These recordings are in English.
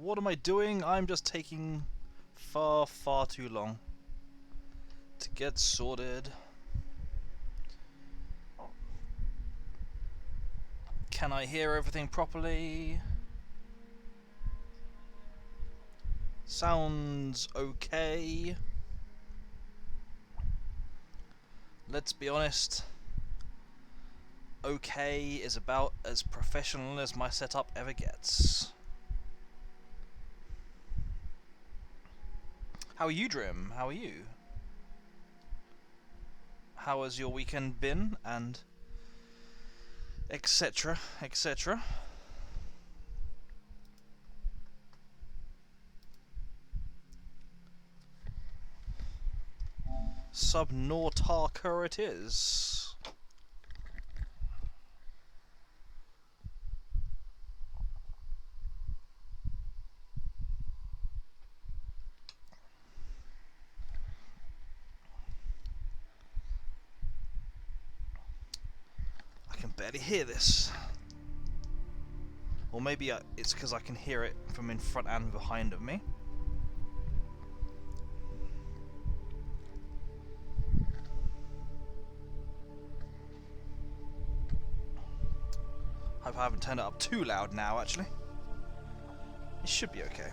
What am I doing? I'm just taking far, far too long to get sorted. Can I hear everything properly? Sounds okay. Let's be honest. Okay is about as professional as my setup ever gets. How are you, Drim? How are you? How has your weekend been? And etc. etc. Subnautica it is. I can barely hear this. Or maybe it's because I can hear it from in front and behind of me. Hope I haven't turned it up too loud now, actually. It should be okay.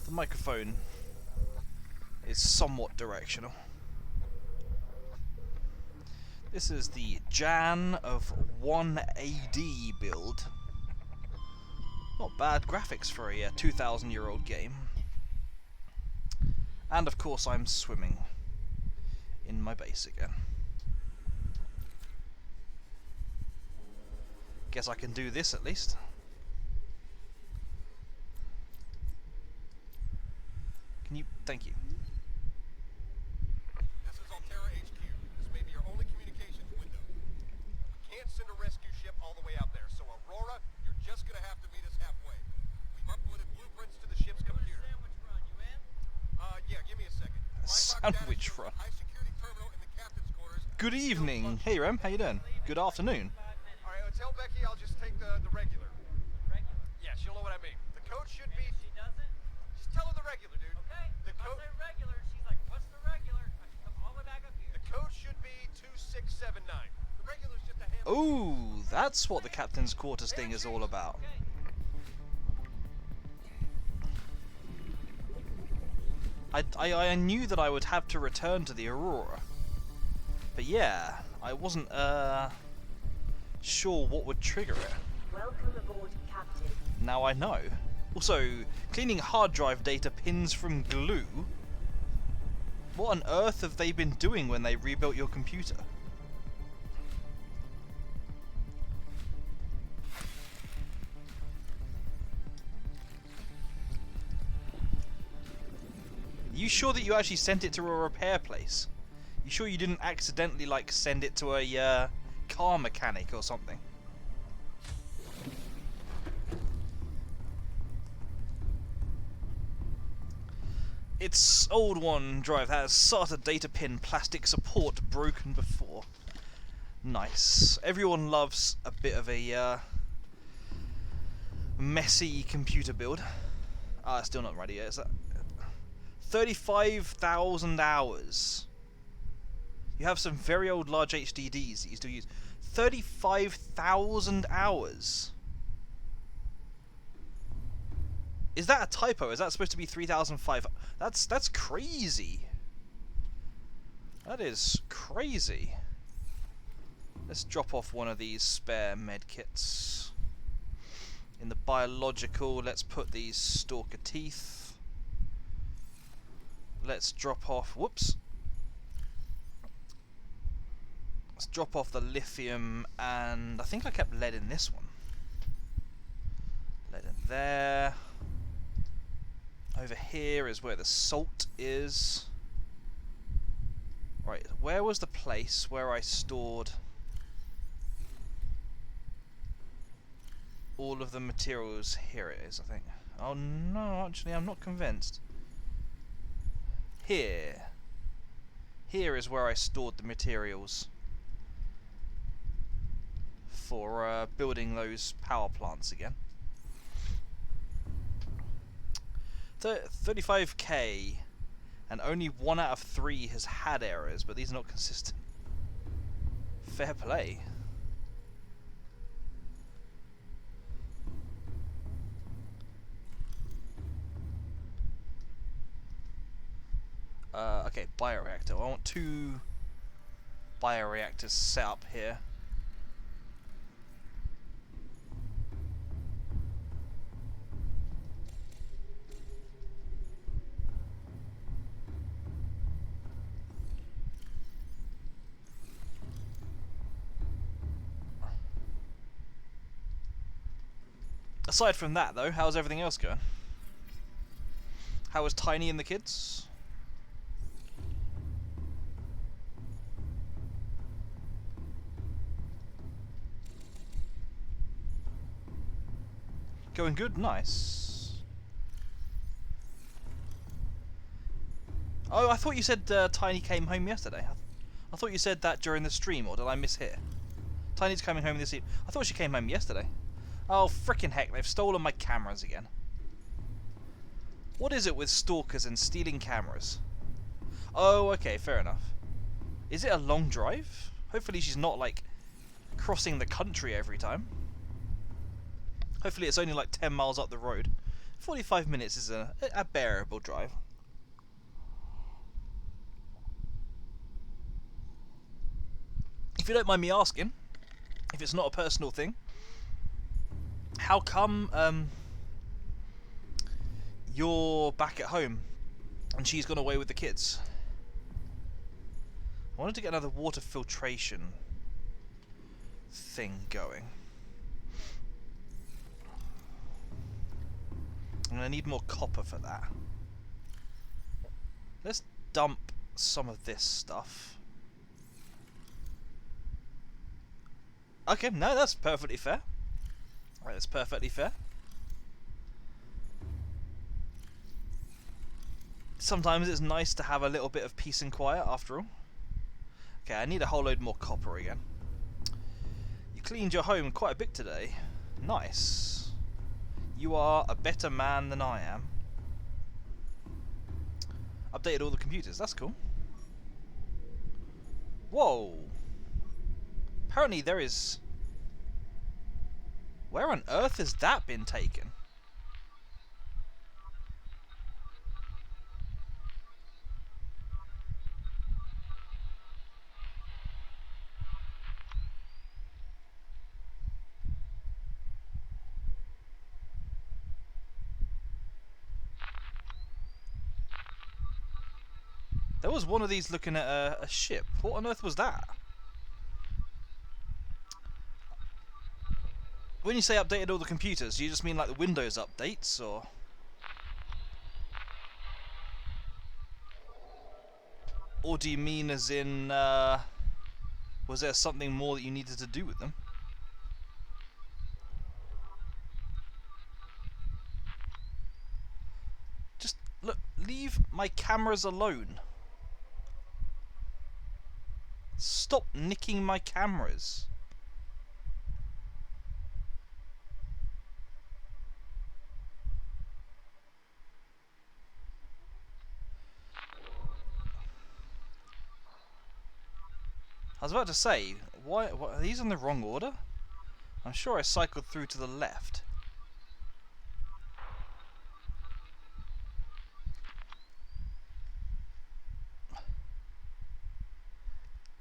The microphone is somewhat directional. This is the Jan of 1AD build. Not bad graphics for a 2,000-year-old game. And of course I'm swimming in my base again. Guess I can do this at least. Can you? Thank you. This is Altera HQ. This may be your only communications window. We can't send a rescue ship all the way out there, so Aurora, you're just gonna have to meet us halfway. We've uploaded blueprints to the ship's computer. Sandwich run, you in? Yeah, give me a second. Sandwich run. High security terminal in the captain's quarters. Good evening. Hey Rem, how you doing? Good afternoon. All right, tell Becky I'll just take the regular. Regular. Yeah, she'll know what I mean. The code should be. If she doesn't, Just tell her the regular, dude. okay. The I'll code. say regular. She's like, what's the regular? I should come all the way back up here. The code should be 2679. The regular's just a handle. Ooh, that's what the captain's quarters thing is all about. Okay. I knew that I would have to return to the Aurora. But yeah, I wasn't sure what would trigger it. Welcome aboard, Captain. Now I know. Also, cleaning hard drive data pins from glue? What on earth have they been doing when they rebuilt your computer? You sure that you actually sent it to a repair place? You sure you didn't accidentally, like, send it to a car mechanic or something? Its old one drive has SATA data pin plastic support broken before. Nice. Everyone loves a bit of a messy computer build. Ah, still not ready yet, is that? 35,000 hours. You have some very old large HDDs that you still use. 35,000 hours. Is that a typo? Is that supposed to be 3,500? That's crazy. That is crazy. Let's drop off one of these spare med kits. In the biological, let's put these Stalker teeth. Let's drop off. Whoops. Let's drop off the lithium, and I think I kept lead in this one. Lead in there. Over here is where the salt is. Right, where was the place where I stored all of the materials? Here it is, I think. Oh no, actually I'm not convinced. Here. Here is where I stored the materials for building those power plants again. 35k, and only 1 out of 3 has had errors, but these are not consistent. Fair play. Okay, bioreactor. I want 2 bioreactors set up here. Aside from that, though, how's everything else going? How is Tiny and the kids? Going good? Nice. Oh, I thought you said Tiny came home yesterday. I thought you said that during the stream, or did I mishear? Tiny's coming home this evening. I thought she came home yesterday. Oh, frickin' heck, they've stolen my cameras again. What is it with stalkers and stealing cameras? Oh, okay, fair enough. Is it a long drive? Hopefully she's not, like, crossing the country every time. Hopefully it's only like 10 miles up the road. 45 minutes is a bearable drive. If you don't mind me asking, if it's not a personal thing, how come you're back at home and she's gone away with the kids? I wanted to get another water filtration thing going. I'm going to need more copper for that. Let's dump some of this stuff. Okay, no, that's perfectly fair. That's perfectly fair. Sometimes it's nice to have a little bit of peace and quiet after all. Okay, I need a whole load more copper again. You cleaned your home quite a bit today. Nice. You are a better man than I am. Updated all the computers, that's cool. Whoa. Apparently there is... Where on earth has that been taken? There was one of these looking at a ship. What on earth was that? When you say updated all the computers, do you just mean like the Windows updates, or...? Or do you mean as in, was there something more that you needed to do with them? Just, look, leave my cameras alone. Stop nicking my cameras. I was about to say, why are these in the wrong order? I'm sure I cycled through to the left.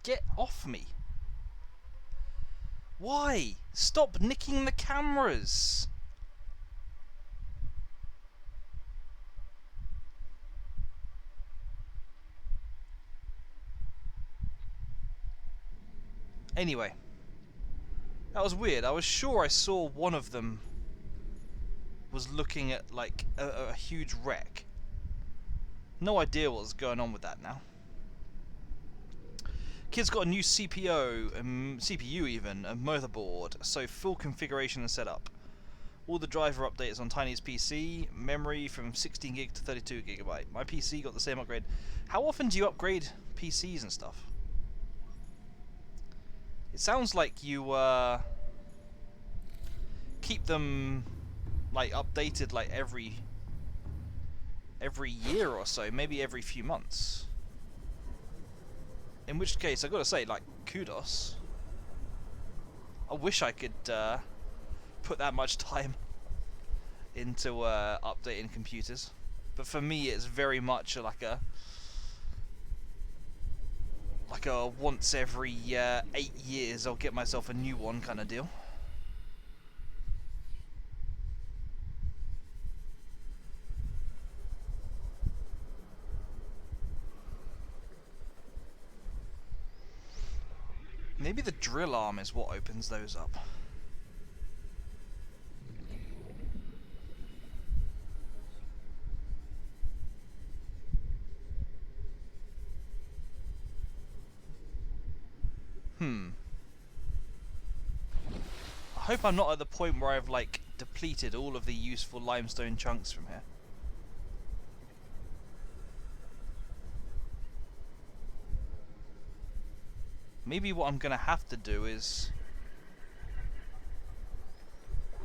Get off me. Why? Stop nicking the cameras. Anyway, that was weird. I was sure I saw one of them was looking at like a huge wreck. No idea what's going on with that now. Kid's got a new CPU even, a motherboard, so full configuration and setup. All the driver updates on Tiny's PC, memory from 16 gig to 32 gigabyte. My PC got the same upgrade. How often do you upgrade PCs and stuff? It sounds like you keep them like updated like every every year or so, maybe every few months. In which case, I gotta say, like, kudos. I wish I could put that much time into updating computers, but for me, it's very much like a once every 8 years I'll get myself a new one kind of deal. Maybe the drill arm is what opens those up. I hope I'm not at the point where I've, like, depleted all of the useful limestone chunks from here. Maybe what I'm gonna have to do is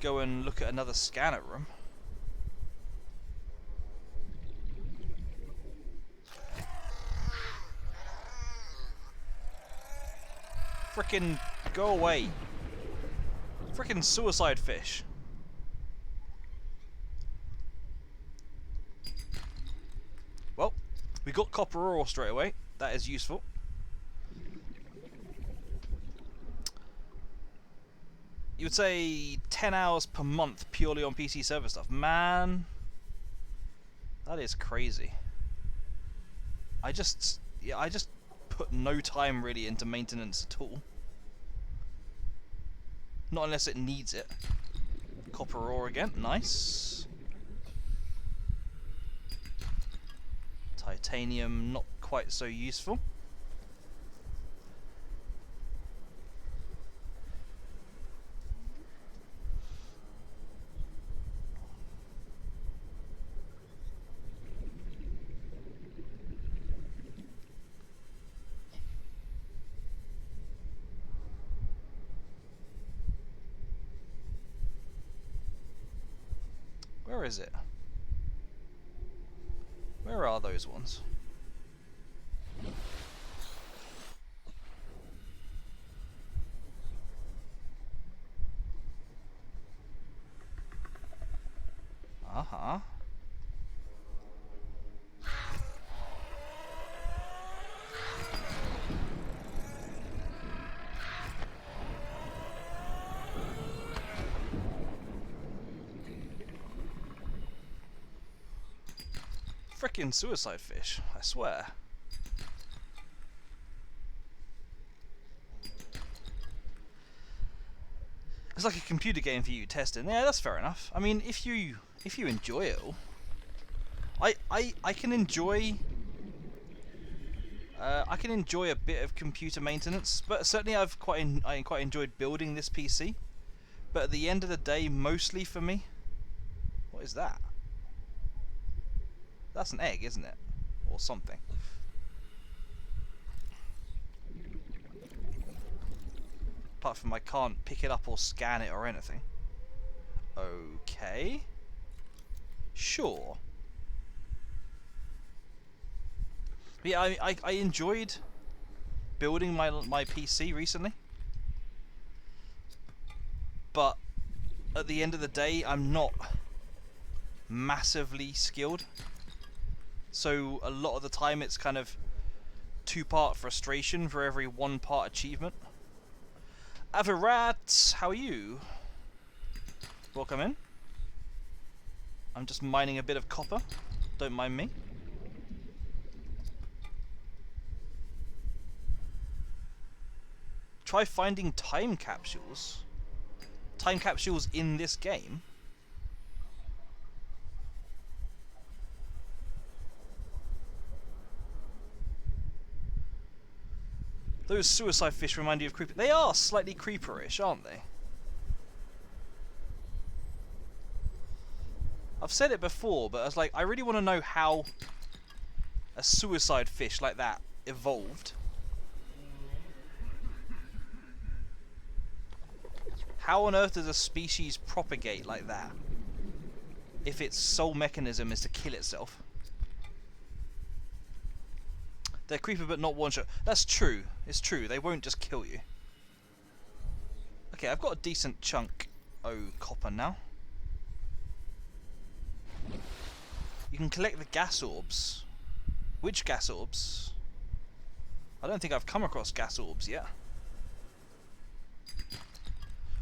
go and look at another scanner room. Frickin' go away. Frickin' suicide fish. Well, we got copper ore straight away. That is useful. You would say 10 hours per month purely on PC server stuff. Man, that is crazy. I just put no time really into maintenance at all. Not unless it needs it. Copper ore again, nice. Titanium, not quite so useful. Where is it? Where are those ones? Uh-huh. Frickin' suicide fish, I swear. It's like a computer game for you testing. Yeah, that's fair enough. I mean, if you enjoy it all, I can enjoy a bit of computer maintenance, but certainly I quite enjoyed building this PC. But at the end of the day, mostly for me, what is that? That's an egg, isn't it? Or something. Apart from I can't pick it up or scan it or anything. Okay. Sure. But yeah, I enjoyed building my PC recently. But at the end of the day, I'm not massively skilled. So a lot of the time it's kind of 2-part frustration for every 1-part achievement. Avarat, how are you? Welcome in. I'm just mining a bit of copper. Don't mind me. Try finding time capsules. Time capsules in this game. Those suicide fish remind you of creeper. They are slightly creeperish, aren't they? I've said it before, but I was like, I really want to know how a suicide fish like that evolved. How on earth does a species propagate like that if its sole mechanism is to kill itself? They're creepy but not one-shot. That's true. It's true. They won't just kill you. Okay, I've got a decent chunk copper now. You can collect the gas orbs. Which gas orbs? I don't think I've come across gas orbs yet.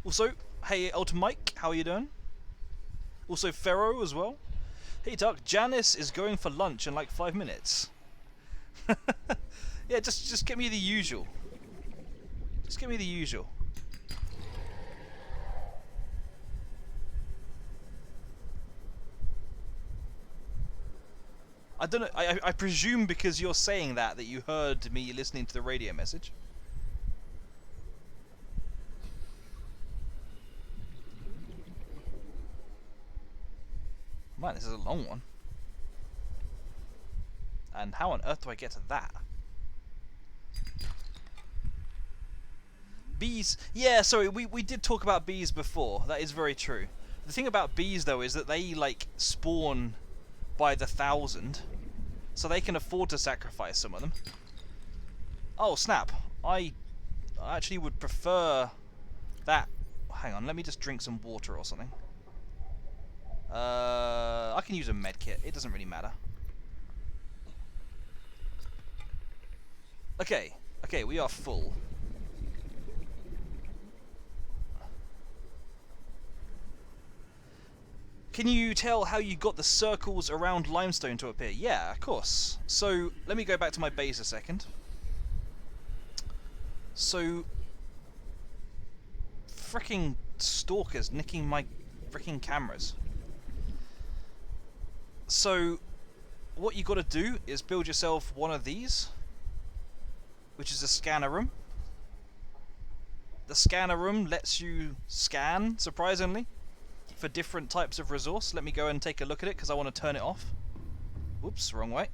Also, hey Ultra Mike, how are you doing? Also Pharaoh as well. Hey Tuck, Janice is going for lunch in like 5 minutes. Yeah, just get me the usual. Just get me the usual. I don't know. I presume because you're saying that you heard me listening to the radio message. Man, this is a long one. And how on earth do I get to that? Bees. Yeah, sorry, we did talk about bees before. That is very true. The thing about bees, though, is that they, like, spawn by the 1,000. So they can afford to sacrifice some of them. Oh, snap. I actually would prefer that. Hang on, let me just drink some water or something. I can use a med kit. It doesn't really matter. Okay, we are full. Can you tell how you got the circles around limestone to appear? Yeah, of course. So, let me go back to my base a second. So, fricking stalkers nicking my fricking cameras. So, what you got to do is build yourself one of these, which is a scanner room. The scanner room lets you scan, surprisingly, for different types of resource. Let me go and take a look at it because I want to turn it off. Whoops, wrong way.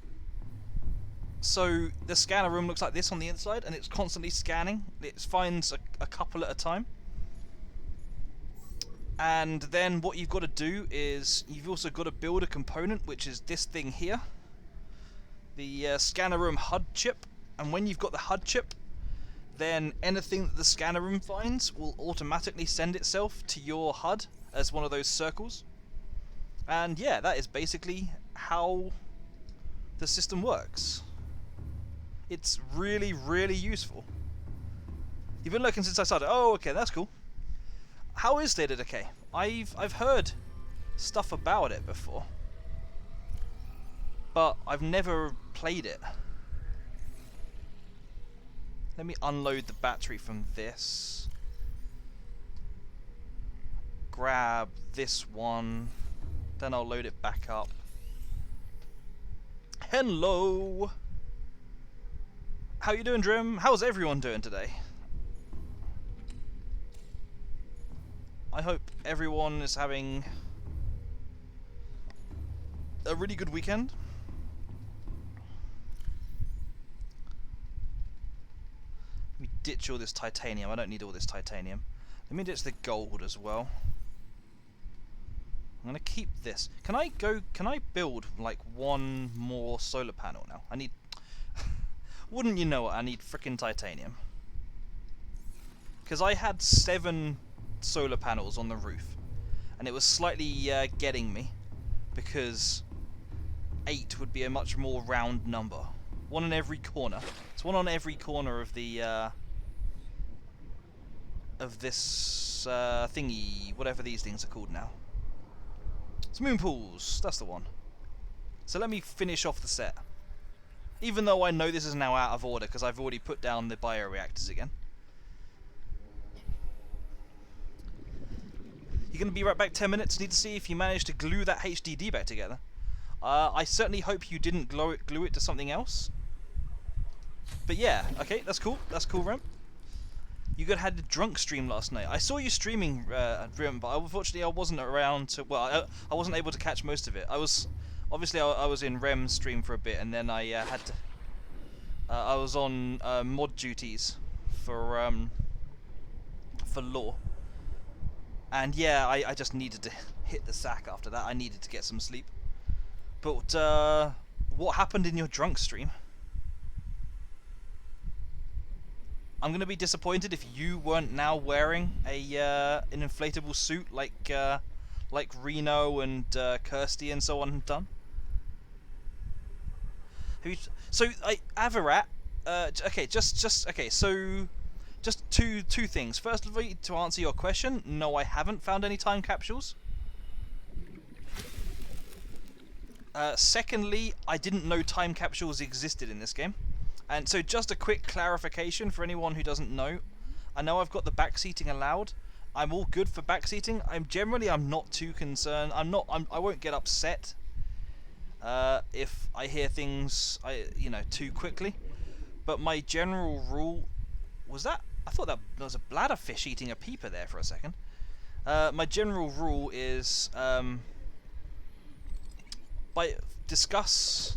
So the scanner room looks like this on the inside, and it's constantly scanning. It finds a couple at a time. And then what you've got to do is you've also got to build a component, which is this thing here, the scanner room HUD chip. And when you've got the HUD chip, then anything that the scanner room finds will automatically send itself to your HUD as one of those circles. And yeah, that is basically how the system works. It's really, really useful. You've been looking since I started. Oh, okay, that's cool. How is Data Decay? I've heard stuff about it before, but I've never played it. Let me unload the battery from this. Grab this one, then I'll load it back up. Hello! How you doing, Drim? How's everyone doing today? I hope everyone is having a really good weekend. Let me ditch all this titanium. I don't need all this titanium. Let me ditch the gold as well. I'm gonna keep this. Can I build like one more solar panel now? I need wouldn't you know it, I need frickin' titanium. Because I had 7 solar panels on the roof, and it was slightly getting me, because 8 would be a much more round number. One on every corner. It's one on every corner of the of this thingy, whatever these things are called now. It's moon pools, that's the one. So let me finish off the set. Even though I know this is now out of order because I've already put down the bioreactors again. You're going to be right back 10 minutes. Need to see if you managed to glue that HDD back together. I certainly hope you didn't glue it to something else. But yeah, okay, that's cool. That's cool, Rem. You had a drunk stream last night. I saw you streaming, Rem, but unfortunately I wasn't around to... Well, I wasn't able to catch most of it. I was in Rem's stream for a bit, and then I had to... I was on mod duties for law. And yeah, I just needed to hit the sack after that. I needed to get some sleep. But what happened in your drunk stream? I'm gonna be disappointed if you weren't now wearing a an inflatable suit like Reno and Kirsty and so on have done. So Avarat. Okay, just okay. So just two things. Firstly, to answer your question, no, I haven't found any time capsules. Secondly, I didn't know time capsules existed in this game. And so just a quick clarification for anyone who doesn't know. I know I've got the backseating allowed. I'm all good for backseating. I'm not too concerned. I won't get upset if I hear things too quickly. But my general rule was that I thought that there was a bladderfish eating a peeper there for a second. My general rule is discuss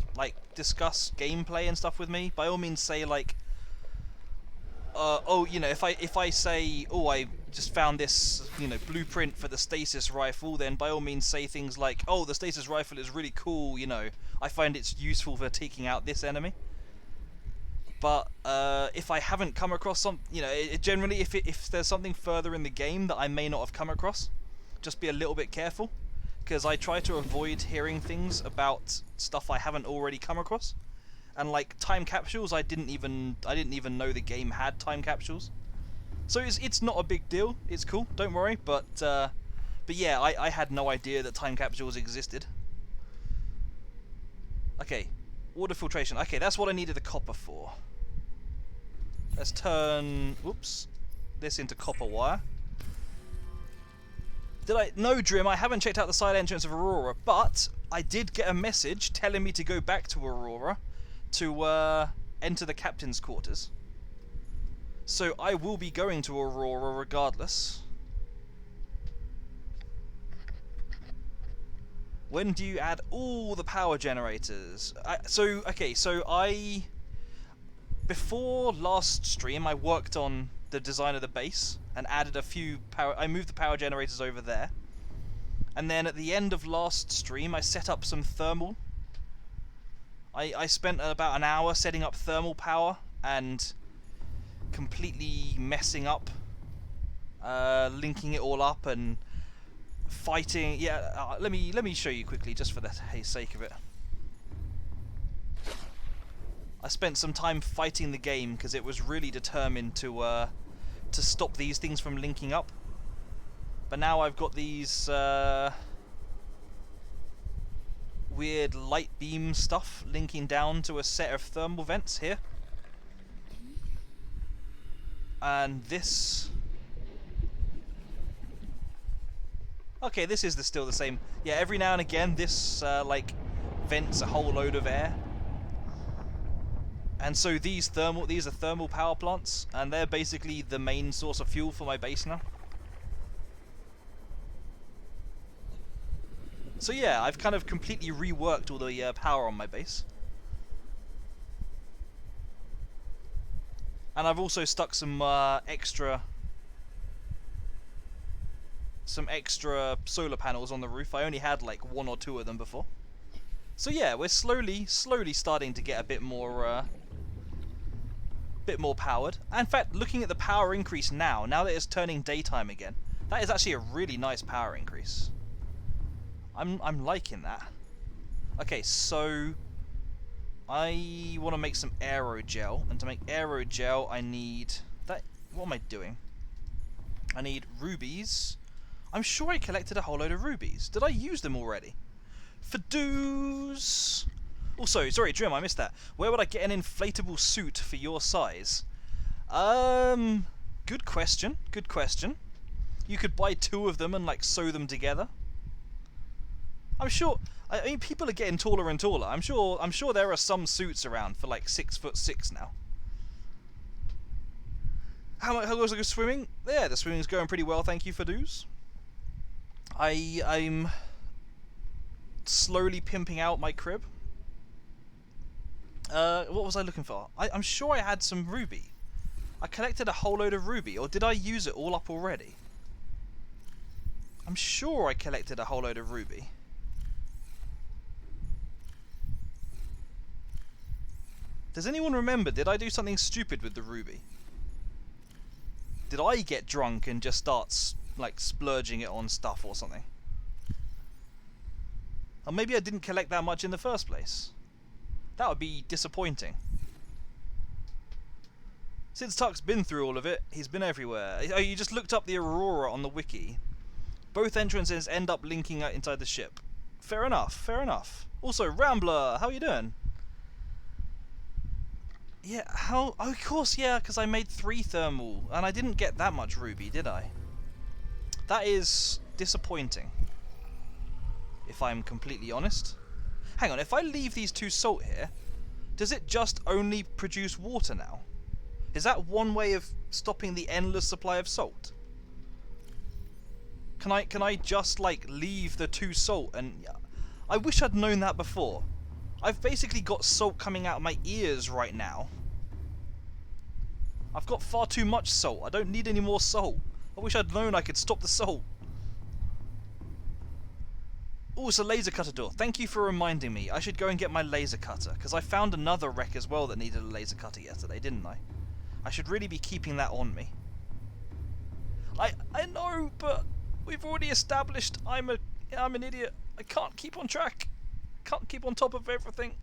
gameplay and stuff with me. By all means, say like, if I say, oh, I just found this, blueprint for the stasis rifle, then by all means say things like, oh, the stasis rifle is really cool. I find it's useful for taking out this enemy. But if I haven't come across some, generally, if there's something further in the game that I may not have come across, just be a little bit careful. Because I try to avoid hearing things about stuff I haven't already come across, and like time capsules, I didn't even know the game had time capsules, so it's not a big deal. It's cool, don't worry. But yeah, I had no idea that time capsules existed. Okay, water filtration. Okay, that's what I needed the copper for. Let's turn this into copper wire. No, Drim, I haven't checked out the side entrance of Aurora, but I did get a message telling me to go back to Aurora to enter the captain's quarters. So I will be going to Aurora regardless. When do you add all the power generators? Before last stream, I worked on the design of the base and added a few I moved the power generators over there, and then at the end of last stream I set up some thermal. I spent about an hour setting up thermal power and completely messing up, linking it all up and fighting. Let me show you quickly just for the sake of it. I spent some time fighting the game because it was really determined to stop these things from linking up. But now I've got these weird light beam stuff linking down to a set of thermal vents here. And this... Okay, this is still the same. Yeah, every now and again this vents a whole load of air. And so these are thermal power plants, and they're basically the main source of fuel for my base now. So yeah, I've kind of completely reworked all the power on my base. And I've also stuck some extra solar panels on the roof. I only had like 1 or 2 of them before. So yeah, we're slowly starting to get a bit more powered. In fact, looking at the power increase now that it's turning daytime again, that is actually a really nice power increase. I'm liking that. Okay, so I want to make some aerogel, and to make aerogel I need that. What am I doing? I need rubies. I'm sure I collected a whole load of rubies. Did I use them already? Fadoos. Also, sorry, Drim, I missed that. Where would I get an inflatable suit for your size? Good question. Good question. You could buy 2 of them and like sew them together. I'm sure. I mean, people are getting taller and taller. I'm sure there are some suits around for like 6'6" now. How goes it swimming? Yeah, the swimming's going pretty well. Thank you, Fadoos. I'm slowly pimping out my crib. What was I looking for? I'm sure I had some ruby. I collected a whole load of ruby, or did I use it all up already? I'm sure I collected a whole load of ruby. Does anyone remember? Did I do something stupid with the ruby? did I get drunk and just start like splurging it on stuff or something? Or maybe I didn't collect that much in the first place. That would be disappointing. Since Tuck's been through all of it, he's been everywhere. Oh, you just looked up the Aurora on the wiki. Both entrances end up linking out inside the ship. Fair enough, fair enough. Also, Rambler, how you doing? Yeah, how... Oh, of course, yeah, because I made 3 thermal, and I didn't get that much ruby, did I? That is disappointing, if I'm completely honest. Hang on, if I leave these 2 salt here, does it just only produce water now? Is that one way of stopping the endless supply of salt? Can I just like leave the 2 salt and... I wish I'd known that before. I've basically got salt coming out of my ears right now. I've got far too much salt. I don't need any more salt. I wish I'd known I could stop the salt. Oh, it's a laser cutter door. Thank you for reminding me. I should go and get my laser cutter, because I found another wreck as well that needed a laser cutter yesterday, didn't I? I should really be keeping that on me. I know, but we've already established I'm an idiot. I can't keep on track. Can't keep on top of everything.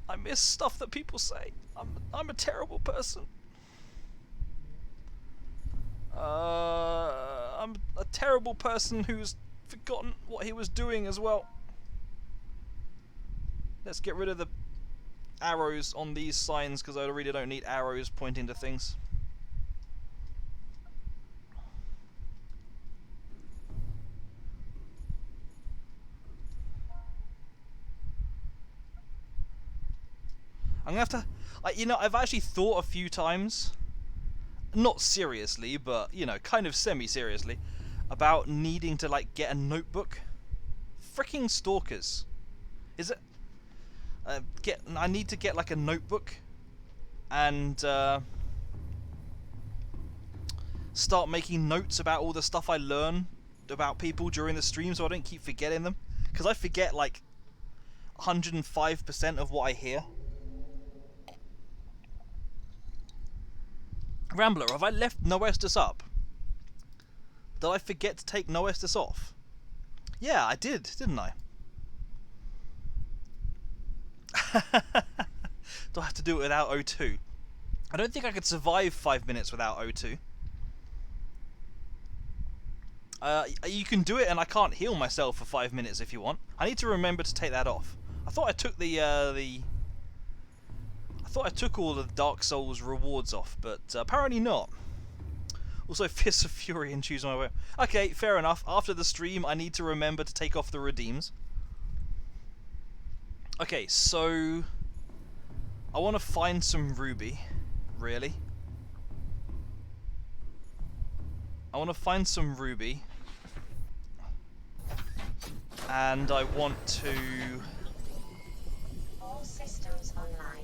I miss stuff that people say. I'm a terrible person. I'm a terrible person who's forgotten what he was doing as well. Let's get rid of the arrows on these signs because I really don't need arrows pointing to things. I'm gonna have to, you know, I've actually thought a few times, not seriously, but, you know, kind of semi-seriously, about needing to, like, get a notebook. Freaking stalkers. Is it, I need to get, like, a notebook, and, start making notes about all the stuff I learn about people during the stream so I don't keep forgetting them. Because I forget, like, 105% of what I hear. Rambler, have I left No Estus up? Did I forget to take No Estus off? Yeah, I did, didn't I? Do I have to do it without O2? I don't think I could survive 5 minutes without O2. You can do it and I can't heal myself for 5 minutes if you want. I need to remember to take that off. I thought I took I thought I took all the Dark Souls rewards off, but apparently not. Also, Fists of Fury and Choose My Way. Okay, fair enough. After the stream, I need to remember to take off the redeems. Okay, so I want to find some ruby, really. I want to find some ruby, and I want to... All systems online.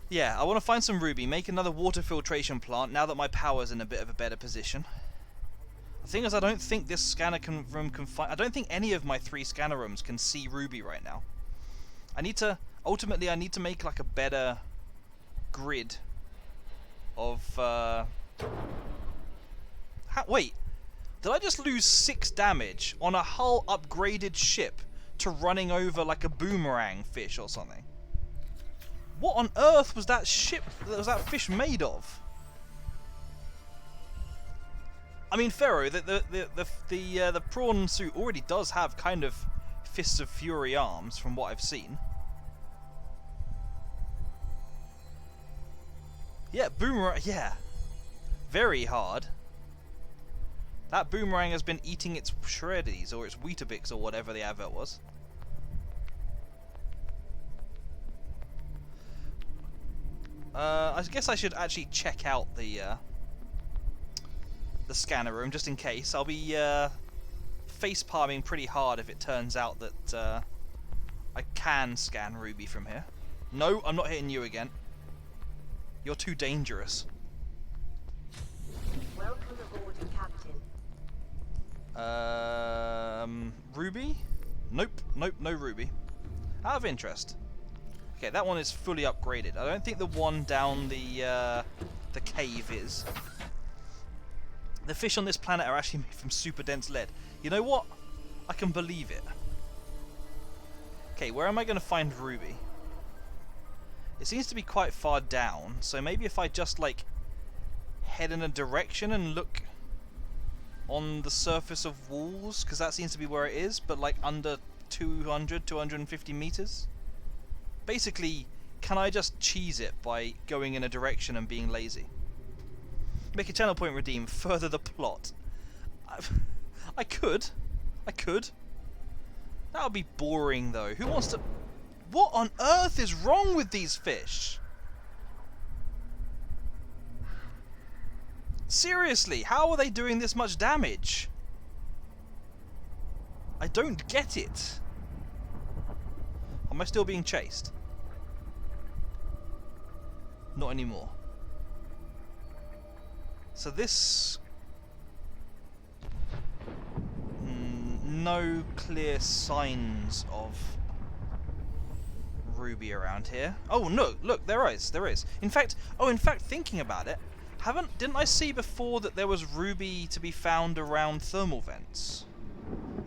Yeah, I want to find some ruby, make another water filtration plant now that my power's in a bit of a better position. The thing is, I don't think this scanner room can find... I don't think any of my 3 scanner rooms can see ruby right now. I need to... Ultimately, I need to make like a better grid of... Wait, did I just lose 6 damage on a hull upgraded ship to running over like a boomerang fish or something? What on earth was that ship, was that fish made of? I mean, Pharaoh, the prawn suit already does have kind of Fists of Fury arms from what I've seen. Yeah, boomerang, yeah. Very hard. That boomerang has been eating its shreddies or its Weetabix or whatever the advert was. I guess I should actually check out the scanner room just in case. I'll be face palming pretty hard if it turns out that I can scan ruby from here. No, I'm not hitting you again. You're too dangerous. Welcome aboard, Captain. Ruby? Nope, no ruby. Out of interest, Okay, that one is fully upgraded. I don't think the one down the cave is. The fish on this planet are actually made from super dense lead. You know what? I can believe it. Okay, where am I going to find Ruby? It seems to be quite far down, so maybe if I just, like, head in a direction and look on the surface of walls, because that seems to be where it is, but, like, under 250 meters? Basically, can I just cheese it by going in a direction and being lazy? Make a channel point redeem, further the plot. I could. That would be boring, though. Who wants to... What on earth is wrong with these fish? Seriously, how are they doing this much damage? I don't get it. Am I still being chased? Not anymore. So this... no clear signs of Ruby around here. Oh, no, look, there is. In fact, thinking about it, didn't I see before that there was Ruby to be found around thermal vents?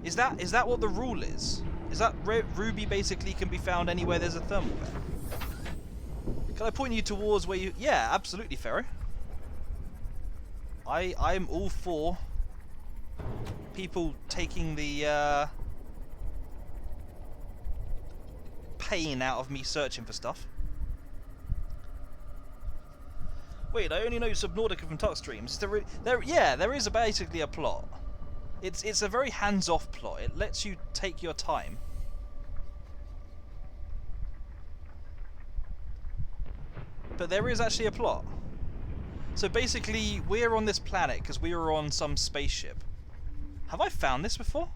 Is that what the rule is? Is that Ruby basically can be found anywhere there's a thermal vent? Can I point you towards where you... Yeah, absolutely, Pharaoh. I'm all for people taking the pain out of me searching for stuff. Wait, I only know Subnautica from talk streams. There is basically a plot. It's a very hands-off plot. It lets you take your time. But there is actually a plot. So basically, we're on this planet because we were on some spaceship. Have I found this before?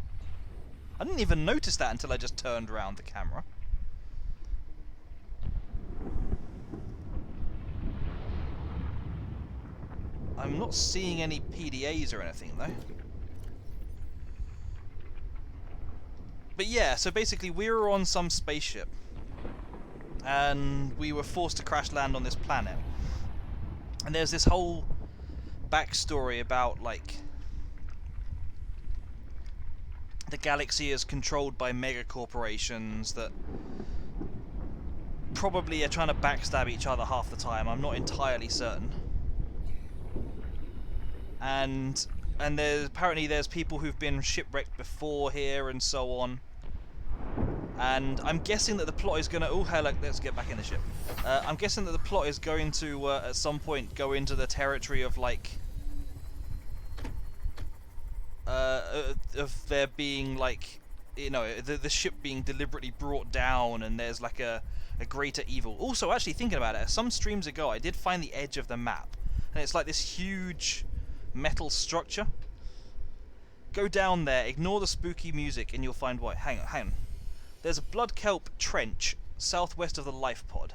I didn't even notice that until I just turned around the camera. I'm not seeing any PDAs or anything, though. But yeah, so basically we were on some spaceship. And we were forced to crash land on this planet. And there's this whole backstory about, like, the galaxy is controlled by mega corporations that probably are trying to backstab each other half the time. I'm not entirely certain. And apparently there's people who've been shipwrecked before here and so on. And I'm guessing that the plot is going to... Oh, hell, let's get back in the ship. I'm guessing that the plot is going to, at some point, go into the territory of, like... of there being, like... You know, the ship being deliberately brought down and there's, like, a greater evil. Also, actually, thinking about it, some streams ago, I did find the edge of the map. And it's like this huge metal structure. Go down there, ignore the spooky music, and you'll find why. Hang on. There's a blood kelp trench southwest of the life pod.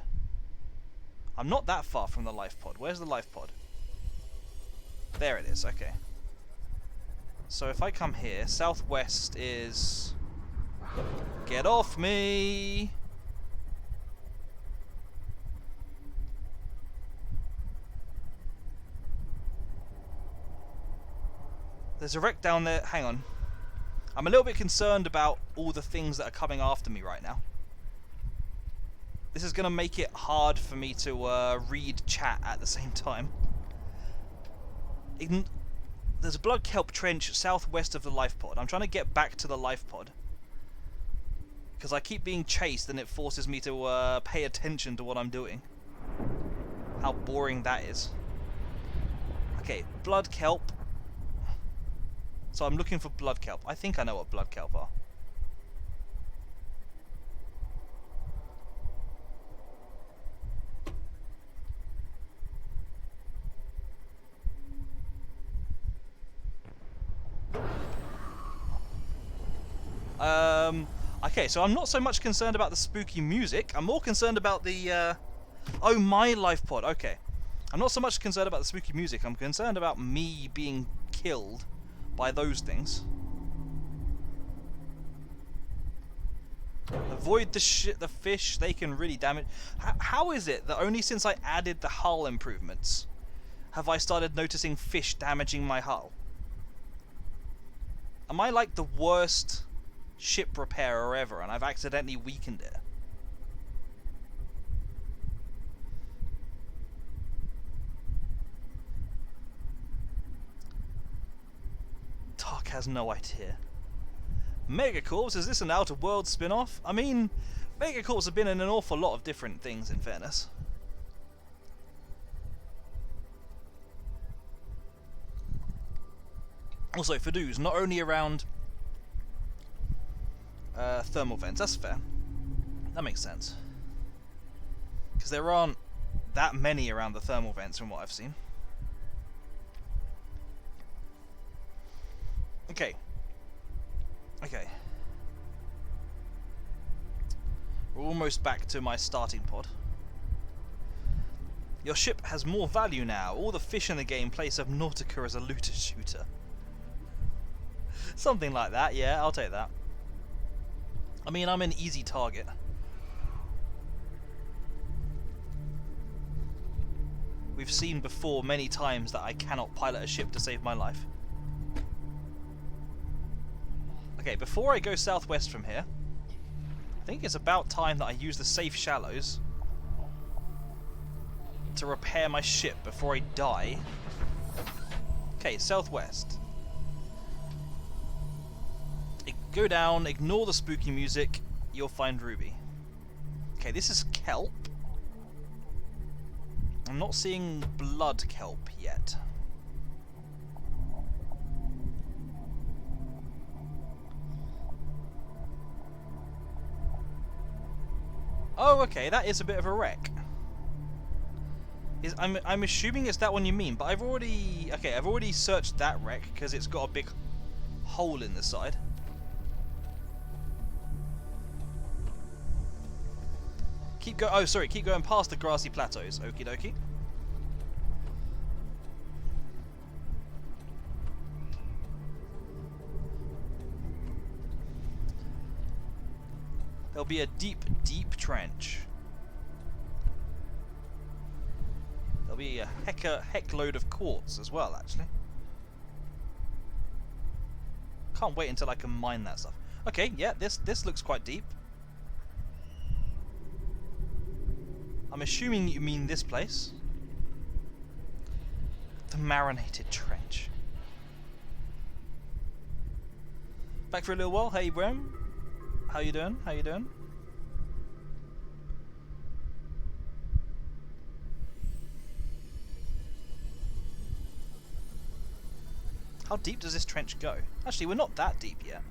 I'm not that far from the life pod. Where's the life pod? There it is, okay. So if I come here, southwest is... Get off me! There's a wreck down there. Hang on. I'm a little bit concerned about all the things that are coming after me right now. This is going to make it hard for me to read chat at the same time. There's a blood kelp trench southwest of the life pod. I'm trying to get back to the life pod. Because I keep being chased and it forces me to pay attention to what I'm doing. How boring that is. Okay, blood kelp. So I'm looking for blood kelp. I think I know what blood kelp are. Okay, so I'm not so much concerned about the spooky music. I'm more concerned about the, oh, my life pod. Okay. I'm not so much concerned about the spooky music. I'm concerned about me being killed by those things. Avoid the fish. They can really damage. How is it that only since I added the hull improvements have I started noticing fish damaging my hull? Am I like the worst ship repairer ever and I've accidentally weakened it? Tark has no idea. Megacorps, is this an Outer Worlds spin-off? I mean, Megacorps have been in an awful lot of different things, in fairness. Also, Fadoos, not only around thermal vents, that's fair. That makes sense. Because there aren't that many around the thermal vents from what I've seen. Okay. Okay. We're almost back to my starting pod. Your ship has more value now. All the fish in the game play Subnautica as a looter shooter. Something like that, yeah, I'll take that. I mean, I'm an easy target. We've seen before many times that I cannot pilot a ship to save my life. Okay, before I go southwest from here, I think it's about time that I use the safe shallows to repair my ship before I die. Okay, southwest. Go down, ignore the spooky music, you'll find Ruby. Okay, this is Kelp. I'm not seeing blood kelp yet. Oh, okay, that is a bit of a wreck. I'm assuming it's that one you mean, but I've already searched that wreck because it's got a big hole in the side. Keep going past the grassy plateaus. Okie dokie. There'll be a deep, deep trench. There'll be a heck load of quartz as well, actually. Can't wait until I can mine that stuff. Okay, yeah, this looks quite deep. I'm assuming you mean this place. The marinated trench. Back for a little while. Hey, Bram. How you doing? How you doing? How deep does this trench go? Actually, we're not that deep yet.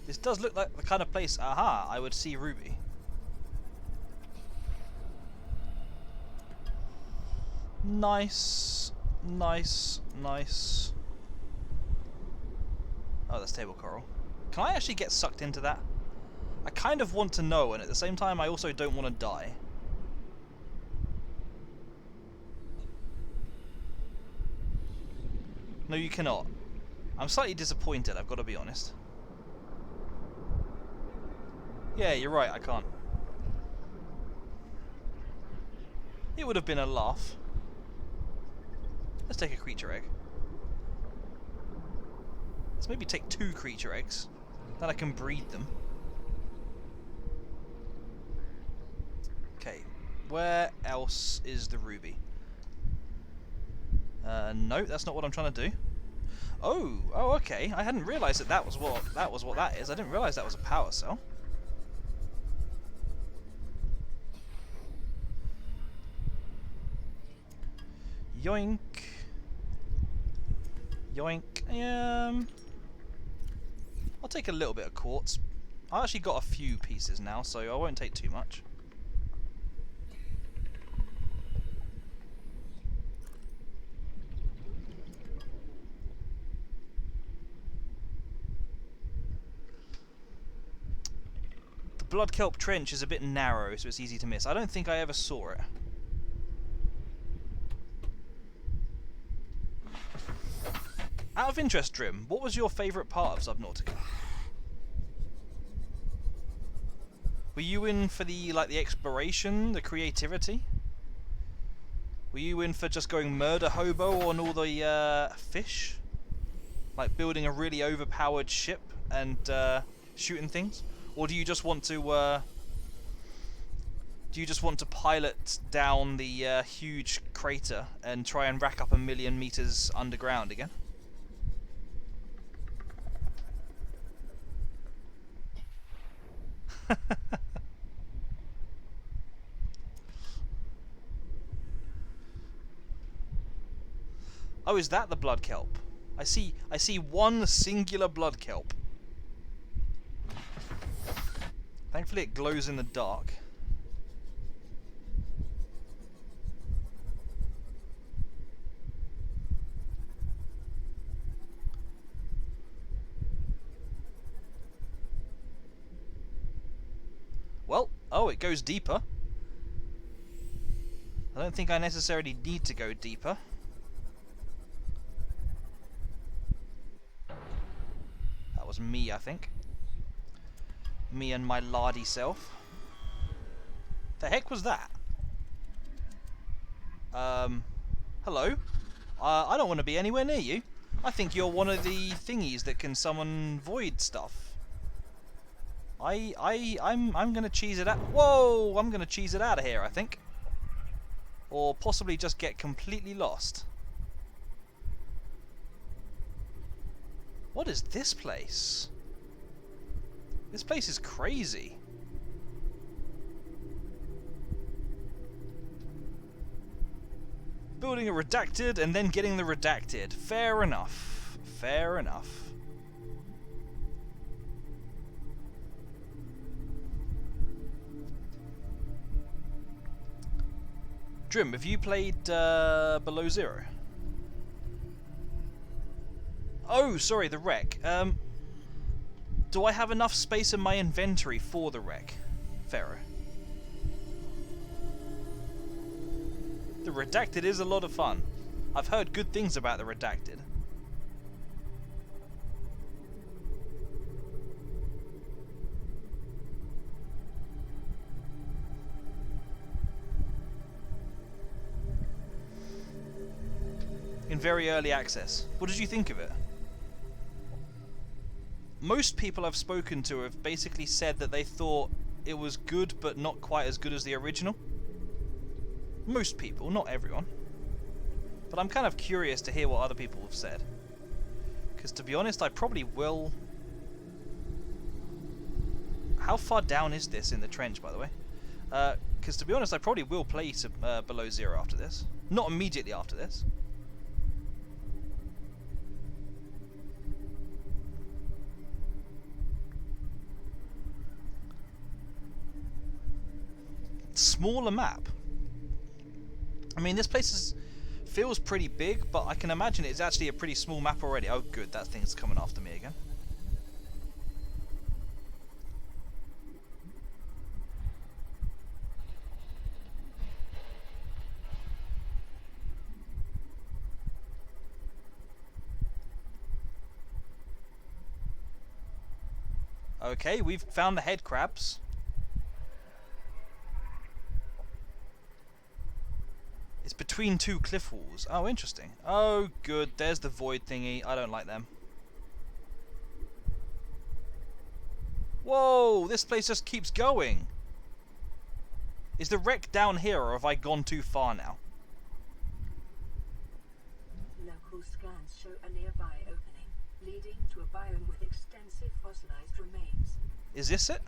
This does look like the kind of place, aha, I would see Ruby. Nice, nice, nice. Oh, that's table coral. Can I actually get sucked into that? I kind of want to know, and at the same time I also don't want to die. No, you cannot. I'm slightly disappointed, I've got to be honest. Yeah, you're right, I can't. It would have been a laugh. Let's take a creature egg. Let's maybe take 2 creature eggs. Then I can breed them. Okay, where else is the ruby? No, that's not what I'm trying to do. Oh, okay. I hadn't realised that was what that is. I didn't realise that was a power cell. Yoink. Yoink. I'll take a little bit of quartz. I actually got a few pieces now, so I won't take too much. The Blood Kelp Trench is a bit narrow, so it's easy to miss. I don't think I ever saw it. Out of interest, Drim, what was your favourite part of Subnautica? Were you in for the exploration, the creativity? Were you in for just going murder hobo on all the fish? Like building a really overpowered ship and shooting things? Or do you just want to pilot down the huge crater and try and rack up 1,000,000 meters underground again? Oh, is that the blood kelp? I see one singular blood kelp. Thankfully it glows in the dark. Well, oh, it goes deeper. I don't think I necessarily need to go deeper. That was me, I think. Me and my lardy self. The heck was that? Hello? I don't want to be anywhere near you. I think you're one of the thingies that can summon void stuff. I'm gonna cheese it out. Whoa! I'm gonna cheese it out of here, I think. Or possibly just get completely lost. What is this place? This place is crazy. Building a redacted and then getting the redacted. Fair enough. Fair enough. Drim, have you played Below Zero? Oh, sorry, the wreck. Do I have enough space in my inventory for the wreck, Pharaoh? The Redacted is a lot of fun. I've heard good things about the Redacted. In very early access. What did you think of it? Most people I've spoken to have basically said that they thought it was good but not quite as good as the original. Most people, not everyone. But I'm kind of curious to hear what other people have said. Because to be honest, I probably will... How far down is this in the trench, by the way? Because to be honest, I probably will play Below Zero after this. Not immediately after this. Smaller map. I mean, this place feels pretty big, but I can imagine it's actually a pretty small map already. Oh, good, that thing's coming after me again. Okay, we've found the head crabs. It's between two cliff walls. Oh, interesting. Oh, good. There's the void thingy. I don't like them. Whoa! This place just keeps going. Is the wreck down here, or have I gone too far now? Local scans show a nearby opening, leading to a biome with extensive fossilized remains. Is this it?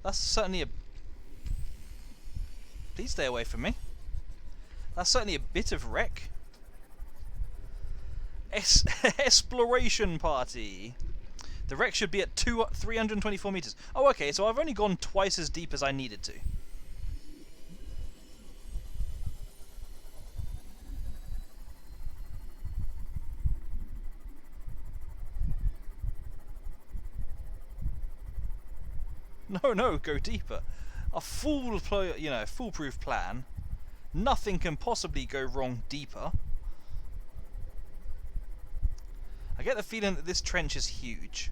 That's certainly a... Please stay away from me. That's certainly a bit of wreck. Exploration party. The wreck should be at 324 meters. Oh, okay, so I've only gone twice as deep as I needed to. No, no, go deeper. A foolproof plan. Nothing can possibly go wrong deeper. I get the feeling that this trench is huge.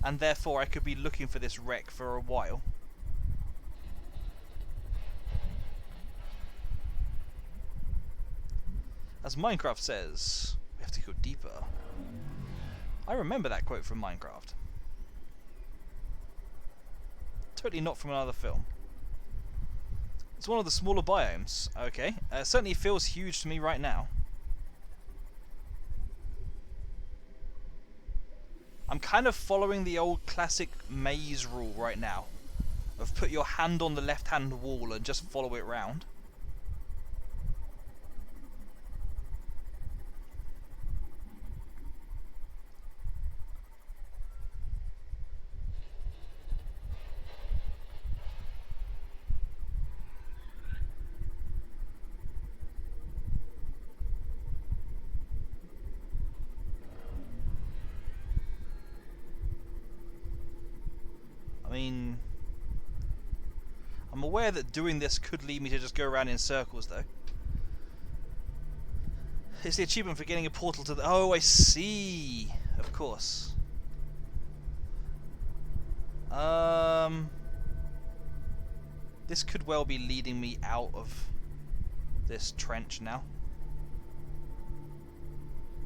And therefore I could be looking for this wreck for a while. As Minecraft says, we have to go deeper. I remember that quote from Minecraft. Totally not from another film. It's one of the smaller biomes. Okay, it certainly feels huge to me right now. I'm kind of following the old classic maze rule right now. Of put your hand on the left-hand wall and just follow it round. I mean, I'm aware that doing this could lead me to just go around in circles, though. It's the achievement for getting a portal to the... Oh, I see! Of course. This could well be leading me out of this trench now.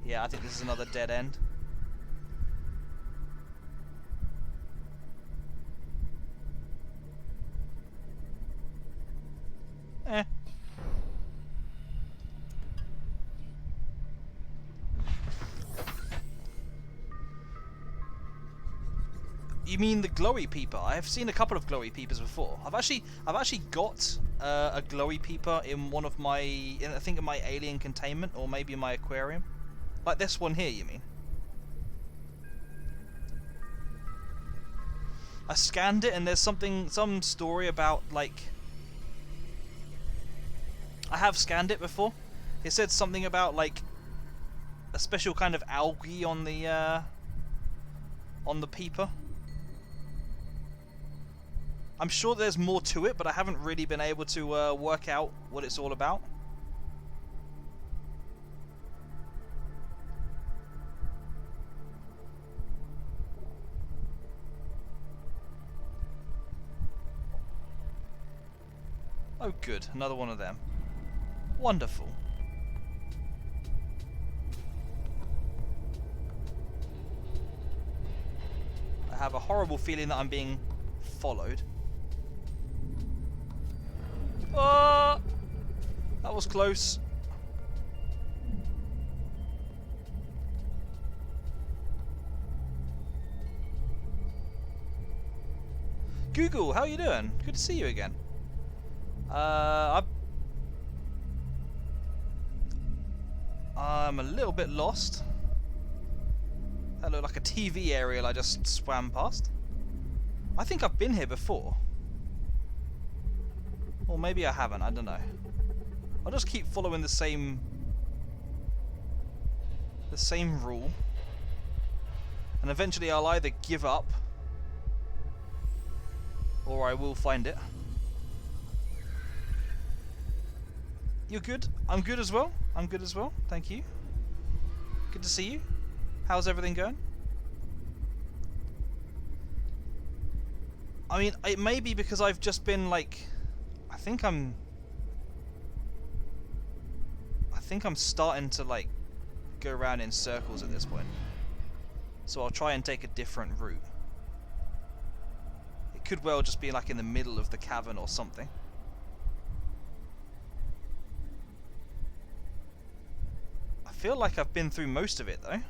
Yeah, I think this is another dead end. You mean the glowy peeper? I've seen a couple of glowy peepers before. I've actually got a glowy peeper in one of my, I think in my alien containment, or maybe in my aquarium. Like this one here, you mean? I scanned it and there's some story about, like... I have scanned it before. It said something about, like, a special kind of algae on the peeper. I'm sure there's more to it, but I haven't really been able to work out what it's all about. Oh good, another one of them. Wonderful. I have a horrible feeling that I'm being followed. Oh! That was close. Google, how you doing? Good to see you again. I'm a little bit lost. That looked like a TV aerial I just swam past. I think I've been here before. Or maybe I haven't, I don't know. I'll just keep following the same rule. And eventually I'll either give up or I will find it. You're good? I'm good as well. I'm good as well. Thank you. Good to see you. How's everything going? I mean, it may be because I've just been like... I think I'm starting to like go around in circles at this point. So I'll try and take a different route. It could well just be like in the middle of the cavern or something. I feel like I've been through most of it though.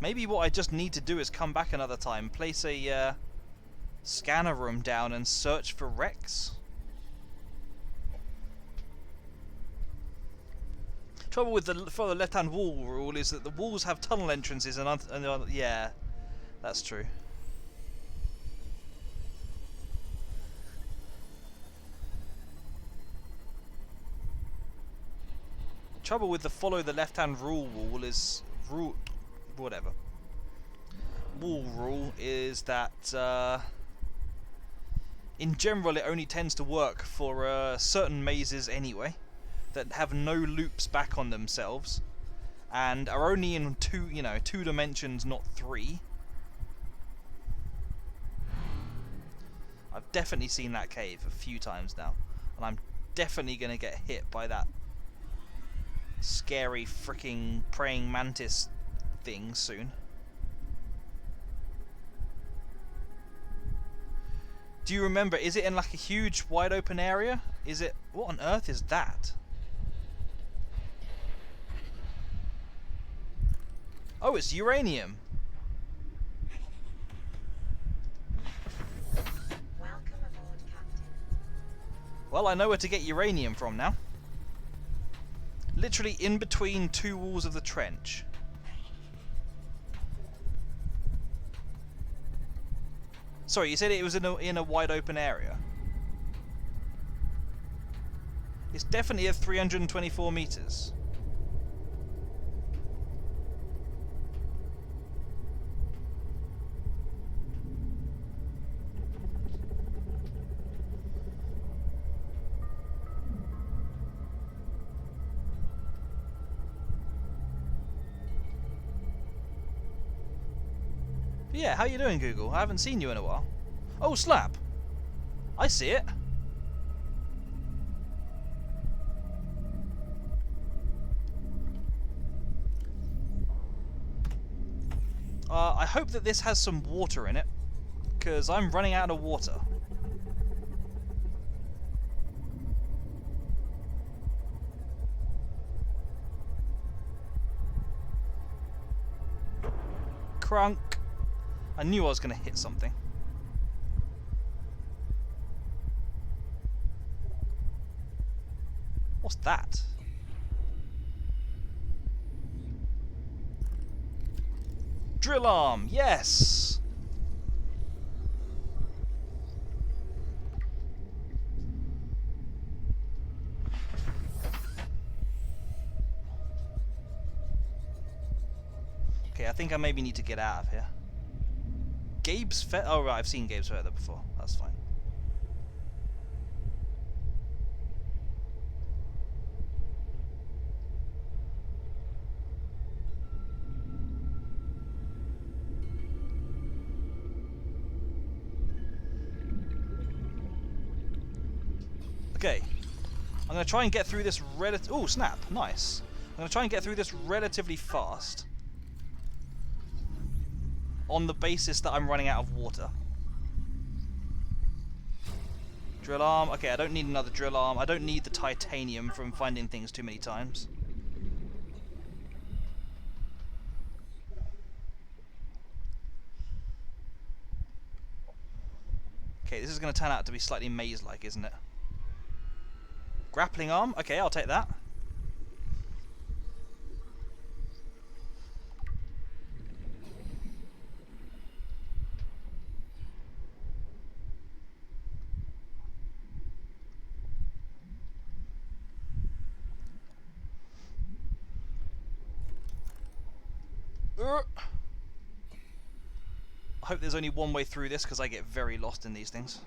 Maybe what I just need to do is come back another time, place a scanner room down and search for wrecks. Trouble with the left-hand wall rule is that the walls have tunnel entrances and yeah, that's true. Trouble with the follow the left-hand rule is whatever. Wall rule is that in general it only tends to work for certain mazes anyway that have no loops back on themselves and are only in two dimensions, not three. I've definitely seen that cave a few times now, and I'm definitely gonna get hit by that scary freaking praying mantis thing soon. Do you remember, is it in like a huge wide open area? Is it, what on earth is that? Oh, it's uranium. Welcome aboard, Captain. Well, I know where to get uranium from now. Literally in between two walls of the trench. Sorry, you said it was in a wide open area. It's definitely at 324 meters. But yeah, how you doing, Google? I haven't seen you in a while. Oh, slap! I see it. I hope that this has some water in it, because I'm running out of water. Crunk. I knew I was going to hit something. What's that? Drill arm, yes! Okay, I think I maybe need to get out of here. Gabe's Feather. Oh, right, I've seen Gabe's Feather before. That's fine. Okay. I'm going to try and get through this oh, snap. Nice. I'm going to try and get through this relatively fast. On the basis that I'm running out of water. Drill arm. Okay, I don't need another drill arm. I don't need the titanium from finding things too many times. Okay, this is going to turn out to be slightly maze-like, isn't it? Grappling arm. Okay, I'll take that. I hope there's only one way through this because I get very lost in these things.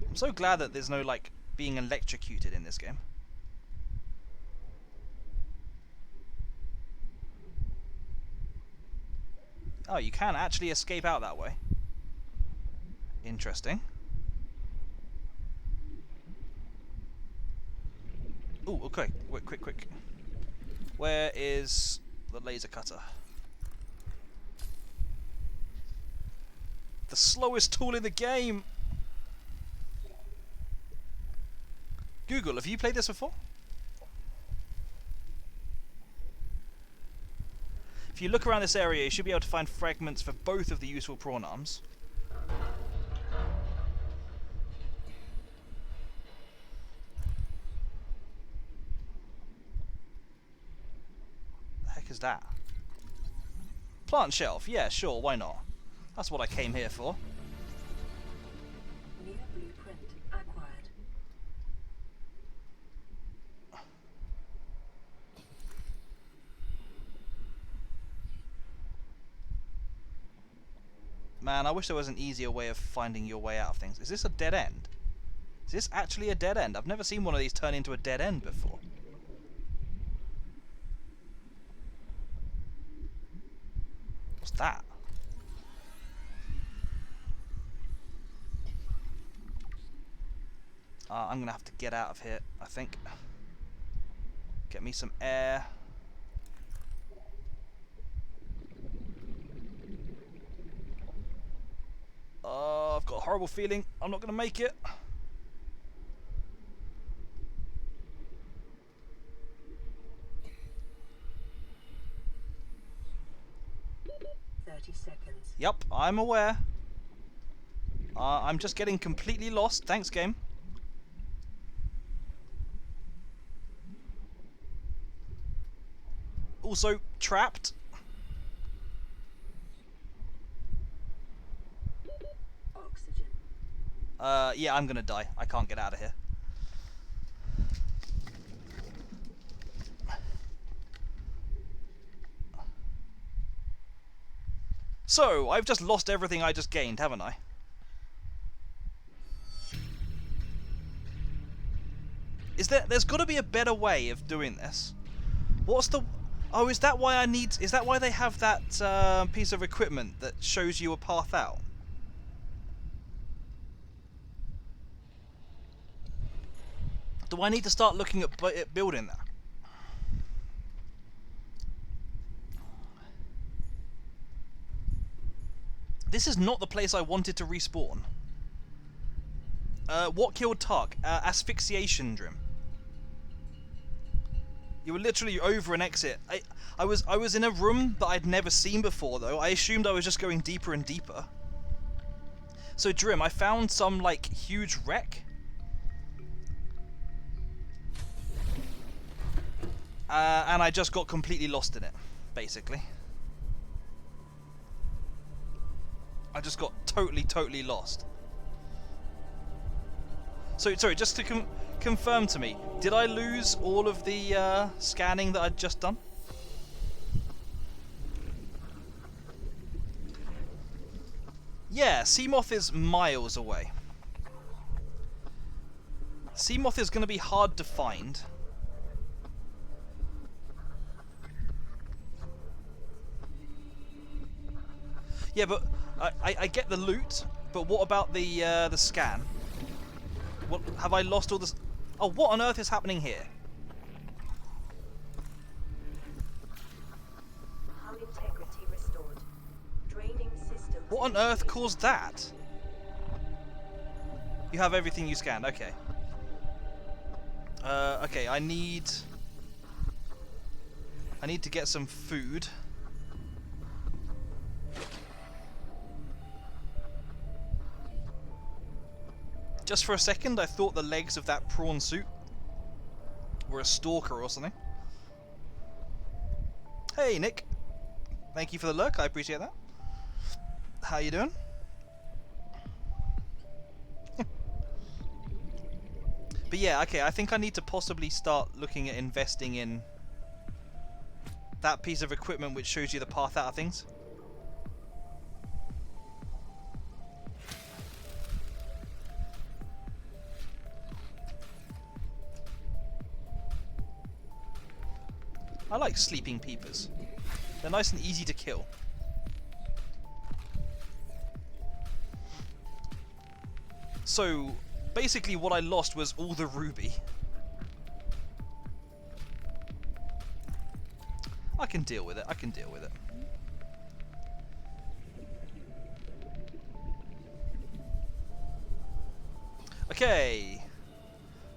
I'm so glad that there's no, like, being electrocuted in this game. Oh, you can actually escape out that way. Interesting. Oh, okay. Wait, quick. Where is the laser cutter? The slowest tool in the game! Google, have you played this before? If you look around this area, you should be able to find fragments for both of the useful prawn arms. The heck is that? Plant shelf, yeah, sure, why not? That's what I came here for. New blueprint acquired. Man, I wish there was an easier way of finding your way out of things. Is this a dead end? Is this actually a dead end? I've never seen one of these turn into a dead end before. What's that? I'm gonna have to get out of here, I think. Get me some air. I've got a horrible feeling I'm not gonna make it. Seconds. Yep, I'm aware. I'm just getting completely lost. Thanks, game. Also, trapped. Oxygen. Yeah, I'm gonna die. I can't get out of here. So, I've just lost everything I just gained, haven't I? There's got to be a better way of doing this. What's the... Oh, is that why I need... Is that why they have that piece of equipment that shows you a path out? Do I need to start looking at building that? This is not the place I wanted to respawn. What killed Tark? Asphyxiation, Drim. You were literally over an exit. I was in a room that I'd never seen before, though. I assumed I was just going deeper and deeper. So, Drim, I found some, like, huge wreck. And I just got completely lost in it, basically. I just got totally lost. So, sorry, just to confirm to me, did I lose all of the scanning that I'd just done? Yeah, Seamoth is miles away. Seamoth is going to be hard to find. Yeah, but I get the loot, but what about the scan? What, have I lost all this? Oh, what on earth is happening here? Hull integrity restored. Draining system. What on earth caused that? You have everything you scanned. Okay. Okay. I need to get some food. Just for a second, I thought the legs of that prawn suit were a stalker or something. Hey, Nick. Thank you for the lurk. I appreciate that. How you doing? But yeah, okay, I think I need to possibly start looking at investing in that piece of equipment which shows you the path out of things. I like sleeping peepers. They're nice and easy to kill. So, basically what I lost was all the ruby. I can deal with it, I can deal with it. Okay.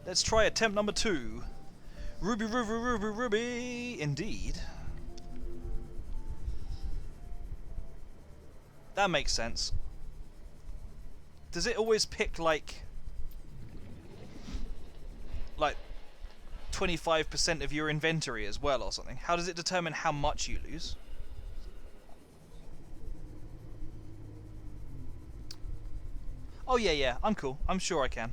Let's try attempt number 2. Ruby, ruby, ruby, ruby, indeed. That makes sense. Does it always pick like 25% of your inventory as well or something? How does it determine how much you lose? Oh yeah, I'm cool. I'm sure I can.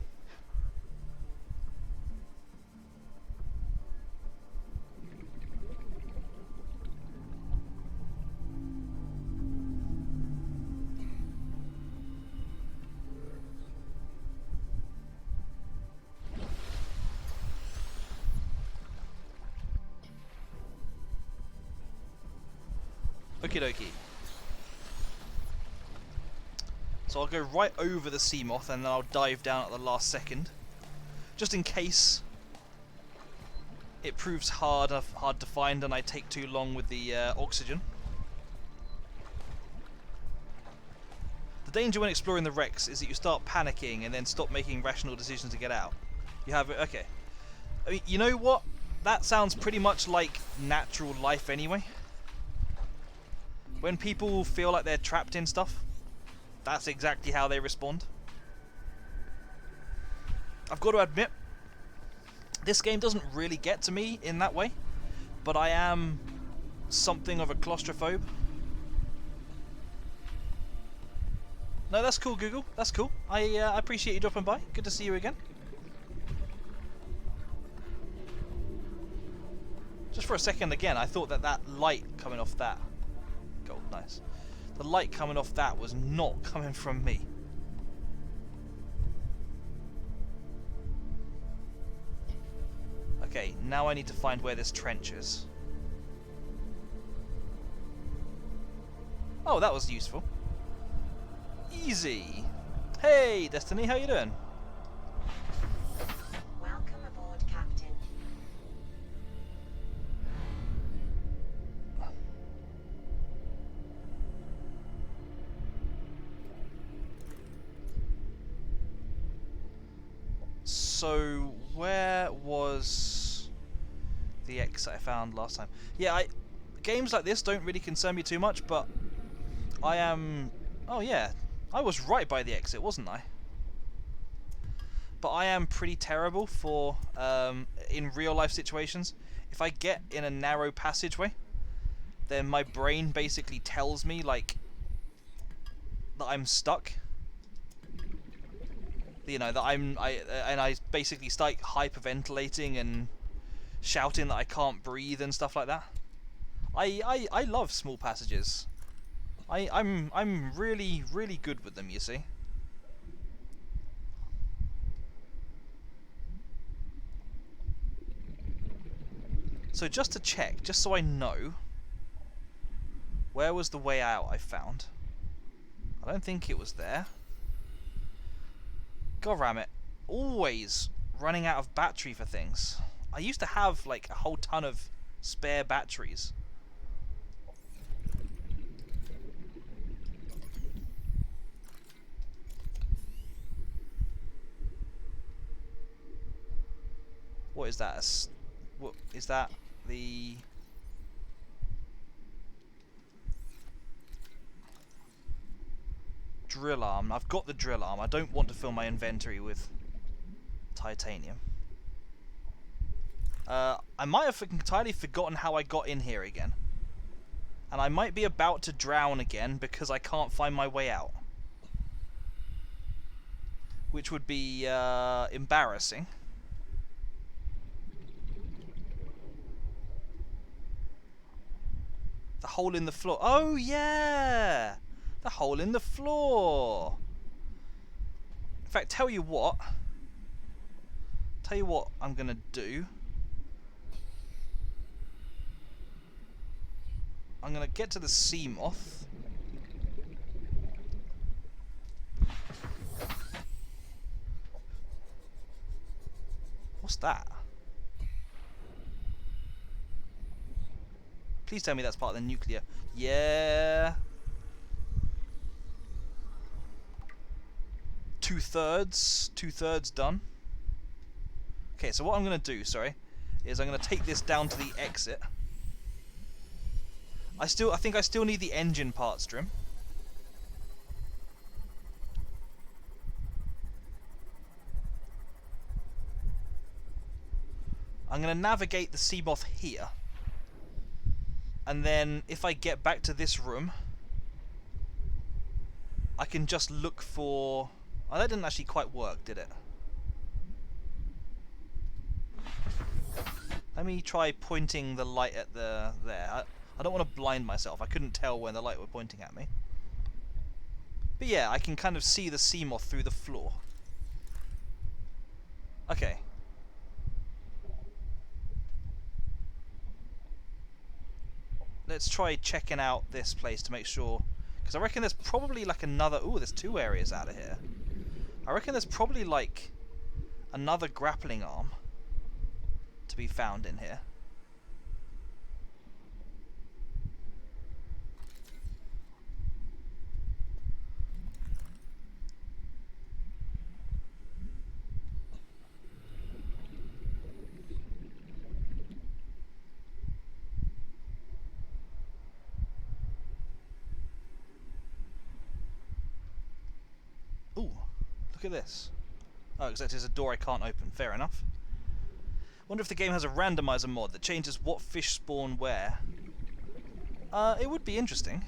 Okie dokie. So I'll go right over the sea moth and then I'll dive down at the last second. Just in case it proves hard to find and I take too long with the oxygen. The danger when exploring the wrecks is that you start panicking and then stop making rational decisions to get out. You have it, okay. I mean, you know what? That sounds pretty much like natural life anyway. When people feel like they're trapped in stuff, that's exactly how they respond. I've got to admit, this game doesn't really get to me in that way, but I am something of a claustrophobe. No, that's cool, Google. That's cool. I appreciate you dropping by. Good to see you again. Just for a second again, I thought that that light coming off that... Gold, nice. The light coming off that was not coming from me. Okay, now I need to find where this trench is. Oh, that was useful. Easy. Hey, Destiny, how you doing? Welcome aboard, Captain. So, where was the exit I found last time? Yeah, games like this don't really concern me too much, but I am... Oh yeah, I was right by the exit, wasn't I? But I am pretty terrible for, in real life situations. If I get in a narrow passageway, then my brain basically tells me, like, that I'm stuck. You know, that I basically start hyperventilating and shouting that I can't breathe and stuff like that. I love small passages. I'm really good with them, you see. So just to check, just so I know, where was the way out I found? I don't think it was there. God damn it. Always running out of battery for things. I used to have like a whole ton of spare batteries. What is that? What is that? The... drill arm. I've got the drill arm. I don't want to fill my inventory with titanium. I might have entirely forgotten how I got in here again. And I might be about to drown again because I can't find my way out. Which would be embarrassing. The hole in the floor. Oh yeah! The hole in the floor. In fact, tell you what I'm gonna do. I'm gonna get to the sea moth. What's that? Please tell me that's part of the nuclear. Yeah. 2/3 done. Okay, so what I'm going to do, sorry, is I'm going to take this down to the exit. I think I still need the engine parts, Drim. I'm going to navigate the Seamoth here. And then if I get back to this room, I can just look for... Oh, that didn't actually quite work, did it? Let me try pointing the light at there. I don't want to blind myself. I couldn't tell when the light was pointing at me. But yeah, I can kind of see the Seamoth through the floor. Okay. let's try checking out this place to make sure, because I reckon there's probably like another. Ooh, there's 2 areas out of here. I reckon there's probably like another grappling arm to be found in here. Ooh, look at this. Oh, except it's a door I can't open. Fair enough. Wonder if the game has a randomizer mod that changes what fish spawn where. It would be interesting.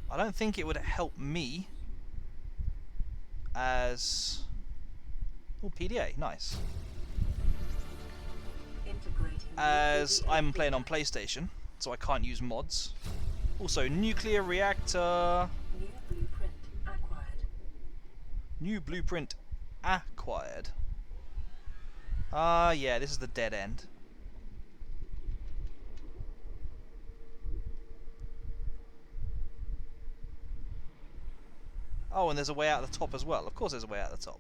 I don't think it would help me as... Oh, PDA, nice. As I'm playing on PlayStation, so I can't use mods. Also, nuclear reactor... New blueprint acquired. Ah, yeah, this is the dead end. Oh, and there's a way out the top as well. Of course there's a way out the top.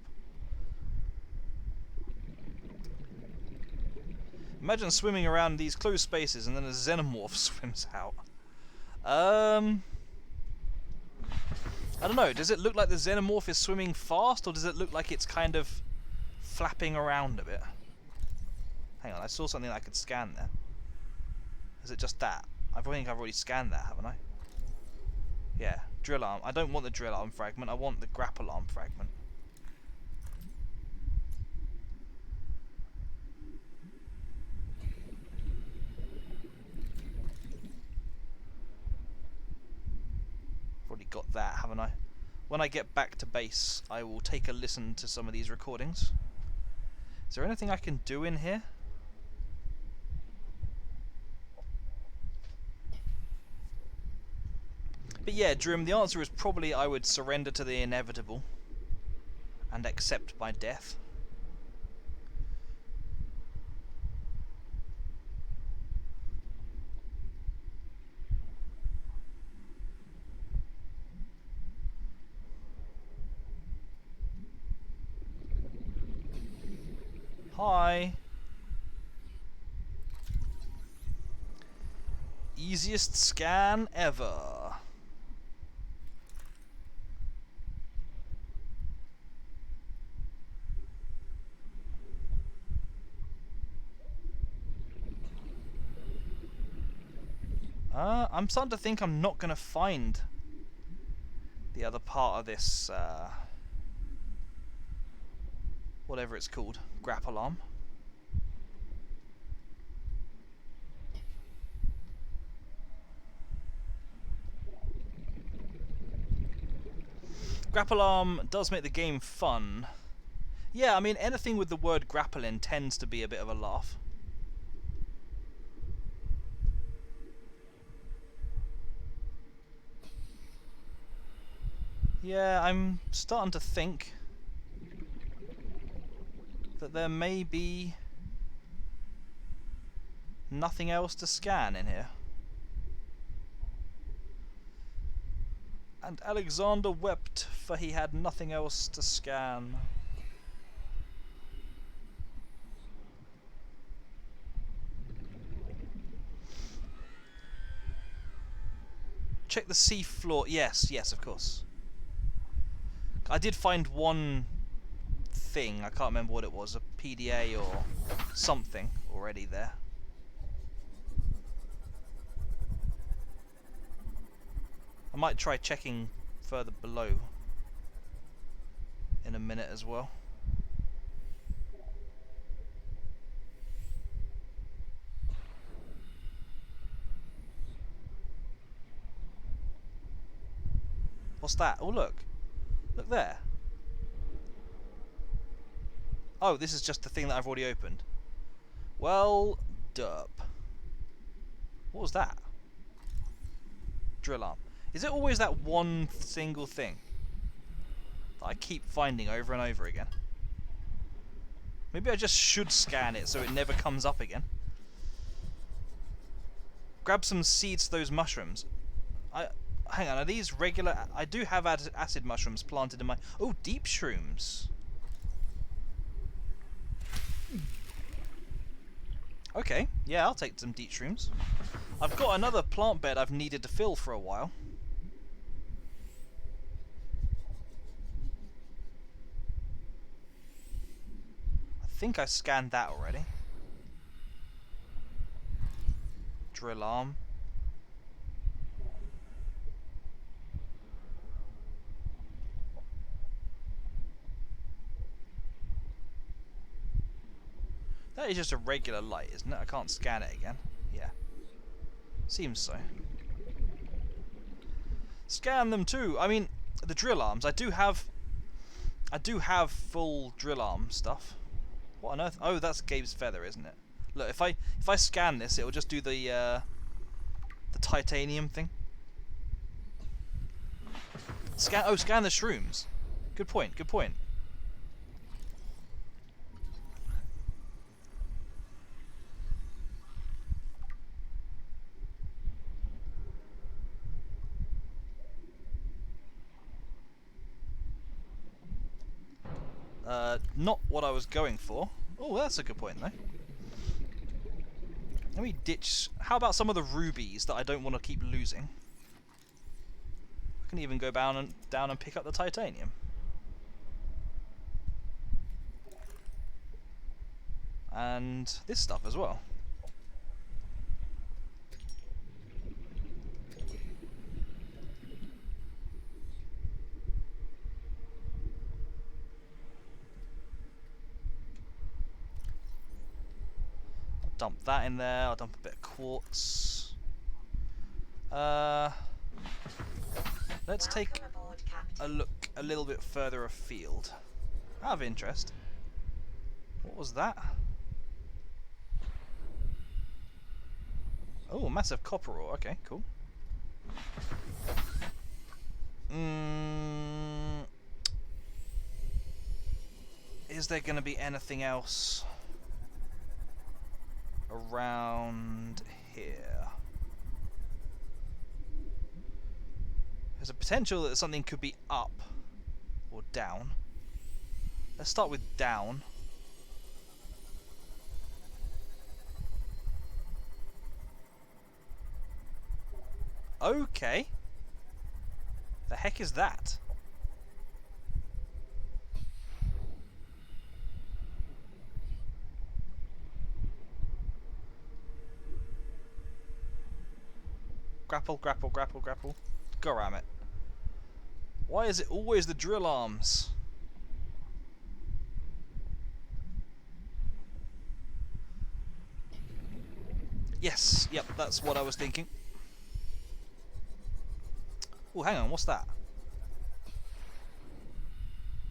Imagine swimming around these closed spaces and then a xenomorph swims out. I don't know, does it look like the xenomorph is swimming fast, or does it look like it's kind of flapping around a bit? Hang on, I saw something I could scan there. Is it just that? I think I've already scanned that, haven't I? Yeah, drill arm. I don't want the drill arm fragment, I want the grapple arm fragment. Already got that, haven't I? When I get back to base, I will take a listen to some of these recordings. Is there anything I can do in here? But yeah, Drim, the answer is probably I would surrender to the inevitable and accept my death. Hi. Easiest scan ever. I'm starting to think I'm not going to find the other part of this, whatever it's called, grapple arm. Grapple arm does make the game fun. Yeah, I mean, anything with the word grapple in tends to be a bit of a laugh. Yeah, I'm starting to think that there may be nothing else to scan in here. And Alexander wept, for he had nothing else to scan. Check the sea floor. Yes, yes, of course. I did find one thing, I can't remember what it was, a PDA or something already there. I might try checking further below in a minute as well. What's that? Oh, look. Look there. Oh, this is just the thing that I've already opened. Well, derp. What was that? Drill arm. Is it always that one single thing that I keep finding over and over again? Maybe I just should scan it so it never comes up again. grab some seeds to those mushrooms. Hang on, are these regular? I do have acid mushrooms planted in my... Oh, deep shrooms. Okay, yeah, I'll take some deep shrooms. I've got another plant bed I've needed to fill for a while. I think I scanned that already. Drill arm. That is just a regular light, isn't it? I can't scan it again. Yeah. Seems so. Scan them too. I mean, the drill arms. I do have full drill arm stuff. What on earth? Oh, that's Gabe's feather, isn't it? Look, if I scan this, it will just do the titanium thing. Scan the shrooms. Good point. Good point. Not what I was going for. Oh, that's a good point, though. Let me ditch... How about some of the rubies that I don't want to keep losing? I can even go down and pick up the titanium. And this stuff as well. Dump that in there. I'll dump a bit of quartz. Let's take Welcome aboard, Captain. a look a little bit further afield. Out of interest. What was that? Oh, massive copper ore. Okay, cool. Is there going to be anything else around here? There's a potential that something could be up or down. Let's start with down. Okay. The heck is that? Grapple, grapple, grapple, grapple. Go ram it. Why is it always the drill arms? Yes, yep, that's what I was thinking. Oh, hang on, what's that?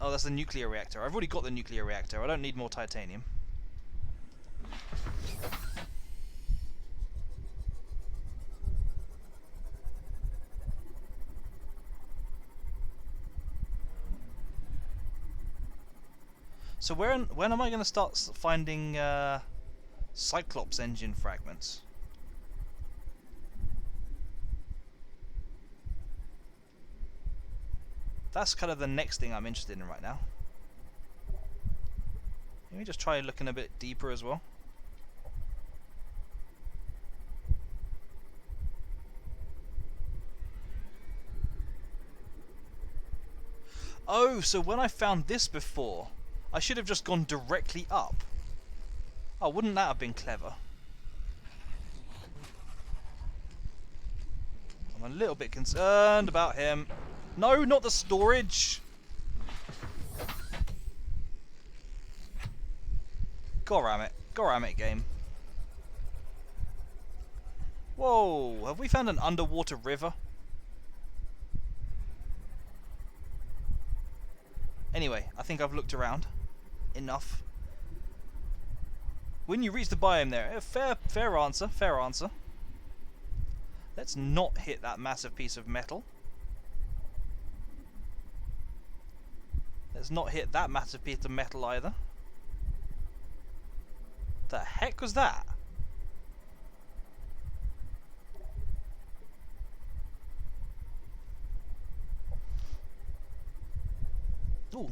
Oh, that's the nuclear reactor. I've already got the nuclear reactor. I don't need more titanium. So when am I going to start finding Cyclops engine fragments? That's kind of the next thing I'm interested in right now. Let me just try looking a bit deeper as well. Oh, so when I found this before, I should have just gone directly up. Oh, wouldn't that have been clever? I'm a little bit concerned about him. No, not the storage! God ram it, game. Whoa, have we found an underwater river? Anyway, I think I've looked around enough. When you reach the biome there, fair answer, fair answer. Let's not hit that massive piece of metal. Let's not hit that massive piece of metal either. The heck was that? Ooh.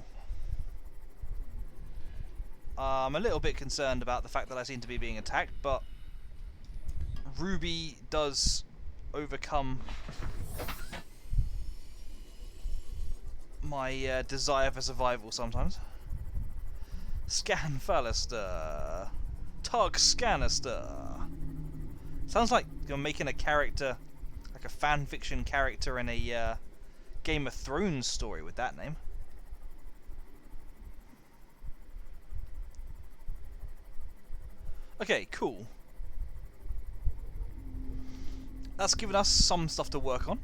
I'm a little bit concerned about the fact that I seem to be being attacked, but Ruby does overcome my desire for survival sometimes. Scan Fallister. Tug Scanister. Sounds like you're making a character, like a fanfiction character in a Game of Thrones story with that name. Okay, cool. That's given us some stuff to work on.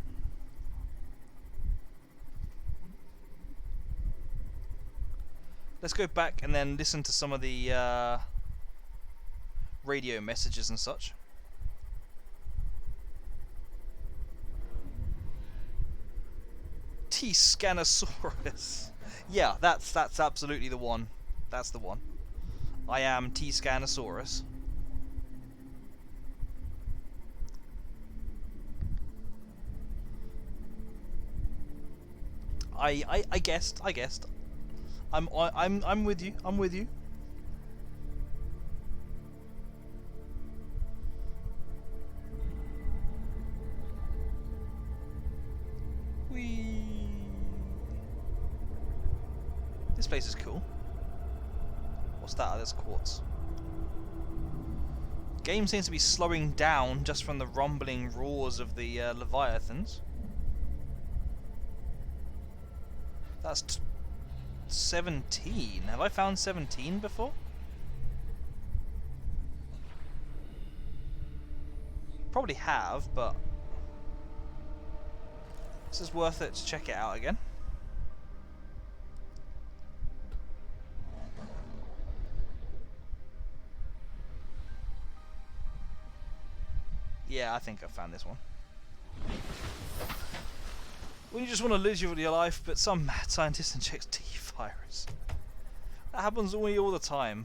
Let's go back and then listen to some of the radio messages and such. T-Scanosaurus. Yeah, that's absolutely the one. That's the one. I am T-Scanosaurus. I guessed. I'm with you. I'm with you. Whee. This place is cool. What's that? Oh, there's quartz. Game seems to be slowing down just from the rumbling roars of the Leviathans. That's 17. Have I found 17 before? Probably have, but this is worth it to check it out again. Yeah, I think I found this one. When you just want to live your life, but some mad scientist injects T-virus. That happens to me all the time.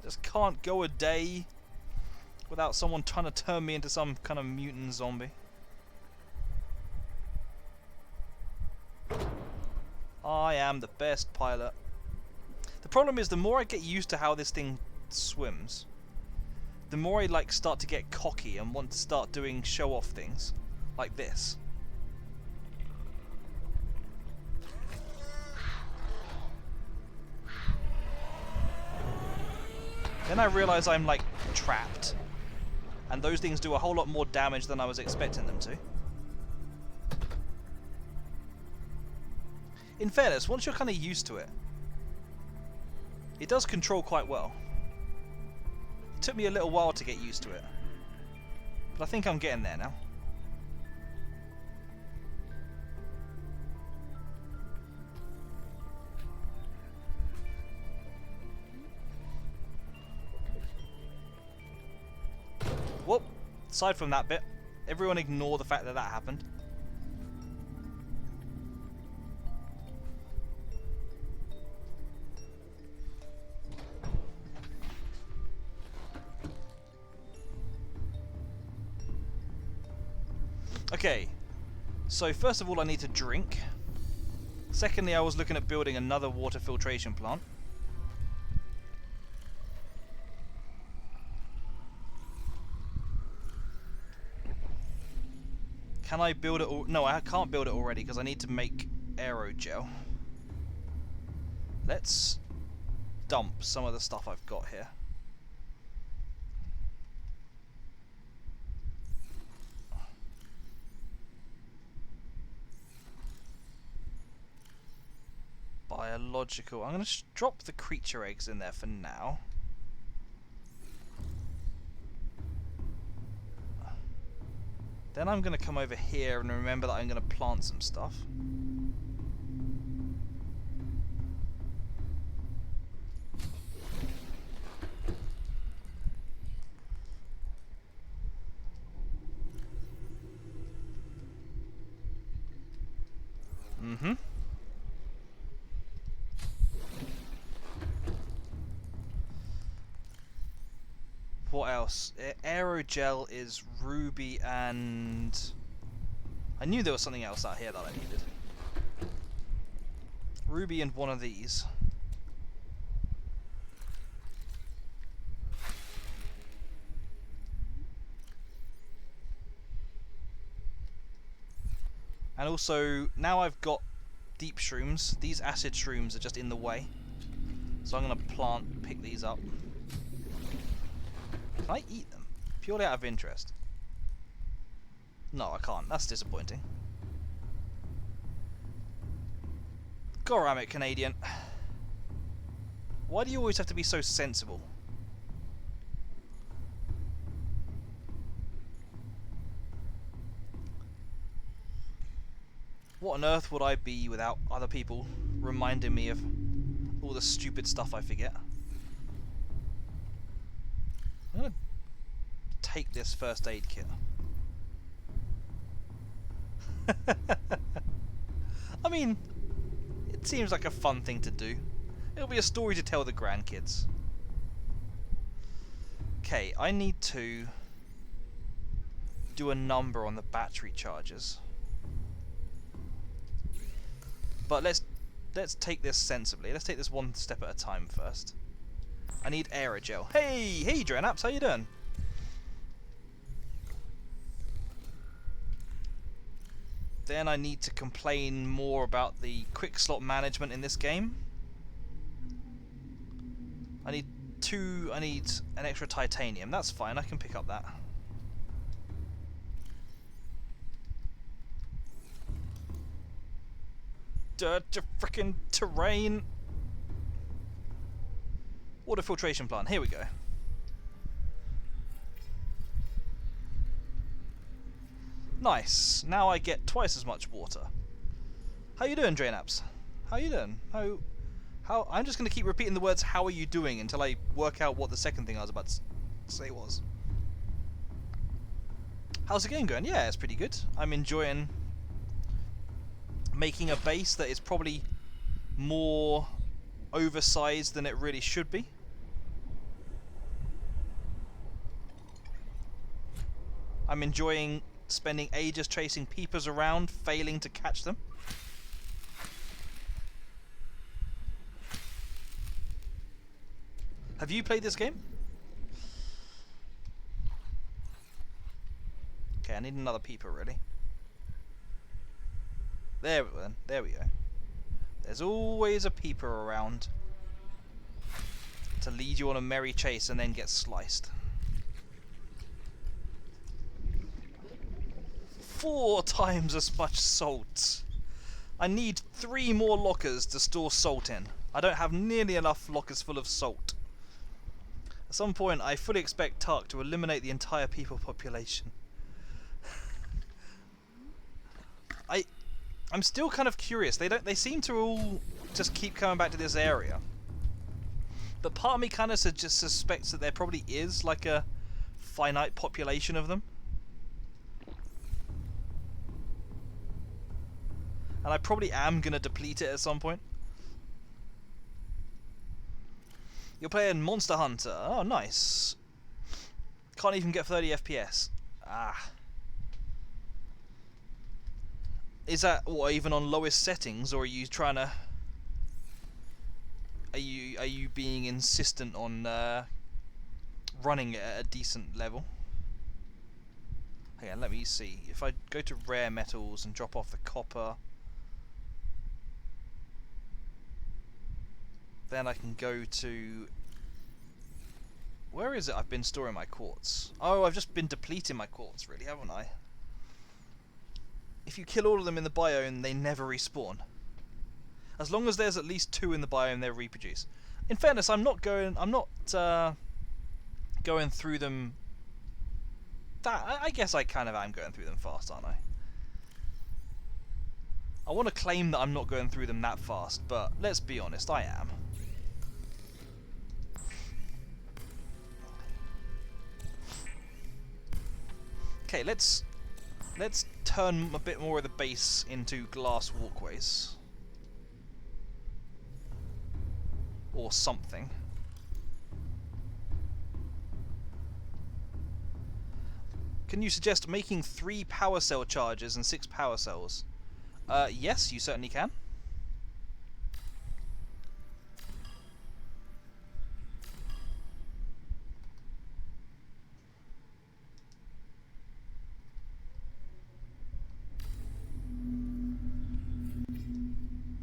Just can't go a day without someone trying to turn me into some kind of mutant zombie. I am the best pilot. The problem is, the more I get used to how this thing swims, the more I start to get cocky and want to start doing show-off things like this. Then I realise I'm trapped, and those things do a whole lot more damage than I was expecting them to. In fairness, once you're kind of used to it, it does control quite well. It took me a little while to get used to it, but I think I'm getting there now. Whoop! Aside from that bit, everyone ignore the fact that that happened. Okay, so first of all I need to drink. Secondly, I was looking at building another water filtration plant. Can I build it? No, I can't build it already because I need to make aerogel. Let's dump some of the stuff I've got here. Biological. I'm going to drop the creature eggs in there for now. Then I'm going to come over here and remember that I'm going to plant some stuff. Mm-hmm. What else? Aerogel is ruby and... I knew there was something else out here that I needed. Ruby and one of these. And also, now I've got deep shrooms. These acid shrooms are just in the way. So I'm going to pick these up. Can I eat them? Purely out of interest. No, I can't. That's disappointing. Goramit, Canadian. Why do you always have to be so sensible? What on earth would I be without other people reminding me of all the stupid stuff I forget? I'm gonna take this first aid kit. I mean, it seems like a fun thing to do. It'll be a story to tell the grandkids. Okay, I need to do a number on the battery charges. But let's take this sensibly. Let's take this one step at a time first. I need aerogel. Hey Drenaps, how you doing? Then I need to complain more about the quick slot management in this game. I need an extra titanium. That's fine, I can pick up that. Dirty frickin' terrain. Water filtration plant, here we go. Nice. Now I get twice as much water. How you doing, Drainaps? How you doing? How? I'm just going to keep repeating the words "how are you doing" until I work out what the second thing I was about to say was. How's the game going? Yeah, it's pretty good. I'm enjoying making a base that is probably more oversized than it really should be. I'm enjoying spending ages chasing peepers around, failing to catch them. Have you played this game? Okay, I need another peeper, really. There we go. There's always a peeper around to lead you on a merry chase and then get sliced. 4 times as much salt. I need 3 more lockers to store salt in. I don't have nearly enough lockers full of salt. At some point, I fully expect Tark to eliminate the entire people population. I'm still kind of curious. They seem to all just keep coming back to this area. But part of me kind of just suspects that there probably is like a finite population of them. And I probably am going to deplete it at some point. You're playing Monster Hunter. Oh, nice. Can't even get 30 FPS. Ah. Is that what, even on lowest settings, or are you trying to? Are you being insistent on running it at a decent level? Hang on, let me see. If I go to rare metals and drop off the copper, then I can go to... Where is it I've been storing my quartz? Oh, I've just been depleting my quartz, really, haven't I? If you kill all of them in the biome, they never respawn. As long as there's at least 2 in the biome, they reproduce. In fairness, I'm not going through them... I guess I kind of am going through them fast, aren't I? I want to claim that I'm not going through them that fast, but let's be honest, I am. Okay, let's turn a bit more of the base into glass walkways. Or something. Can you suggest making 3 power cell chargers and 6 power cells? Yes, you certainly can.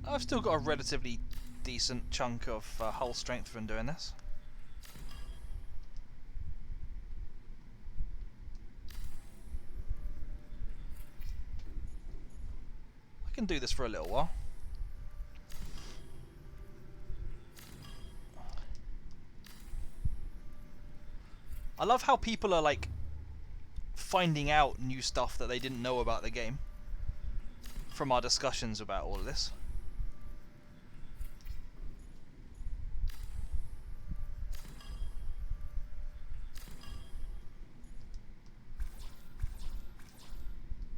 I've still got a relatively decent chunk of hull strength from doing this. I can do this for a little while. I love how people are like finding out new stuff that they didn't know about the game from our discussions about all of this.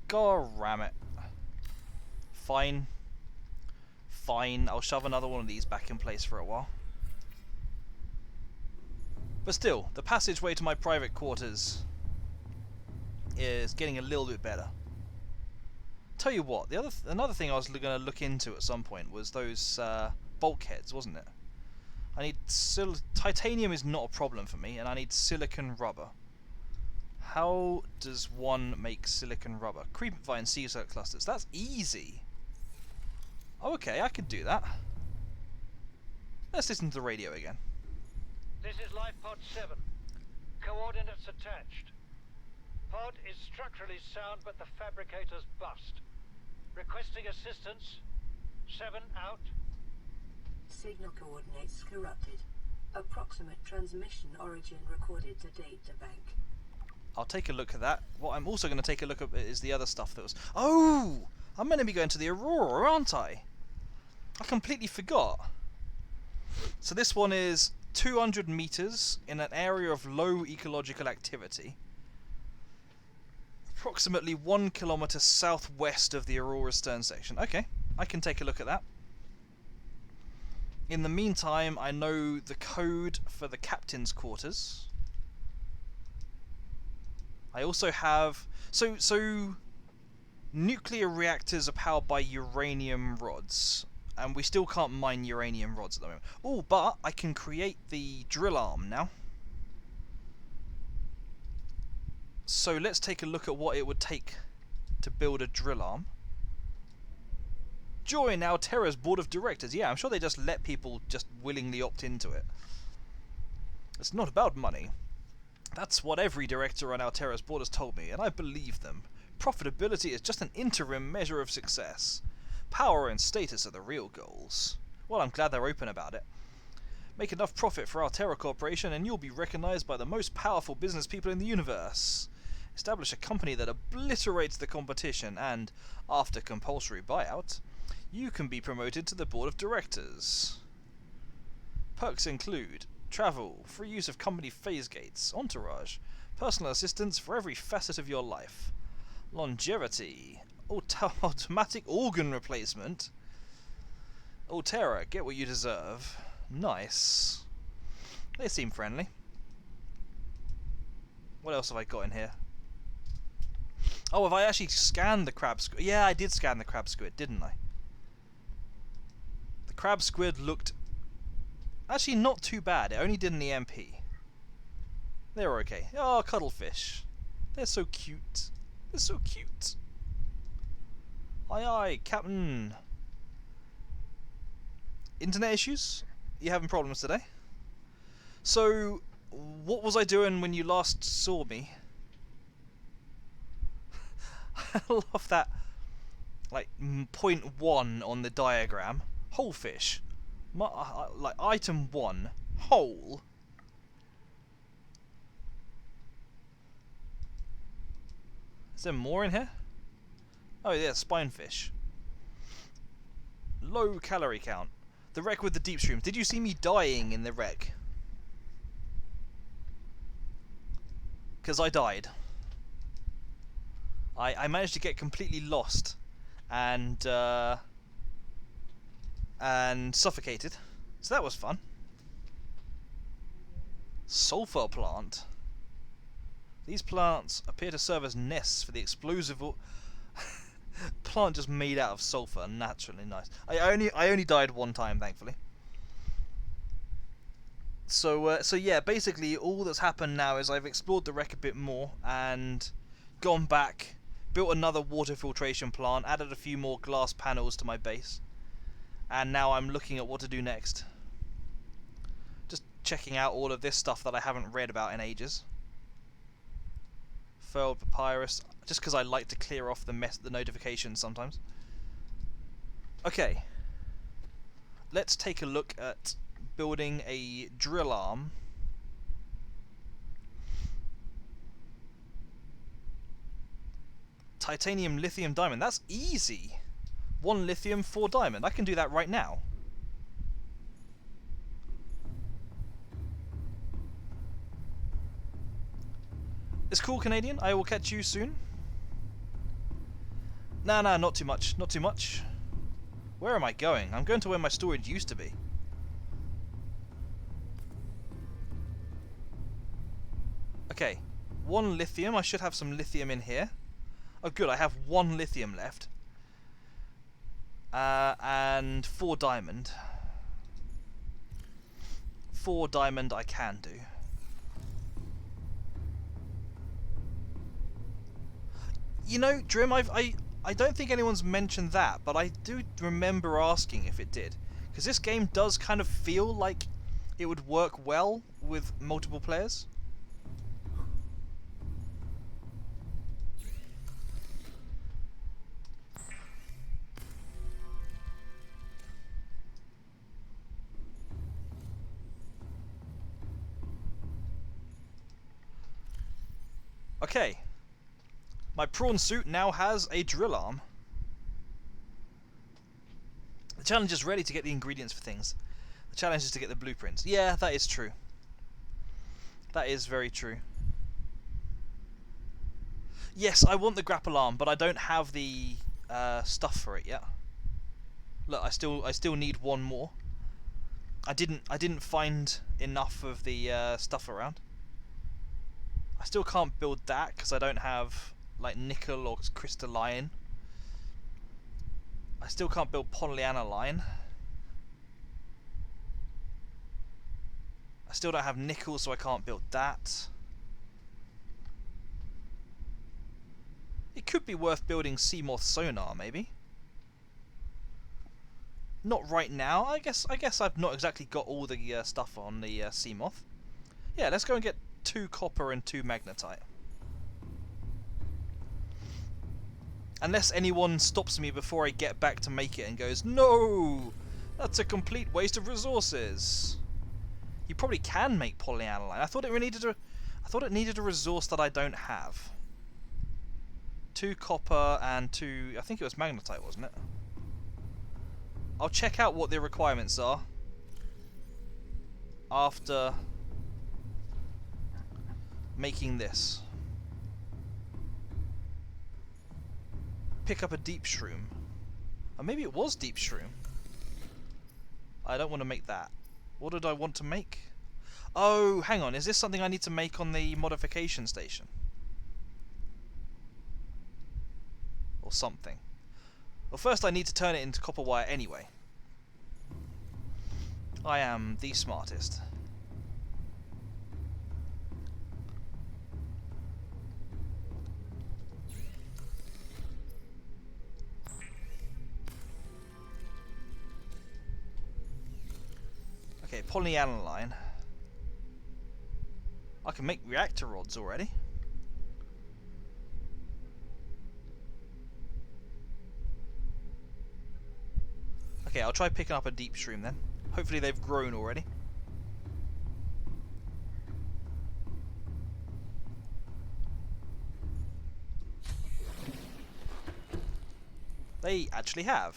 God ram it. Fine. Fine, I'll shove another one of these back in place for a while. But still, the passageway to my private quarters is getting a little bit better. Tell you what, another thing I was going to look into at some point was those bulkheads, wasn't it? I need titanium is not a problem for me, and I need silicon rubber. How does one make silicon rubber? Creepvine sea cell clusters. That's easy. Oh, okay, I could do that. Let's listen to the radio again. This is Life Pod 7. Coordinates attached. Pod is structurally sound, but the fabricator's bust. Requesting assistance. 7 out. Signal coordinates corrupted. Approximate transmission origin recorded to data bank. I'll take a look at that. What I'm also going to take a look at is the other stuff that was... Oh! I'm meant to be going to the Aurora, aren't I? I completely forgot. So this one is 200 meters in an area of low ecological activity. Approximately 1 kilometer southwest of the Aurora stern section. Okay, I can take a look at that. In the meantime, I know the code for the captain's quarters. I also have... So nuclear reactors are powered by uranium rods. And we still can't mine uranium rods at the moment. Oh, but I can create the drill arm now. So let's take a look at what it would take to build a drill arm. Join Altera's board of directors. Yeah, I'm sure they just let people just willingly opt into it. It's not about money. That's what every director on Altera's board has told me, and I believe them. Profitability is just an interim measure of success. Power and status are the real goals. Well, I'm glad they're open about it. Make enough profit for Altera Corporation and you'll be recognized by the most powerful business people in the universe. Establish a company that obliterates the competition and, after compulsory buyout, you can be promoted to the board of directors. Perks include travel, free use of company phase gates, entourage, personal assistance for every facet of your life, longevity, automatic organ replacement. Altera, get what you deserve. Nice. They seem friendly. What else have I got in here? Oh, have I actually scanned the crab squid? Yeah, I did scan the crab squid, didn't I? The crab squid looked actually not too bad. It only did an EMP. They were okay. Oh, cuttlefish. They're so cute. They're so cute. Aye aye, Captain. Internet issues? You having problems today? So, what was I doing when you last saw me? I love that, like, point 1 on the diagram. Whole fish. Like, item 1. Whole. Is there more in here? Oh yeah, spinefish. Low calorie count. The wreck with the deep stream. Did you see me dying in the wreck? Because I died. I managed to get completely lost and suffocated. So that was fun. Sulfur plant. These plants appear to serve as nests for the explosive plant just made out of sulfur. Naturally nice. I only died one time, thankfully. So yeah, basically all that's happened now is I've explored the wreck a bit more and gone back, built another water filtration plant, added a few more glass panels to my base, And now I'm looking at what to do next. Just checking out all of this stuff that I haven't read about in ages. Furled papyrus, just because I like to clear off the notifications sometimes. Okay, let's take a look at building a drill arm. Titanium, lithium, diamond. That's easy. 1 lithium, 4 diamond. I can do that right now. It's cool, Canadian. I will catch you soon. Nah, not too much. Not too much. Where am I going? I'm going to where my storage used to be. Okay. 1 lithium. I should have some lithium in here. Oh, good. I have 1 lithium left. And 4 diamond. 4 diamond I can do. You know, Drim, I don't think anyone's mentioned that, but I do remember asking if it did. Because this game does kind of feel like it would work well with multiple players. Okay. My prawn suit now has a drill arm. The challenge is ready to get the ingredients for things. The challenge is to get the blueprints. Yeah, that is true. That is very true. Yes, I want the grapple arm, but I don't have the stuff for it yet. Look, I still need 1 more. I didn't find enough of the stuff around. I still can't build that because I don't have like nickel or crystalline. I still can't build polyaniline. I still don't have nickel, so I can't build that. It could be worth building Seamoth sonar, maybe. Not right now. I guess I've not exactly got all the stuff on the Seamoth. Yeah, let's go and get 2 copper and 2 magnetite. Unless anyone stops me before I get back to make it and goes, no, that's a complete waste of resources. You probably can make polyaniline. I thought it needed a resource that I don't have. 2 copper and 2, I think it was magnetite, wasn't it? I'll check out what the requirements are after making this. Pick up a deep shroom. Or maybe it was deep shroom. I don't want to make that. What did I want to make? Oh, hang on. Is this something I need to make on the modification station? Or something. Well, first I need to turn it into copper wire anyway. I am the smartest. Okay, polyaniline. I can make reactor rods already. Okay, I'll try picking up a deep shroom then. Hopefully they've grown already. They actually have.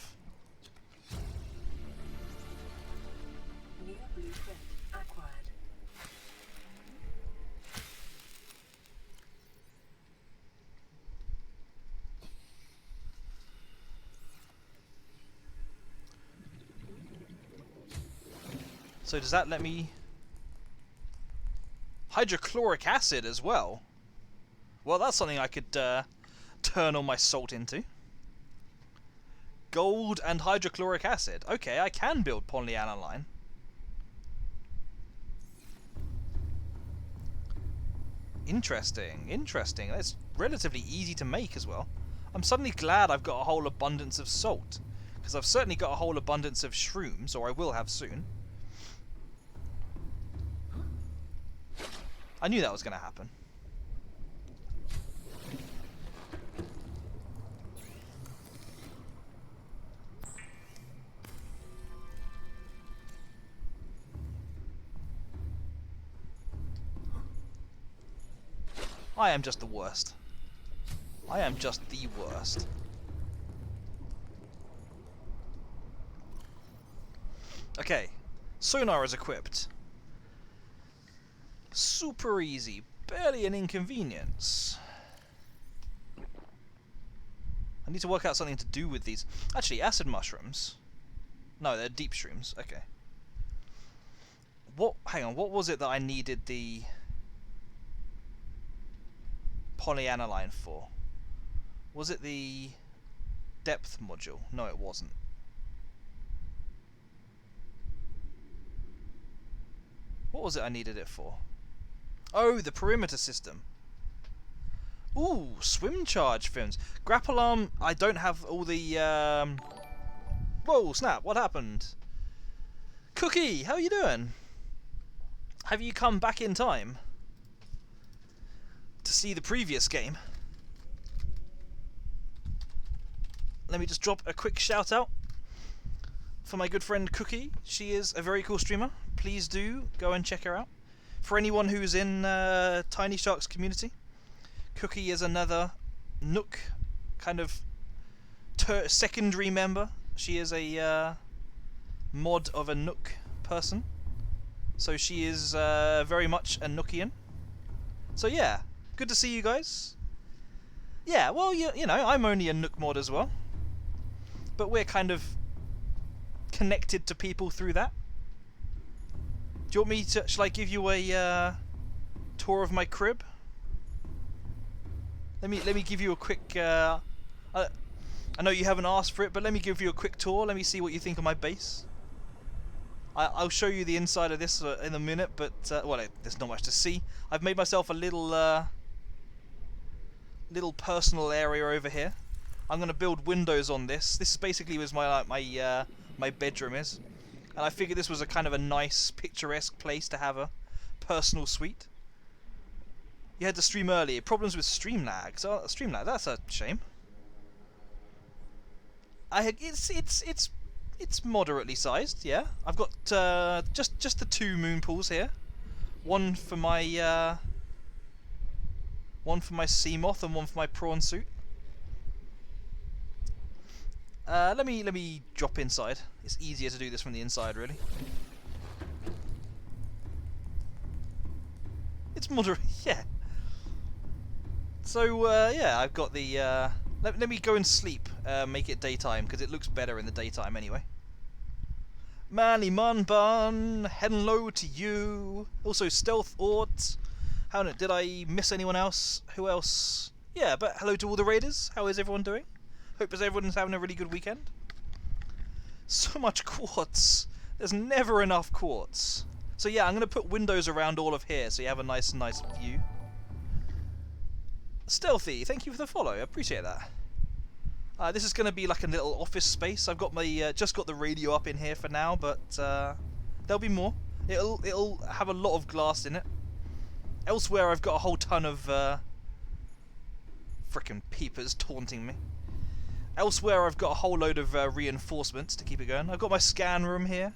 New blueprint acquired. So does that let me... Hydrochloric acid as well? Well, that's something I could turn all my salt into. Gold and hydrochloric acid. Okay, I can build polyaniline. Interesting, interesting. That's relatively easy to make as well. I'm suddenly glad I've got a whole abundance of salt, Because I've certainly got a whole abundance of shrooms, or I will have soon. I knew that was going to happen. I am just the worst. I am just the worst. Okay, sonar is equipped. Super easy, barely an inconvenience. I need to work out something to do with these. Actually, acid mushrooms. No, they're deep shrooms. Okay. What? Hang on. What was it that I needed the polyaniline for? Was it the depth module? No, it wasn't. What was it I needed it for? Oh, the perimeter system. Ooh, swim charge fins. Grapple arm, I don't have all the... Whoa, snap, what happened? Cookie, how you doing? Have you come back in time to see the previous game? Let me just drop a quick shout out for my good friend Cookie. She is a very cool streamer. Please do go and check her out. For anyone who's in Tiny Shark's community, Cookie is another Nook kind of secondary member. She is a mod of a Nook person, so she is very much a Nookian. So yeah, good to see you guys. Yeah, well, you know, I'm only a Nook mod as well, but we're kind of connected to people through that. Do you want me to? Shall I give you a tour of my crib? Let me give you a quick. I know you haven't asked for it, but let me give you a quick tour. Let me see what you think of my base. I'll show you the inside of this in a minute, but well, there's not much to see. I've made myself a little personal area over here. I'm gonna build windows on this. This is basically was my bedroom is, and I figured this was a kind of a nice, picturesque place to have a personal suite. You had to stream early. Problems with stream lag. So stream lag. That's a shame. It's moderately sized. Yeah, I've got just the 2 moon pools here. One for my sea moth and one for my prawn suit. Let me drop inside. It's easier to do this from the inside, really. It's moderate, yeah. So yeah, I've got the. Let me go and sleep. Make it daytime because it looks better in the daytime anyway. Manly Munbun, hello to you. Also Stealth Ort. Did I miss anyone else? Who else? Yeah, but hello to all the raiders. How is everyone doing? Hope everyone's having a really good weekend. So much quartz. There's never enough quartz. So yeah, I'm going to put windows around all of here so you have a nice view. Stealthy, thank you for the follow. I appreciate that. This is going to be like a little office space. I've got my just got the radio up in here for now, but there'll be more. It'll have a lot of glass in it. Elsewhere, I've got a whole ton of frickin' peepers taunting me. Elsewhere, I've got a whole load of reinforcements to keep it going. I've got my scan room here.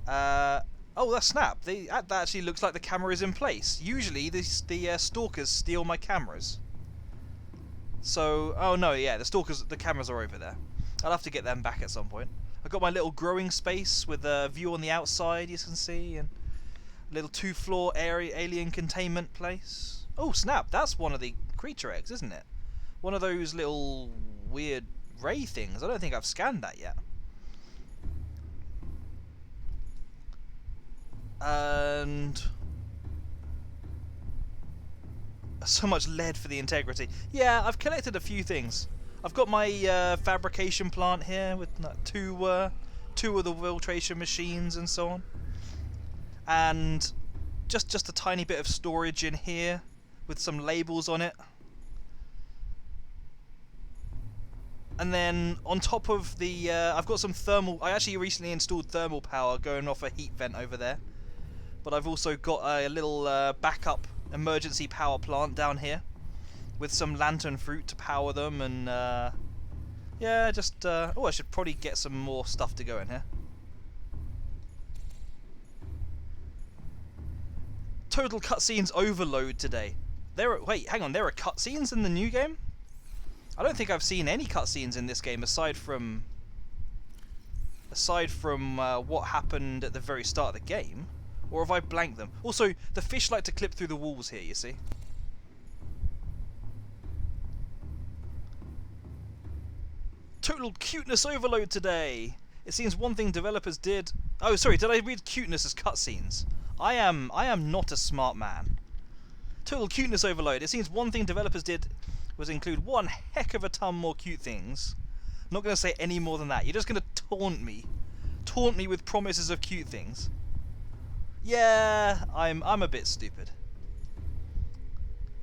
Oh, that's snap. That actually looks like the camera is in place. Usually, the stalkers steal my cameras. So, oh no, yeah, the cameras are over there. I'll have to get them back at some point. I've got my little growing space with a view on the outside, you can see, and a little 2-floor area alien containment place. Oh, snap, that's one of the creature eggs, isn't it? One of those little weird ray things. I don't think I've scanned that yet. And so much lead for the integrity. Yeah, I've collected a few things. I've got my fabrication plant here with two of the filtration machines and so on, and just a tiny bit of storage in here with some labels on it. And then on top of the, I've got some thermal. I actually recently installed thermal power going off a heat vent over there. But I've also got a little backup emergency power plant down here with some lantern fruit to power them, and yeah, just oh, I should probably get some more stuff to go in here. Total cutscenes overload today. Wait, hang on, there are cutscenes in the new game? I don't think I've seen any cutscenes in this game aside from what happened at the very start of the game. Or have I blanked them? Also, the fish like to clip through the walls here, you see. Total cuteness overload today. It seems one thing developers did... Oh, sorry, did I read cuteness as cutscenes? I am not a smart man. Total cuteness overload. It seems one thing developers did was include one heck of a ton more cute things. I'm not going to say any more than that. You're just going to taunt me. Taunt me with promises of cute things. Yeah, I'm a bit stupid.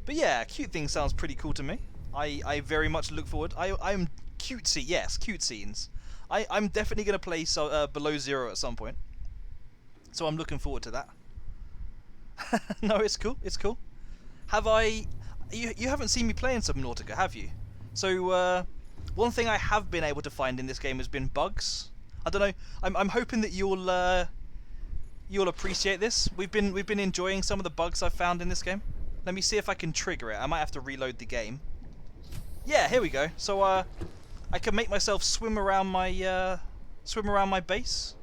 But yeah, cute things sounds pretty cool to me. I very much look forward. I'm cutesy, yes, cute scenes. I'm definitely going to play Below Zero at some point. So I'm looking forward to that. No, it's cool, it's cool. You haven't seen me playing Subnautica, have you? So, one thing I have been able to find in this game has been bugs. I don't know, I'm hoping that you'll appreciate this. We've been enjoying some of the bugs I've found in this game. Let me see if I can trigger it. I might have to reload the game. Yeah, here we go. So, I can make myself swim around my base.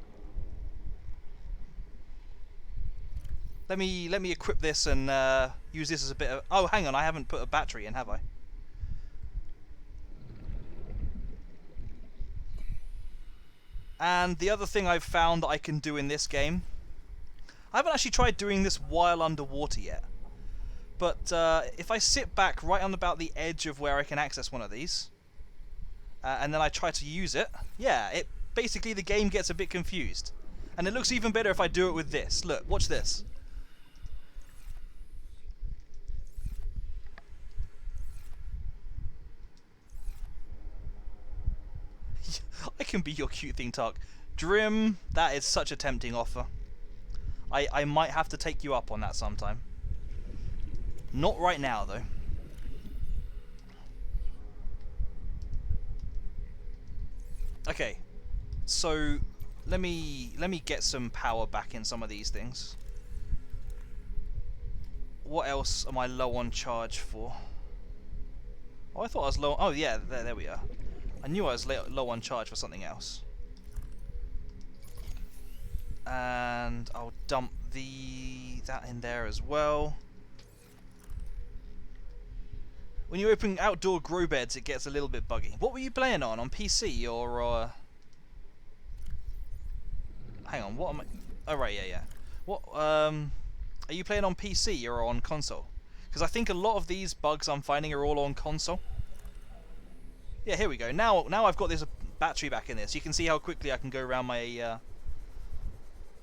Let me equip this and use this as a bit of... Oh, hang on, I haven't put a battery in, have I? And the other thing I've found that I can do in this game... I haven't actually tried doing this while underwater yet. But if I sit back right on about the edge of where I can access one of these... and then I try to use it... Yeah, basically the game gets a bit confused. And it looks even better if I do it with this. Look, watch this. I can be your cute thing, Tark. Drim, that is such a tempting offer. I might have to take you up on that sometime. Not right now, though. Okay, so let me get some power back in some of these things. What else am I low on charge for? Oh, I thought I was low. Oh yeah, there we are. I knew I was low on charge for something else. And I'll dump that in there as well. When you open outdoor grow beds, it gets a little bit buggy. What were you playing on PC or? Hang on, what am I? Oh right, yeah. What? Are you playing on PC or on console? Because I think a lot of these bugs I'm finding are all on console. Yeah, here we go. Now I've got this battery back in this. You can see how quickly I can go around my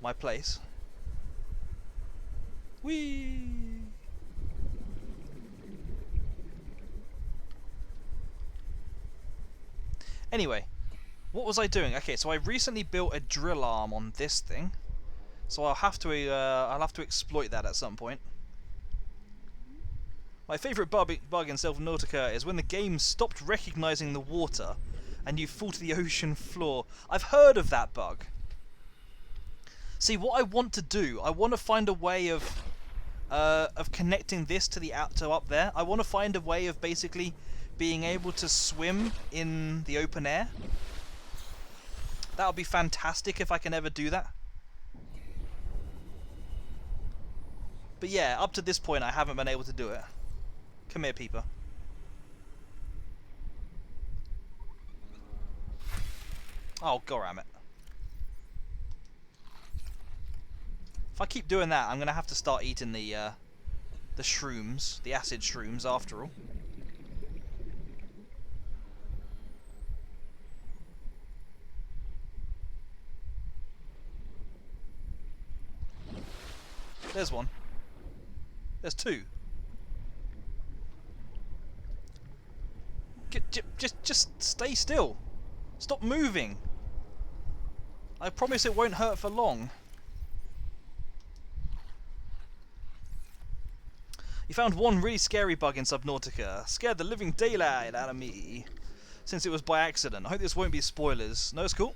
my place. Whee! Anyway, what was I doing? Okay, so I recently built a drill arm on this thing, so I'll have to exploit that at some point. My favourite bug in Subnautica is when the game stopped recognising the water and you fall to the ocean floor. I've heard of that bug. See, what I want to do, I want to find a way of connecting this to up there. I want to find a way of basically being able to swim in the open air. That would be fantastic if I can ever do that. But yeah, up to this point I haven't been able to do it. Come here, Peeper. Oh, goddamn it. If I keep doing that, I'm going to have to start eating the shrooms, the acid shrooms after all. There's one. There's two. Just stay still. Stop moving. I promise it won't hurt for long. You found one really scary bug in Subnautica. Scared the living daylight out of me. Since it was by accident. I hope this won't be spoilers. No, it's cool.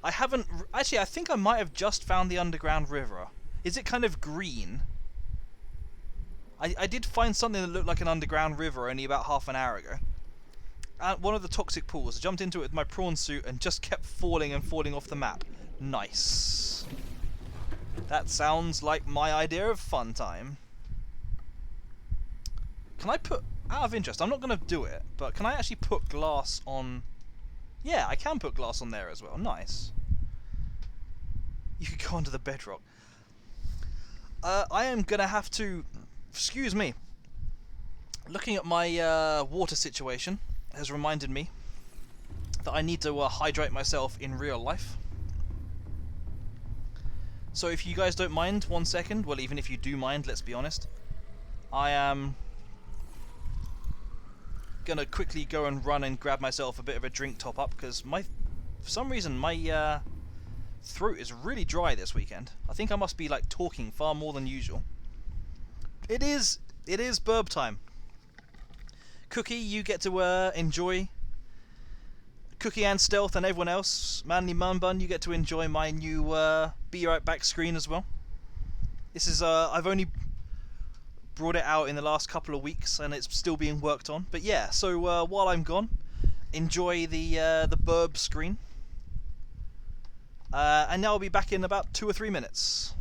I haven't... Actually, I think I might have just found the underground river. Is it kind of green? I did find something that looked like an underground river only about half an hour ago. At one of the toxic pools. I jumped into it with my prawn suit and just kept falling and falling off the map. Nice. That sounds like my idea of fun time. Can I put... Out of interest, I'm not going to do it, but can I actually put glass on... Yeah, I can put glass on there as well. Nice. You could go onto the bedrock. I am going to have to... Excuse me. Looking at my water situation has reminded me that I need to hydrate myself in real life. So if you guys don't mind, 1 second, well, even if you do mind, let's be honest, I am gonna quickly go and run and grab myself a bit of a drink top up, because for some reason my throat is really dry this weekend. I think I must be like talking far more than usual. It is burb time. Cookie, you get to enjoy. Cookie and Stealth and everyone else. Manly Munbun, you get to enjoy my new Be Right Back screen as well. This is I've only brought it out in the last couple of weeks and it's still being worked on. But yeah, so while I'm gone, enjoy the burb screen. And now I'll be back in about 2 or 3 minutes.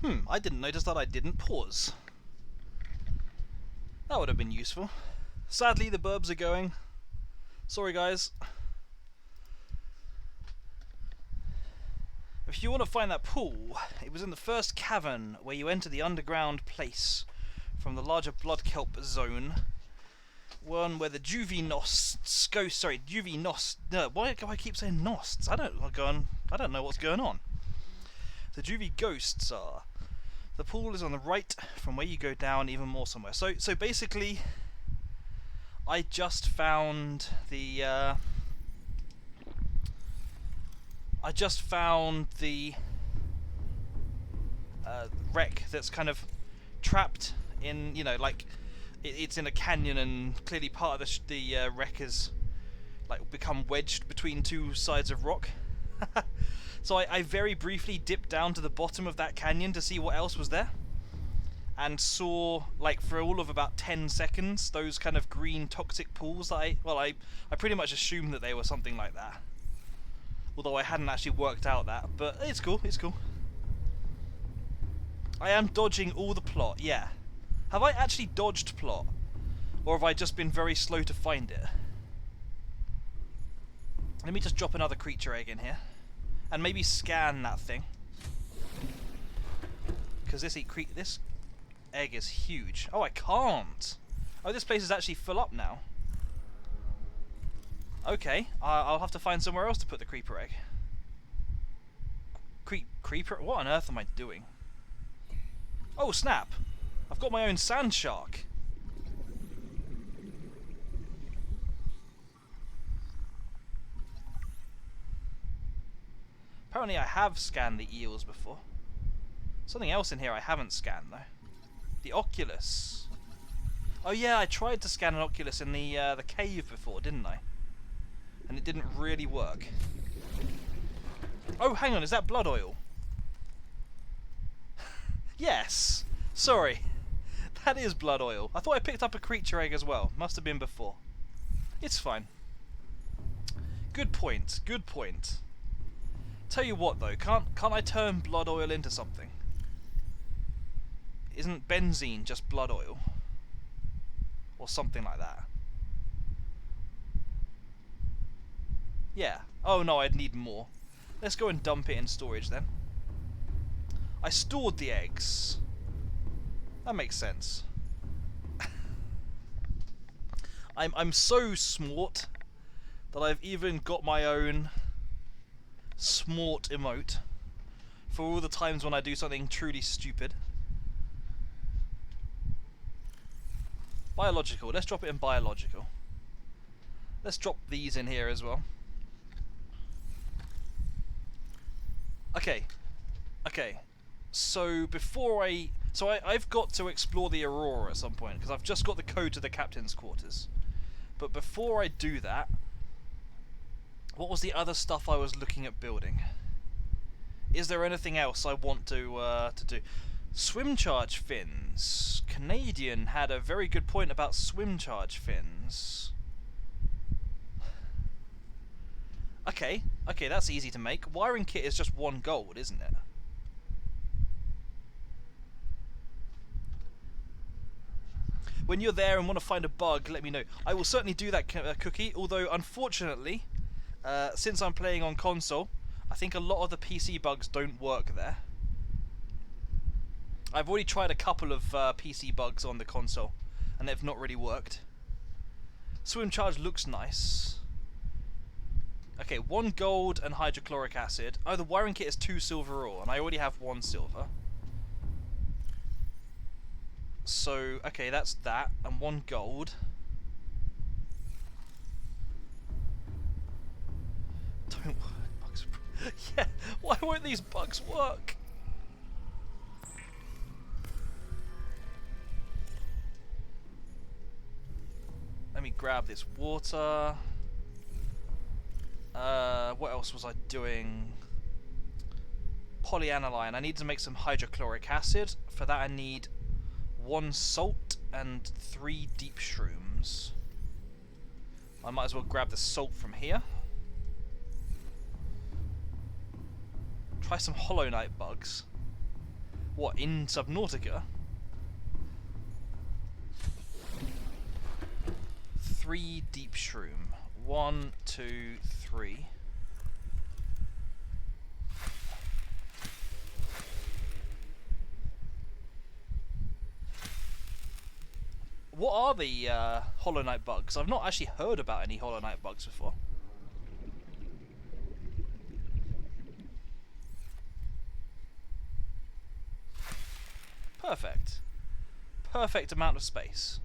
I didn't notice that I didn't pause. That would have been useful. Sadly, the burbs are going. Sorry, guys. If you want to find that pool, it was in the first cavern where you enter the underground place from the larger blood kelp zone. One where the Juvie-nosts go. Sorry, Juvie-nost. No, why do I keep saying nosts? I don't know what's going on. The Juvie ghosts are. The pool is on the right from where you go down even more somewhere. So basically, I just found the wreck that's kind of trapped in, you know, like it's in a canyon, and clearly part of the wreck has like become wedged between two sides of rock. So I very briefly dipped down to the bottom of that canyon to see what else was there, and saw, like, for all of about 10 seconds, those kind of green toxic pools that I pretty much assumed that they were something like that. Although I hadn't actually worked out that, but it's cool, it's cool. I am dodging all the plot, yeah. Have I actually dodged plot? Or have I just been very slow to find it? Let me just drop another creature egg in here. And maybe scan that thing. Because this egg is huge. Oh, I can't! Oh, this place is actually full up now. Okay, I'll have to find somewhere else to put the creeper egg. Creeper? What on earth am I doing? Oh, snap! I've got my own sand shark. Apparently I have scanned the eels before. Something else in here I haven't scanned though. The Oculus. Oh yeah, I tried to scan an Oculus in the cave before, didn't I? And it didn't really work. Oh, hang on, is that blood oil? Yes! Sorry. That is blood oil. I thought I picked up a creature egg as well. Must have been before. It's fine. Good point, good point. Tell you what though, can't I turn blood oil into something? Isn't benzene just blood oil? Or something like that. Yeah. Oh no, I'd need more. Let's go and dump it in storage then. I stored the eggs. That makes sense. I'm so smart that I've even got my own smart emote for all the times when I do something truly stupid. Biological. Let's drop it in biological. Let's drop these in here as well. Okay. Okay. So before I've got to explore the Aurora at some point, because I've just got the code to the captain's quarters. But before I do that, what was the other stuff I was looking at building? Is there anything else I want to do? Swim charge fins. Canadian had a very good point about swim charge fins. Okay, that's easy to make. Wiring kit is just 1 gold, isn't it? When you're there and want to find a bug, let me know. I will certainly do that, Cookie, although unfortunately, since I'm playing on console, I think a lot of the PC bugs don't work there. I've already tried a couple of PC bugs on the console, and they've not really worked. Swim charge looks nice. Okay, 1 gold and hydrochloric acid. Oh, the wiring kit is 2 silver ore, and I already have 1 silver. So, okay, that's that, and 1 gold. Don't work, bugs. Yeah, why won't these bugs work? Let me grab this water. What else was I doing? Polyaniline. I need to make some hydrochloric acid. For that I need 1 salt and 3 deep shrooms. I might as well grab the salt from here. Try some Hollow Knight bugs. What, in Subnautica? 3 deep shroom. 1, 2, 3. What are the Hollow Knight bugs? I've not actually heard about any Hollow Knight bugs before. Perfect. Perfect amount of space.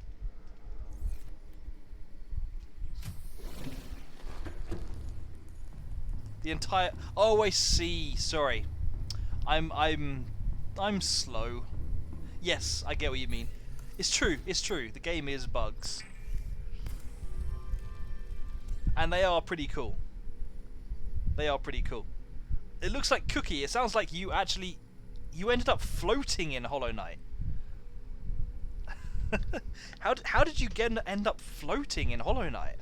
The entire... Oh, I see. Sorry. I'm slow. Yes, I get what you mean. It's true, it's true. The game is bugs. And they are pretty cool. They are pretty cool. It looks like Cookie. It sounds like you actually... You ended up floating in Hollow Knight. How did you end up floating in Hollow Knight?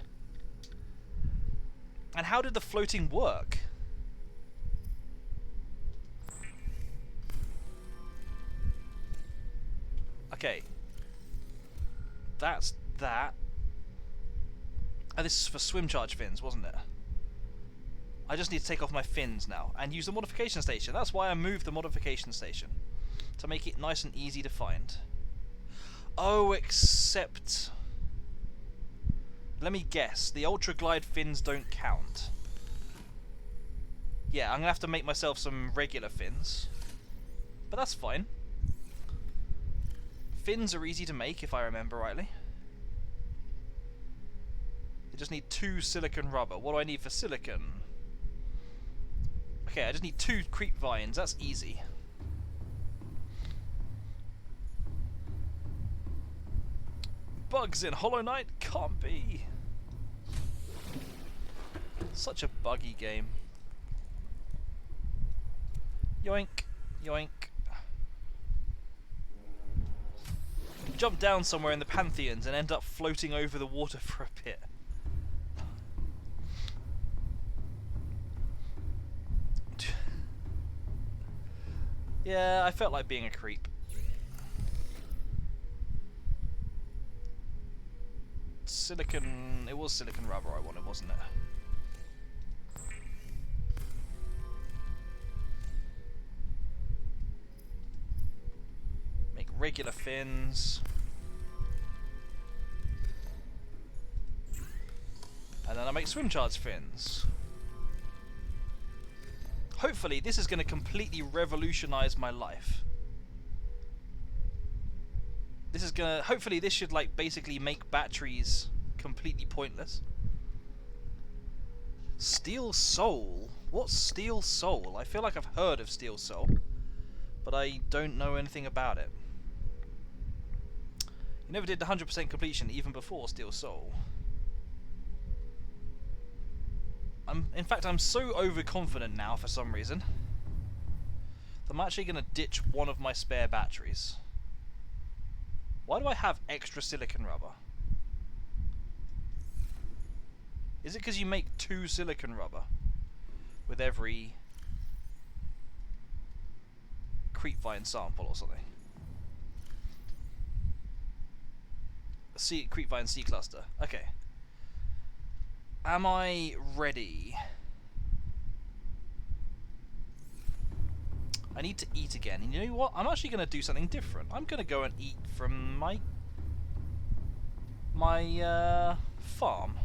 And how did the floating work? Okay. That's that. Oh, this is for swim charge fins, wasn't it? I just need to take off my fins now and use the modification station. That's why I moved the modification station. To make it nice and easy to find. Oh, except... Let me guess. The Ultra Glide fins don't count. Yeah, I'm going to have to make myself some regular fins. But that's fine. Fins are easy to make, if I remember rightly. You just need 2 silicon rubber. What do I need for silicon? Okay, I just need 2 creep vines. That's easy. Bugs in Hollow Knight? Can't be. Such a buggy game. Yoink. Yoink. Jump down somewhere in the Pantheons and end up floating over the water for a bit. Yeah, I felt like being a creep. Silicon... It was silicon rubber I wanted, wasn't it? Make regular fins. And then I make swim charge fins. Hopefully this is going to completely revolutionize my life. This is gonna... Hopefully this should like basically make batteries completely pointless. Steel Soul? What's Steel Soul? I feel like I've heard of Steel Soul, but I don't know anything about it. You never did 100% completion even before Steel Soul. In fact, I'm so overconfident now for some reason that I'm actually going to ditch one of my spare batteries. Why do I have extra silicon rubber? Is it because you make 2 silicon rubber with every creepvine sample or something? Creepvine sea cluster. Okay. Am I ready? I need to eat again. And you know what? I'm actually going to do something different. I'm going to go and eat from my farm.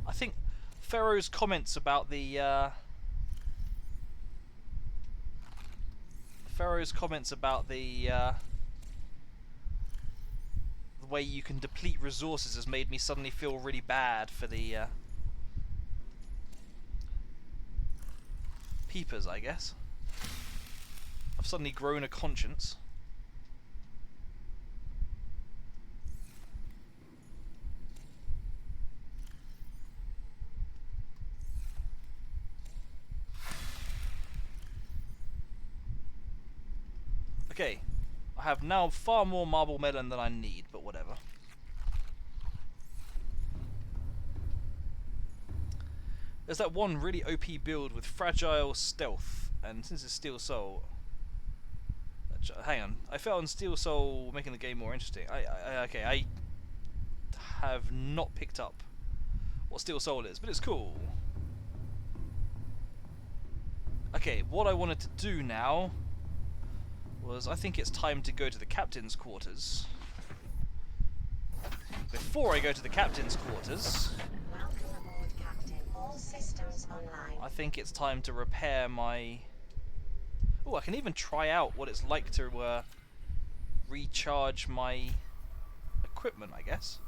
I think Pharaoh's comments about the way you can deplete resources has made me suddenly feel really bad for the peepers, I guess. I've suddenly grown a conscience. Okay, I have now far more marble melon than I need, but whatever. There's that one really OP build with fragile stealth and since it's Steel Soul, hang on, I felt on Steel Soul making the game more interesting. Okay, I have not picked up what Steel Soul is, but it's cool. Okay, what I wanted to do now was, I think it's time to go to the captain's quarters. Before I go to the captain's quarters, Welcome aboard, Captain. All systems online. I think it's time to repair my... Oh, I can even try out what it's like to recharge my equipment, I guess.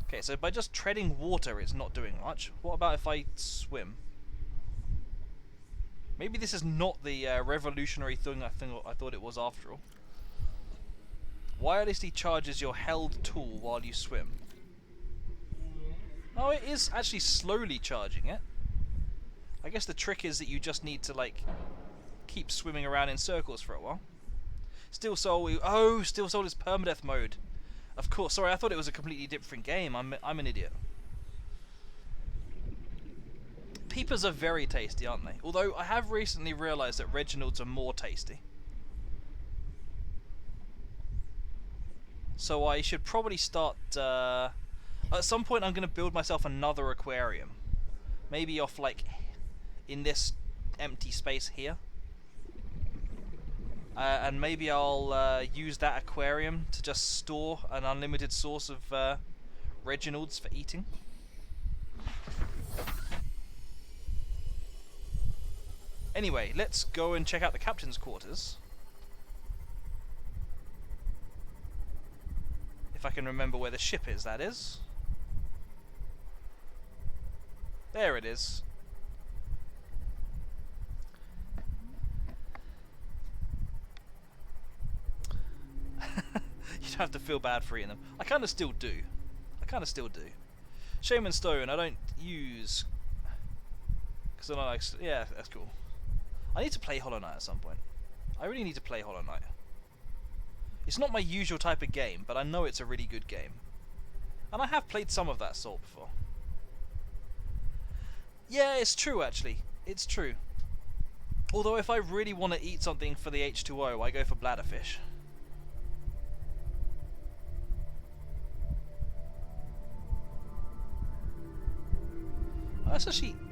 Okay, so by just treading water it's not doing much. What about if I swim? Maybe this is not the revolutionary thing I thought it was after all. Wirelessly charges your held tool while you swim. Oh, it is actually slowly charging it. I guess the trick is that you just need to, like, keep swimming around in circles for a while. Steel Soul... Oh, Steel Soul is permadeath mode. Of course, sorry, I thought it was a completely different game. I'm an idiot. Peepers are very tasty, aren't they? Although I have recently realised that Reginald's are more tasty. So I should probably start... at some point I'm going to build myself another aquarium. Maybe off, like, in this empty space here. And maybe I'll use that aquarium to just store an unlimited source of Reginald's for eating. Anyway, let's go and check out the captain's quarters. If I can remember where the ship is, that is. There it is. You don't have to feel bad for eating them. I kind of still do. Shaman Stone, I don't use... Because I don't like... Yeah, that's cool. I need to play Hollow Knight at some point. I really need to play Hollow Knight. It's not my usual type of game, but I know it's a really good game. And I have played some of that sort before. Yeah, it's true actually. It's true. Although if I really want to eat something for the H2O, I go for bladderfish.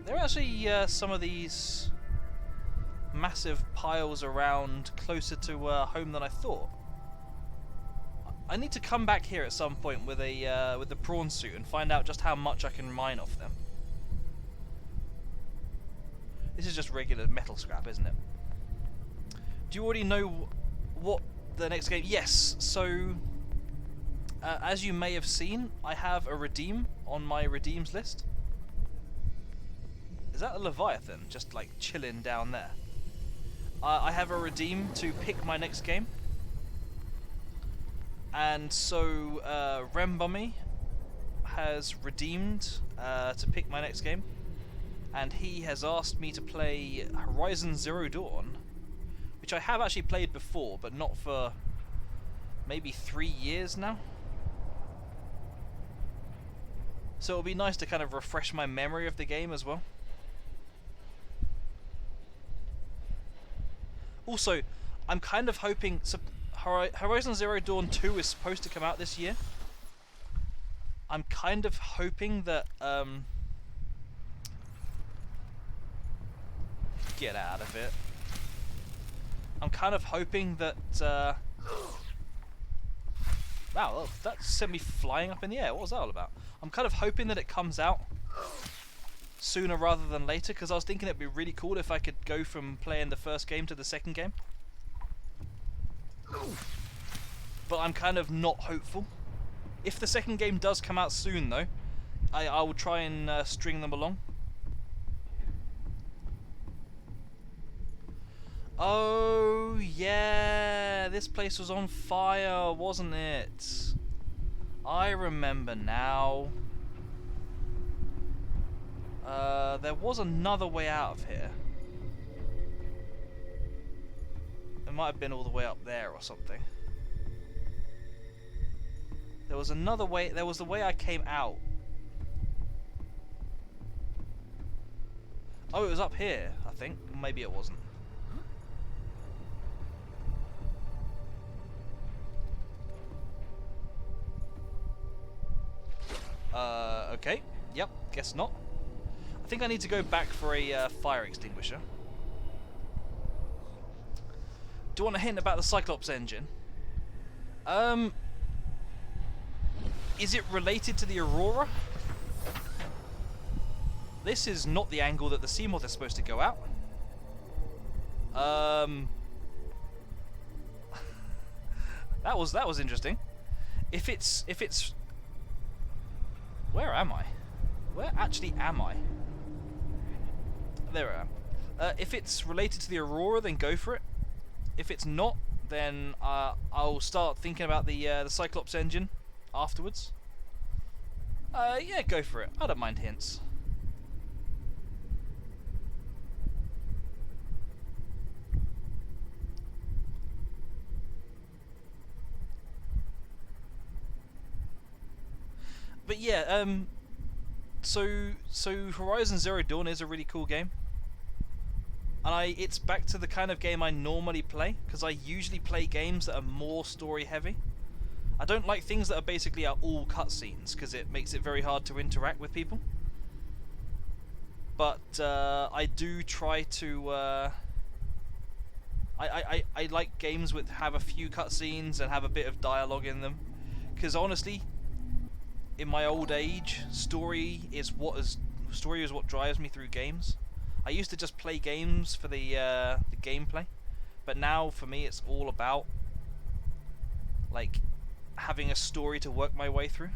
There are actually some of these massive piles around closer to home than I thought. I need to come back here at some point with the prawn suit and find out just how much I can mine off them. This is just regular metal scrap, isn't it? Do you already know what the next game... Yes, so... as you may have seen, I have a redeem on my redeems list. Is that a Leviathan? Just like chilling down there. I have a redeem to pick my next game. And so Rembummy has redeemed to pick my next game. And he has asked me to play Horizon Zero Dawn, which I have actually played before, but not for maybe 3 years now. So it'll be nice to kind of refresh my memory of the game as well. Also, I'm kind of hoping... So Horizon Zero Dawn 2 is supposed to come out this year. I'm kind of hoping that... Get out of it. I'm kind of hoping that... Wow, that sent me flying up in the air. What was that all about? I'm kind of hoping that it comes out sooner rather than later, because I was thinking it'd be really cool if I could go from playing the first game to the second game. But I'm kind of not hopeful. If the second game does come out soon though, I will try and string them along. Oh yeah, this place was on fire, wasn't it? I remember now. There was another way out of here. It might have been all the way up there or something. There was another way. There was the way I came out. Oh, it was up here, I think. Maybe it wasn't. Okay. Yep, guess not. I think I need to go back for a fire extinguisher. Do you want a hint about the Cyclops engine? Is it related to the Aurora? This is not the angle that the Seamoth is supposed to go out. That was interesting. If it's where am I? Where actually am I? There I am. If it's related to the Aurora, then go for it. If it's not, then I'll start thinking about the Cyclops engine afterwards. Yeah, go for it. I don't mind hints. But yeah, so Horizon Zero Dawn is a really cool game. And it's back to the kind of game I normally play, because I usually play games that are more story heavy. I don't like things that are basically all cutscenes, because it makes it very hard to interact with people. But I do try to I like games with have a few cutscenes and have a bit of dialogue in them, because honestly, in my old age, story is what drives me through games. I used to just play games for the gameplay, but now for me it's all about like having a story to work my way through.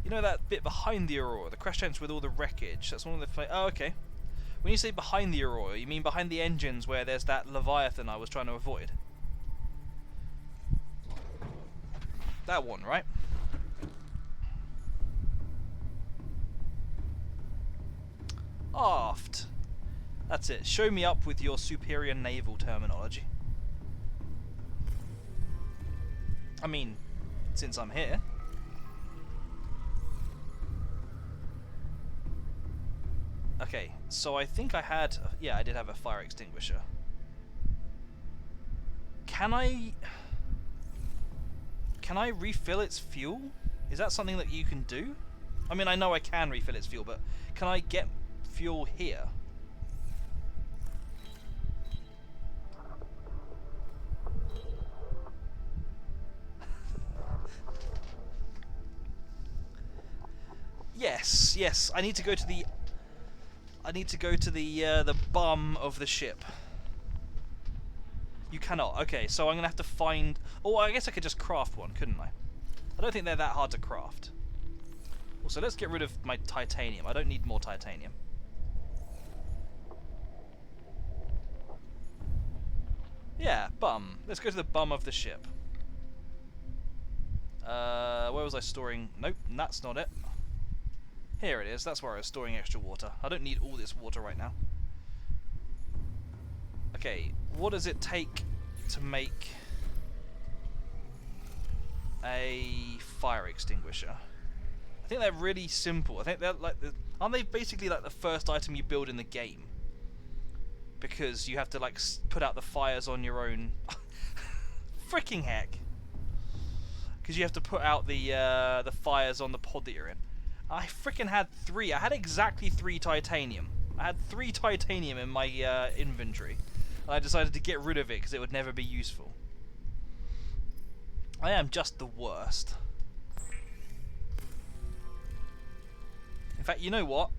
You know that bit behind the Aurora, the crash tents with all the wreckage? That's one of the... Oh, okay. When you say behind the Aurora, you mean behind the engines where there's that Leviathan I was trying to avoid? That one, right? Aft. That's it. Show me up with your superior naval terminology. I mean, since I'm here. Okay, so I think I had... Yeah, I did have a fire extinguisher. Can I refill its fuel? Is that something that you can do? I mean, I know I can refill its fuel, but can I get fuel here? Yes. I need to go to the the bum of the ship. You cannot. Okay, so I'm gonna have to find... Oh, I guess I could just craft one, couldn't I? I don't think they're that hard to craft. Also, let's get rid of my titanium. I don't need more titanium. Yeah, bum. Let's go to the bum of the ship. Where was I storing... Nope, that's not it. Here it is. That's where I was storing extra water. I don't need all this water right now. Okay, what does it take to make a fire extinguisher? I think they're really simple. I think they're like aren't they basically like the first item you build in the game? Because you have to like put out the fires on your own. Freaking heck! Because you have to put out the fires on the pod that you're in. I freaking had 3. I had exactly 3 titanium. I had 3 titanium in my inventory. And I decided to get rid of it because it would never be useful. I am just the worst. In fact, you know what?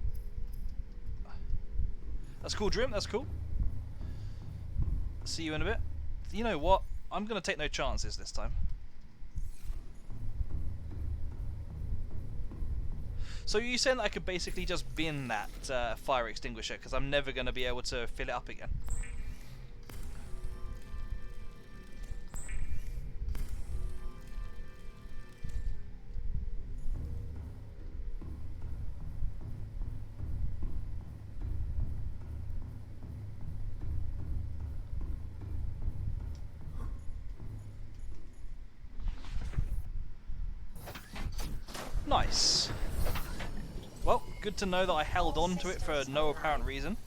That's cool, Drim. That's cool. See you in a bit. You know what? I'm going to take no chances this time. So you're saying that I could basically just bin that fire extinguisher because I'm never going to be able to fill it up again? Nice. Well, Good to know that I held on to it for no apparent reason.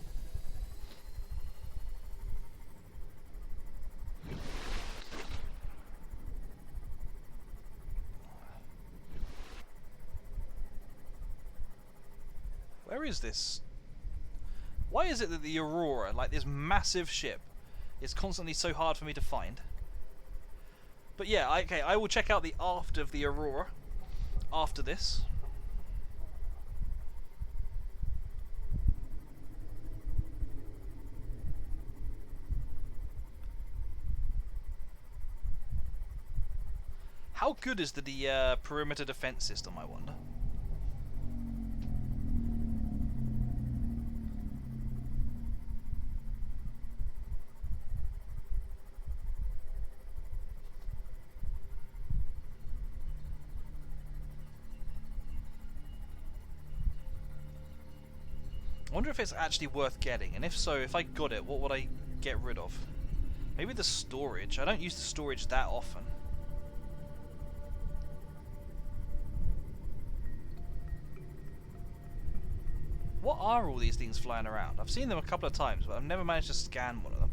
Where is this? Why is it that the Aurora, like this massive ship, is constantly so hard for me to find? But yeah, okay, I will check out the aft of the Aurora after this. How good is the perimeter defense system, I wonder? I wonder if it's actually worth getting, and if so, if I got it, what would I get rid of? Maybe the storage. I don't use the storage that often. What are all these things flying around? I've seen them a couple of times, but I've never managed to scan one of them.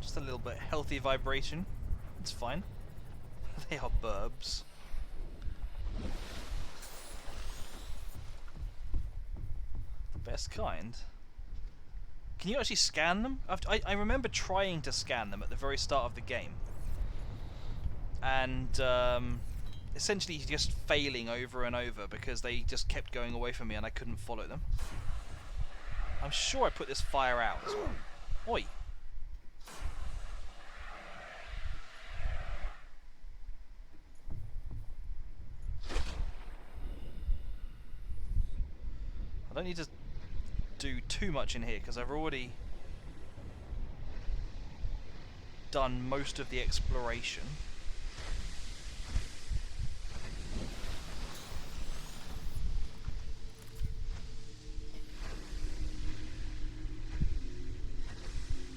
Just a little bit healthy vibration. It's fine. They are burbs. The best kind. Can you actually scan them? I remember trying to scan them at the very start of the game. And essentially just failing over and over because they just kept going away from me and I couldn't follow them. I'm sure I put this fire out as well. Oi! I don't need to do too much in here because I've already done most of the exploration.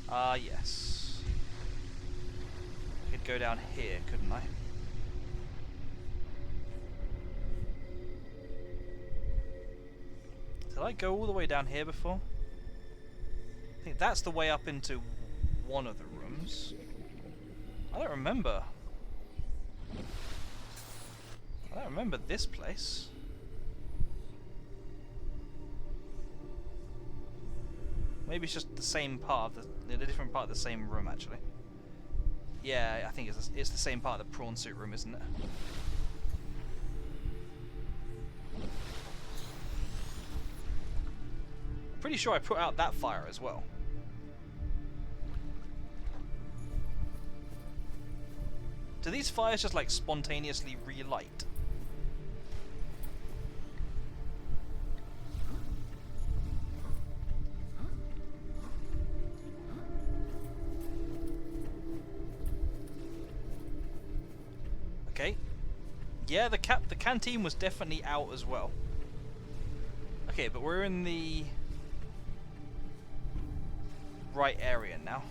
Ah, yes. I could go down here, couldn't I? Did I go all the way down here before? I think that's the way up into one of the rooms. I don't remember. I don't remember this place. Maybe it's just the same part of the different part of the same room, actually. Yeah, I think it's the same part of the prawn suit room, isn't it? Pretty sure I put out that fire as well. Do these fires just like spontaneously relight? Okay. Yeah, the canteen was definitely out as well. Okay, but we're in the right area now.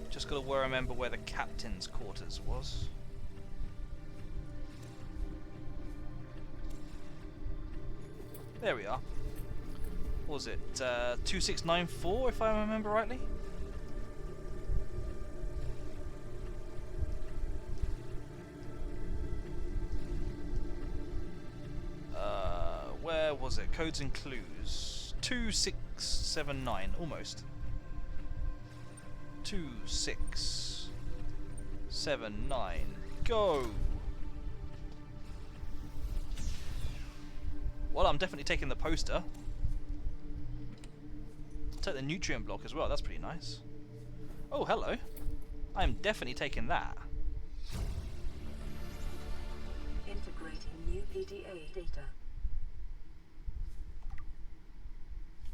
Just gotta remember where the captain's quarters was. There we are. What was it? 2694, if I remember rightly? Where was it? Codes and clues. 2679, almost. 2679. Go! Well, I'm definitely taking the poster. I'll take the nutrient block as well, that's pretty nice. Oh, hello. I'm definitely taking that. Integrating new PDA data.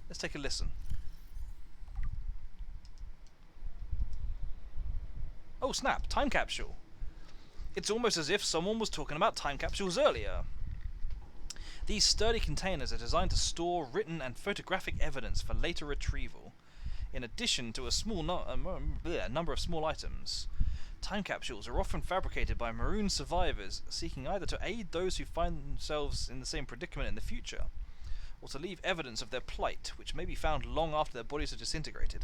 Let's take a listen. Oh snap, time capsule. It's almost as if someone was talking about time capsules earlier. These sturdy containers are designed to store written and photographic evidence for later retrieval, in addition to a small number of small items. Time capsules are often fabricated by marooned survivors seeking either to aid those who find themselves in the same predicament in the future, or to leave evidence of their plight, which may be found long after their bodies are disintegrated.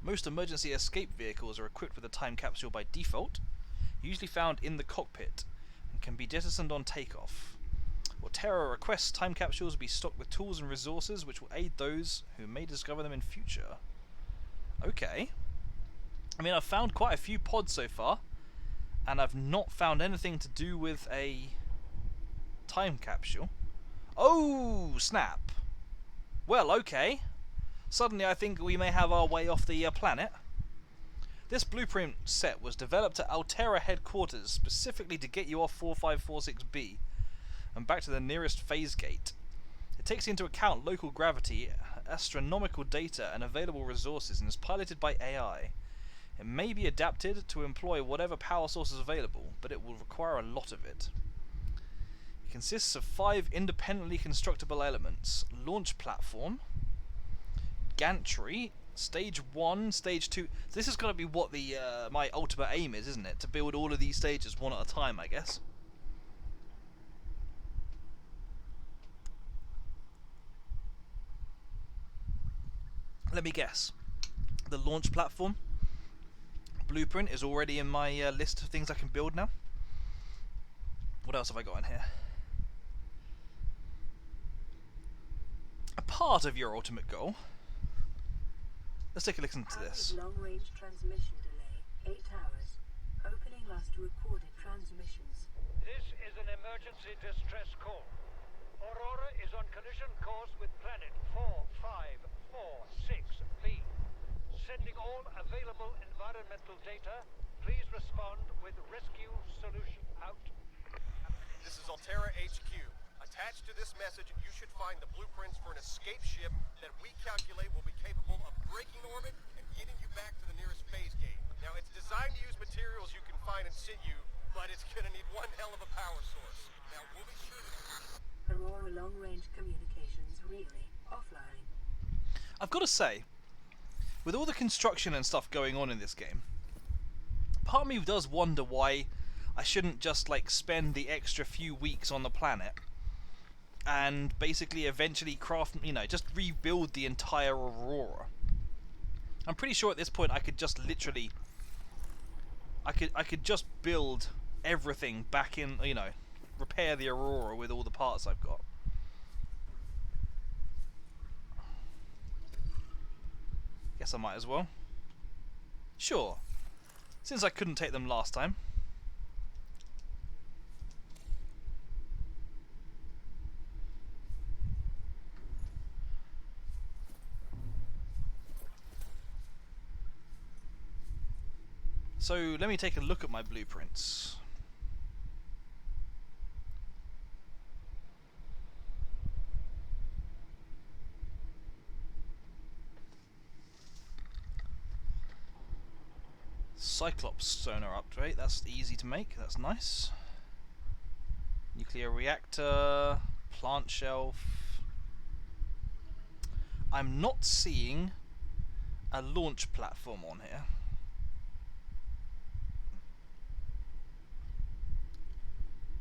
Most emergency escape vehicles are equipped with a time capsule by default, usually found in the cockpit, and can be jettisoned on takeoff. Terra requests time capsules be stocked with tools and resources which will aid those who may discover them in future. Okay. I mean, I've found quite a few pods so far, and I've not found anything to do with a time capsule. Oh, snap. Well, okay. Suddenly I think we may have our way off the planet. This blueprint set was developed at Altera headquarters specifically to get you off 4546B and back to the nearest phase gate. It takes into account local gravity, astronomical data, and available resources, and is piloted by AI. It may be adapted to employ whatever power source is available, but it will require a lot of it. It consists of 5 independently constructible elements: launch platform, gantry, stage 1, stage 2. This is going to be what the my ultimate aim is, isn't it? To build all of these stages one at a time, I guess. Let me guess. The launch platform blueprint is already in my list of things I can build now. What else have I got in here? A part of your ultimate goal. Let's take a listen to this. Long-range transmission delay, 8 hours. Opening last recorded transmissions. This is an emergency distress call. Aurora is on collision course with planet 4546B. Sending all available environmental data. Please respond with rescue solution out. This is Altera HQ. Attached to this message, you should find the blueprints for an escape ship that we calculate will be capable of breaking orbit and getting you back to the nearest phase gate. Now, it's designed to use materials you can find in situ, but it's gonna need one hell of a power source. Now, we'll be sure to... Aurora long-range communications really offline. I've got to say, with all the construction and stuff going on in this game, part of me does wonder why I shouldn't just like spend the extra few weeks on the planet and basically eventually craft, just rebuild the entire Aurora. I'm pretty sure at this point I could just literally I could just build everything back in, repair the Aurora with all the parts I've got. Guess I might as well. Sure. Since I couldn't take them last time. So let me take a look at my blueprints. Cyclops sonar upgrade, that's easy to make, that's nice. Nuclear reactor, plant shelf. I'm not seeing a launch platform on here.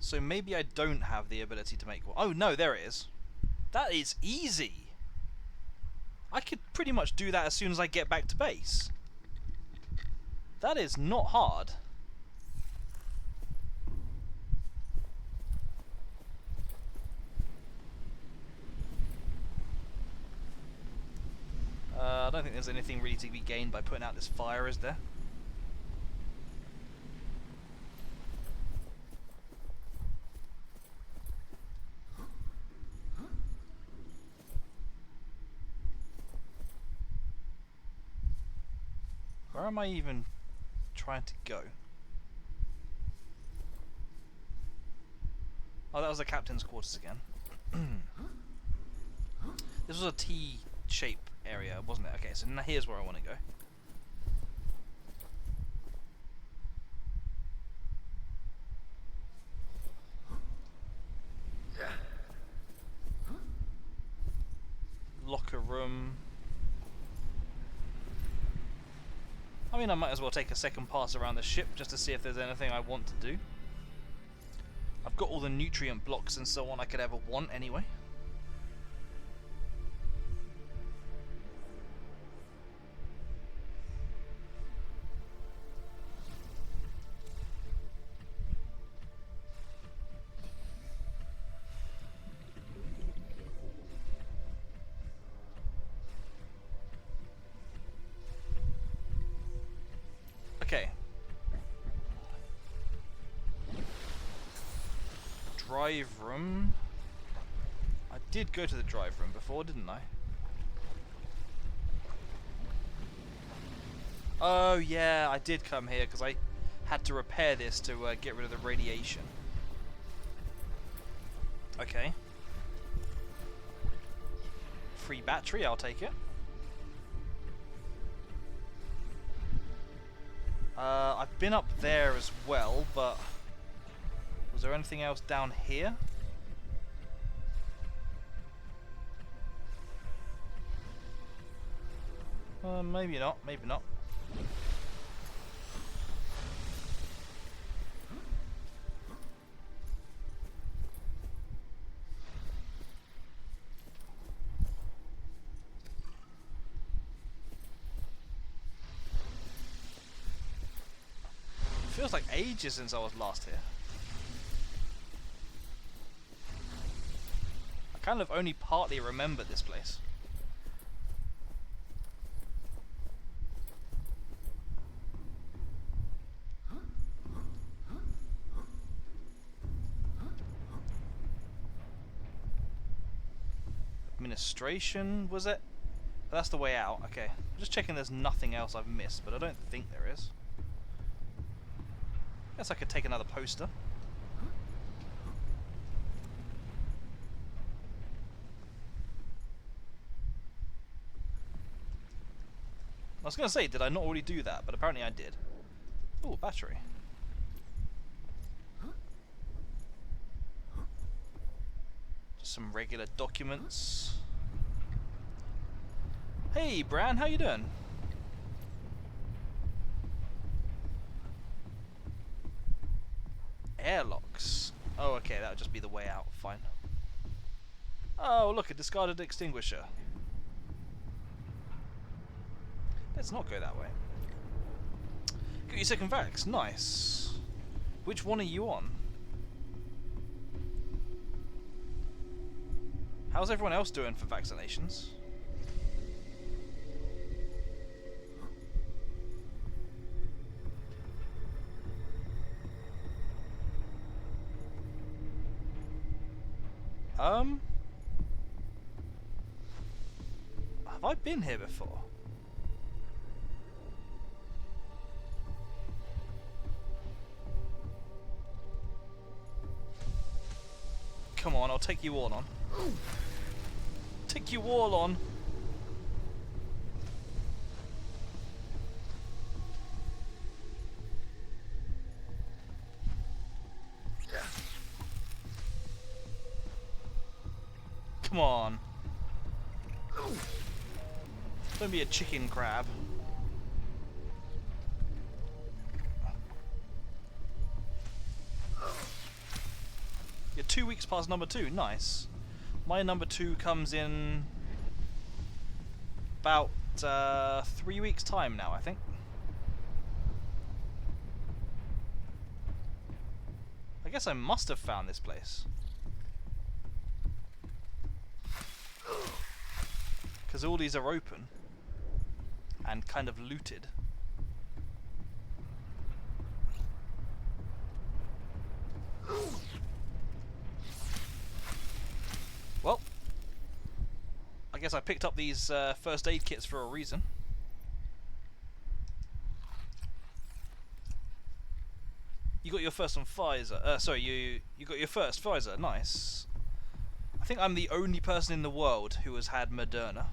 So maybe I don't have the ability to make one. Oh no, there it is. That is easy. I could pretty much do that as soon as I get back to base. That is not hard. I don't think there's anything really to be gained by putting out this fire, is there? Where am I even trying to go? Oh, that was the captain's quarters again. This was a T-shape area, wasn't it? Okay, so now here's where I want to go. I mean, I might as well take a second pass around the ship just to see if there's anything I want to do. I've got all the nutrient blocks and so on I could ever want anyway. Okay. Drive room. I did go to the drive room before, didn't I? Oh yeah, I did come here because I had to repair this to get rid of the radiation. Okay. Free battery, I'll take it. I've been up there as well, but was there anything else down here? Maybe not, maybe not. Feels like ages since I was last here. I kind of only partly remember this place. Administration, was it? That's the way out, okay. I'm just checking there's nothing else I've missed, but I don't think there is. Guess I could take another poster. I was gonna say, did I not already do that? But apparently I did. Ooh, battery. Just some regular documents. Hey, Bran, how you doing? Airlocks. Oh, okay, that would just be the way out. Fine. Oh, look, a discarded extinguisher. Let's not go that way. Got your second vax. Nice. Which one are you on? How's everyone else doing for vaccinations? Have I been here before? Come on, I'll take you all on. Take you all on. Come on. Don't be a chicken crab. You're 2 weeks past number 2. Nice. My number 2 comes in about 3 weeks' time now, I think. I guess I must have found this place. Because all these are open and kind of looted. Well, I guess I picked up these first aid kits for a reason. You got your first on Pfizer. Sorry, you got your first Pfizer. Nice. I think I'm the only person in the world who has had Moderna.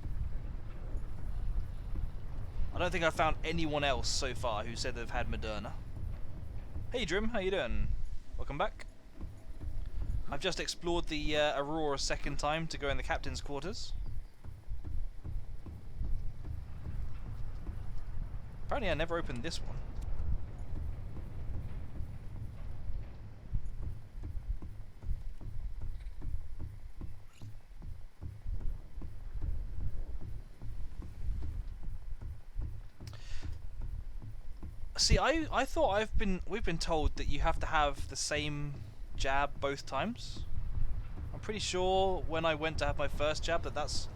I don't think I've found anyone else so far who said they've had Moderna. Hey Drim, how you doing? Welcome back. I've just explored the Aurora a second time to go in the captain's quarters. Apparently I never opened this one. See, I thought we've been told that you have to have the same jab both times. I'm pretty sure when I went to have my first jab that's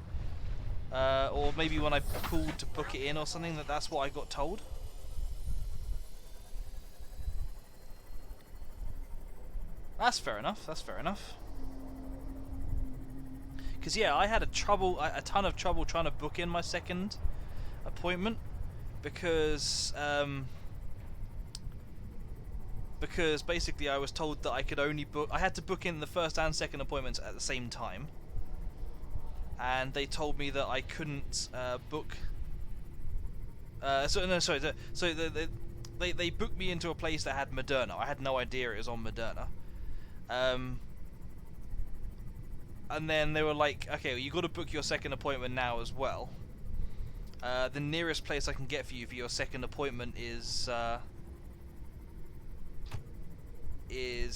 or maybe when I called to book it in or something, that's what I got told. That's fair enough. That's fair enough. Because yeah, I had a ton of trouble trying to book in my second appointment because basically I was told that I could only book. I had to book in the first and second appointments at the same time. And they told me that I couldn't book. So they booked me into a place that had Moderna. I had no idea it was on Moderna. And then they were like, okay, well, you got to book your second appointment now as well. The nearest place I can get for you for your second appointment is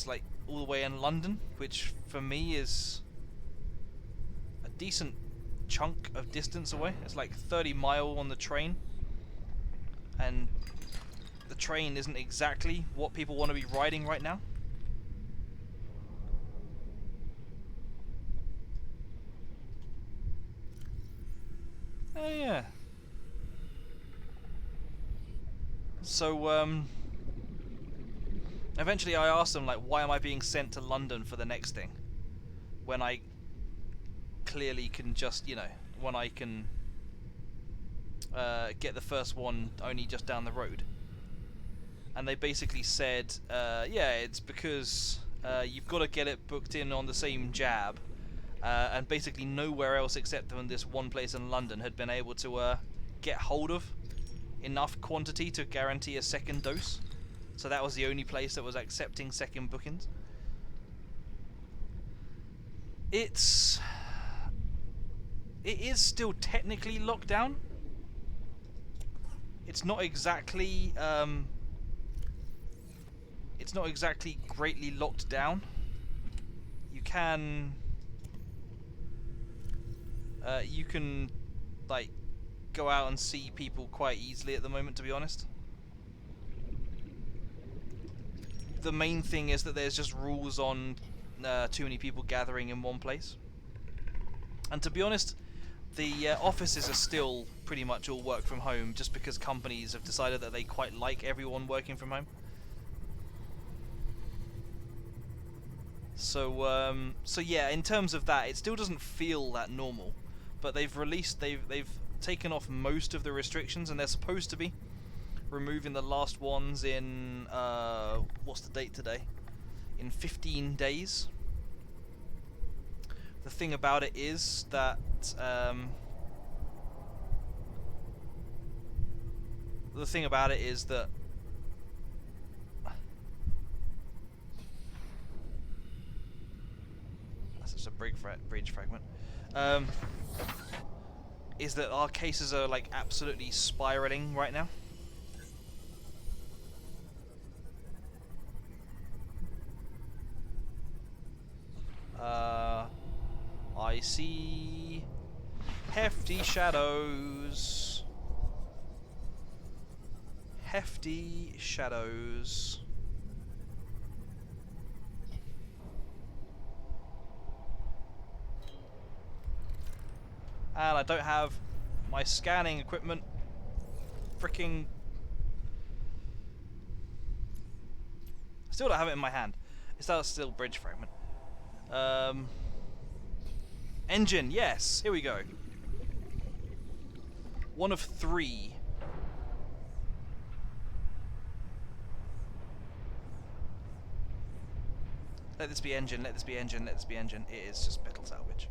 like all the way in London, which for me is a decent chunk of distance away. It's like 30 miles on the train, and the train isn't exactly what people want to be riding right now. Oh yeah. So eventually I asked them, like, why am I being sent to London for the next thing when I clearly can just, you know, when I can get the first one only just down the road. And they basically said, yeah, it's because you've got to get it booked in on the same jab, and basically nowhere else except from this one place in London had been able to get hold of enough quantity to guarantee a second dose. So that was the only place that was accepting second bookings. It is still technically locked down. It's not exactly greatly locked down. You can like go out and see people quite easily at the moment, to be honest. The main thing is that there's just rules on too many people gathering in one place. And to be honest, the offices are still pretty much all work from home, just because companies have decided that they quite like everyone working from home. So yeah, in terms of that, it still doesn't feel that normal. But they've taken off most of the restrictions, and they're supposed to be removing the last ones in what's the date today? In 15 days. The thing about it is that that's just a bridge fragment. Is that our cases are like absolutely spiraling right now. I see hefty shadows. Hefty shadows. And I don't have my scanning equipment. Freaking. Still don't have it in my hand. Is that still bridge fragment? Engine, yes. Here we go. One of 3. Let this be engine. Let this be engine. Let this be engine. It is just metal salvage.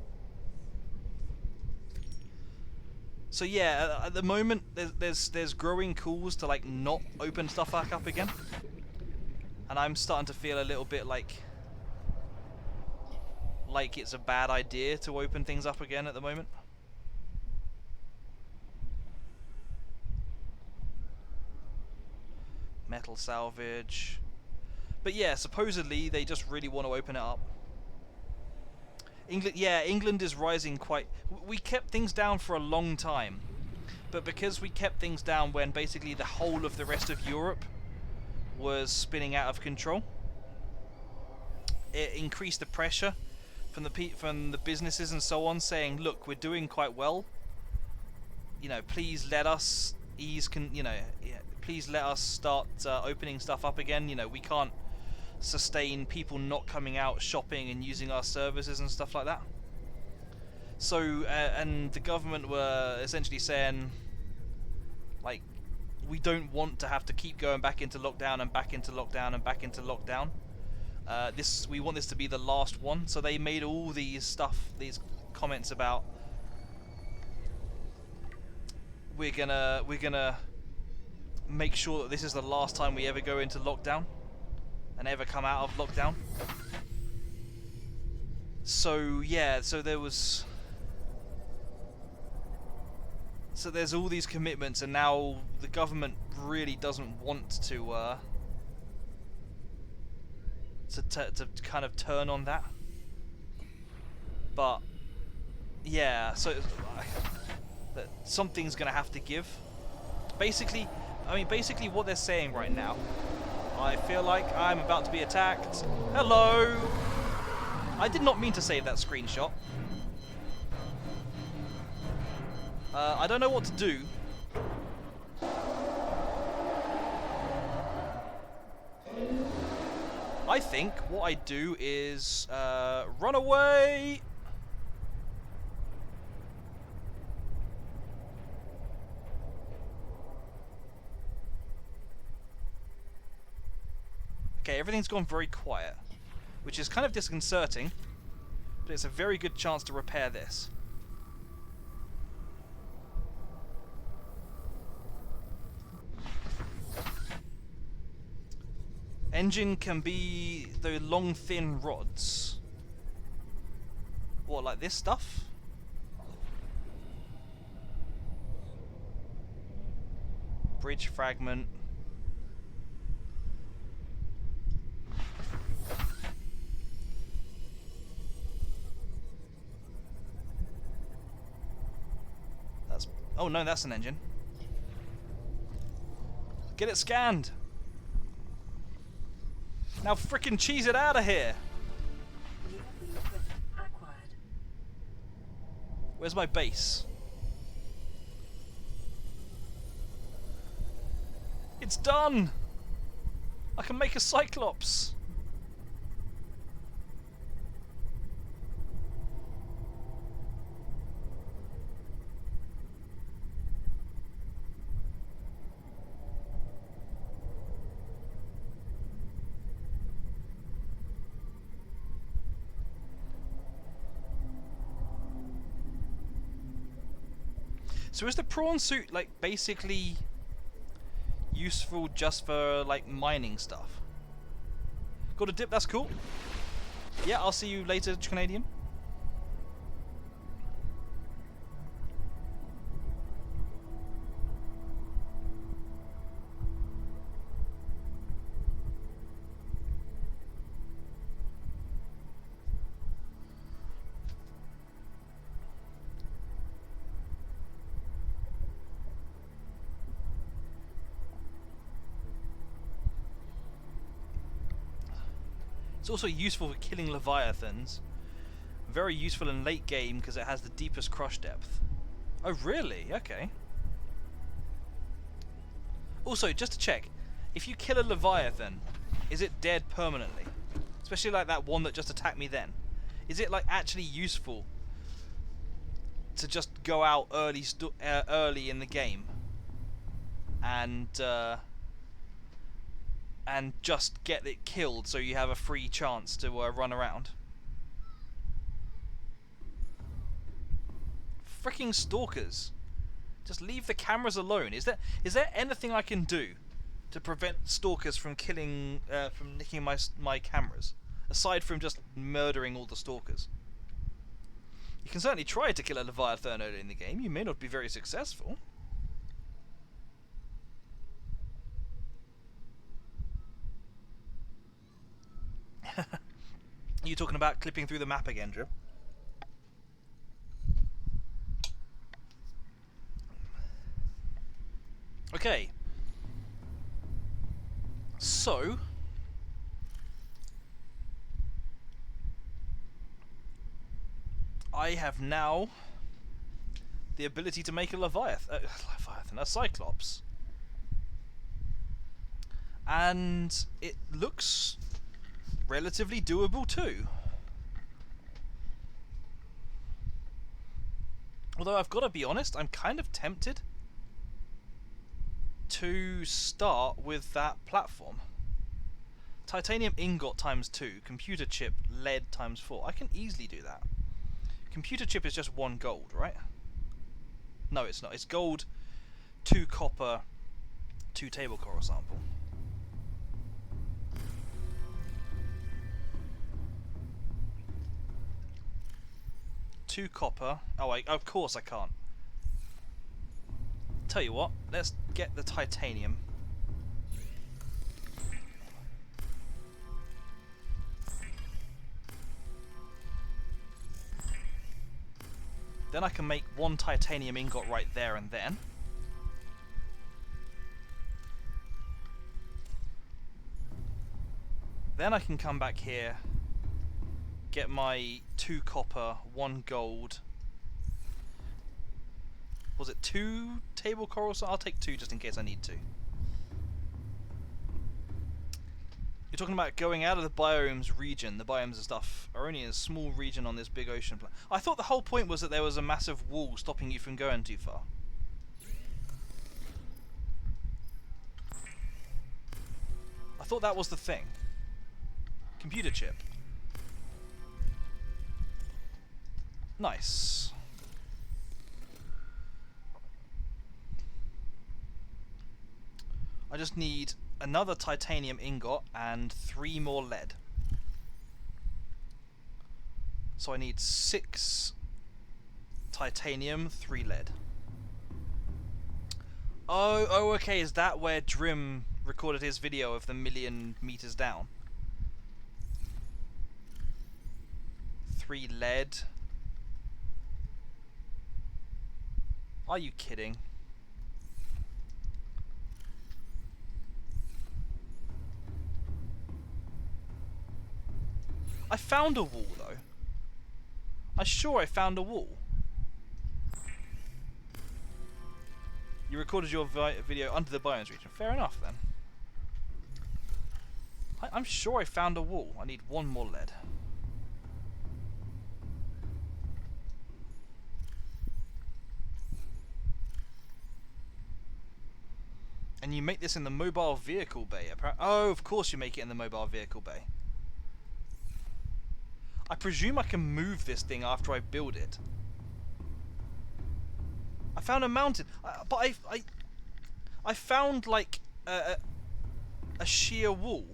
So yeah, at the moment there's growing calls to like not open stuff back up again, and I'm starting to feel a little bit like it's a bad idea to open things up again at the moment. Metal salvage. But yeah, supposedly they just really want to open it up. England is rising quite... We kept things down for a long time. But because we kept things down when basically the whole of the rest of Europe was spinning out of control, it increased the pressure from the businesses and so on, saying, look, we're doing quite well. You know, please let us please let us start opening stuff up again. You know, we can't sustain people not coming out shopping and using our services and stuff like that. So and the government were essentially saying, like, we don't want to have to keep going back into lockdown and back into lockdown and back into lockdown. We want this to be the last one. So they made all these comments about, we're gonna make sure that this is the last time we ever go into lockdown and ever come out of lockdown. So yeah, there's all these commitments, and now the government really doesn't want to kind of turn on that. But yeah, so that something's gonna have to give. Basically what they're saying right now, I feel like I'm about to be attacked. Hello! I did not mean to save that screenshot. I don't know what to do. I think what I do is run away. Okay, everything's gone very quiet, which is kind of disconcerting, but it's a very good chance to repair this. Engine can be the long, thin rods. What, like this stuff? Bridge fragment. Oh no, that's an engine. Get it scanned. Now frickin' cheese it out of here. Where's my base? It's done. I can make a Cyclops. So is the prawn suit like basically useful just for like mining stuff? Got a dip, that's cool. Yeah, I'll see you later, Canadian. It's also useful for killing Leviathans. Very useful in late game because it has the deepest crush depth. Oh really? Okay. Also, just to check, if you kill a Leviathan, is it dead permanently? Especially like that one that just attacked me then. Is it like actually useful to just go out early in the game and just get it killed so you have a free chance to run around? Freaking stalkers. Just leave the cameras alone. Is there anything I can do to prevent stalkers from killing, from nicking my cameras? Aside from just murdering all the stalkers. You can certainly try to kill a Leviathan early in the game. You may not be very successful. talking about clipping through the map again, Drew? Okay. So... I have now the ability to make a Leviathan, a Cyclops. And it looks relatively doable too. Although I've got to be honest, I'm kind of tempted to start with that platform. Titanium ingot times 2, computer chip lead times 4. I can easily do that. Computer chip is just 1 gold, right? No, it's not. It's gold, 2 copper, 2 table coral sample. Two copper. Oh, of course I can't. Tell you what, let's get the titanium. Then I can make 1 titanium ingot right there and then. Then I can come back here, get my 2 copper, 1 gold. Was it 2 table coral? So I'll take 2 just in case I need to. You're talking about going out of the biomes region. The biomes and stuff are only a small region on this big ocean planet. I thought the whole point was that there was a massive wall stopping you from going too far. I thought that was the thing. Computer chip. Nice. I just need another titanium ingot and 3 more lead. So I need 6 titanium, 3 lead. Oh, okay. Is that where Drim recorded his video of the 1,000,000 meters down? 3 lead. Are you kidding? I found a wall though. I'm sure I found a wall. You recorded your video under the biomes region. Fair enough then. I'm sure I found a wall. I need 1 more lead. And you make this in the mobile vehicle bay. Oh, of course you make it in the mobile vehicle bay. I presume I can move this thing after I build it. I found a mountain, but I found like a sheer wall.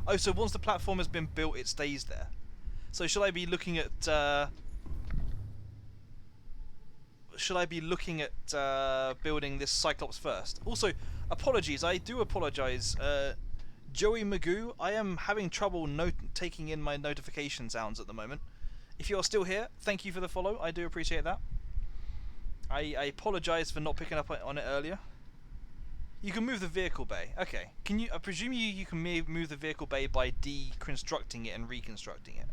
Oh, so once the platform has been built, it stays there. So should I be looking at building this Cyclops first? Also, apologies. I do apologize. Joey Magoo, I am having trouble taking in my notification sounds at the moment. If you're still here, thank you for the follow. I do appreciate that. I apologize for not picking up on it earlier. You can move the vehicle bay. Okay. Can you? I presume you can move the vehicle bay by deconstructing it and reconstructing it.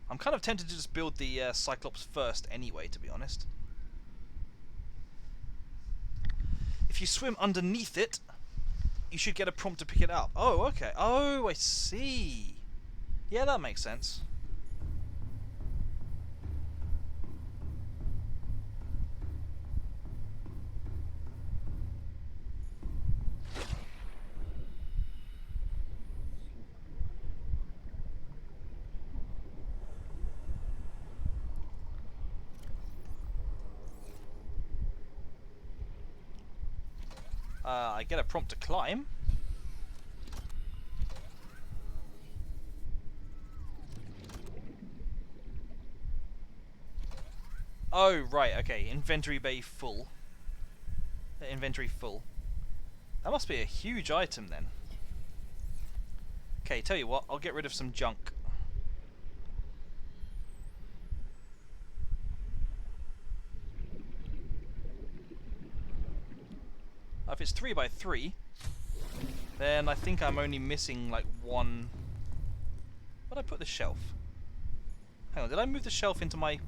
I'm kind of tempted to just build the Cyclops first anyway, to be honest. If you swim underneath it, you should get a prompt to pick it up. Oh, okay. Oh, I see. Yeah, that makes sense. I get a prompt to climb. Oh, right, okay. Inventory bay full. Inventory full. That must be a huge item then. Okay, tell you what, I'll get rid of some junk. If it's 3x3, then I think I'm only missing like one. Where'd I put the shelf? Hang on, did I move the shelf into my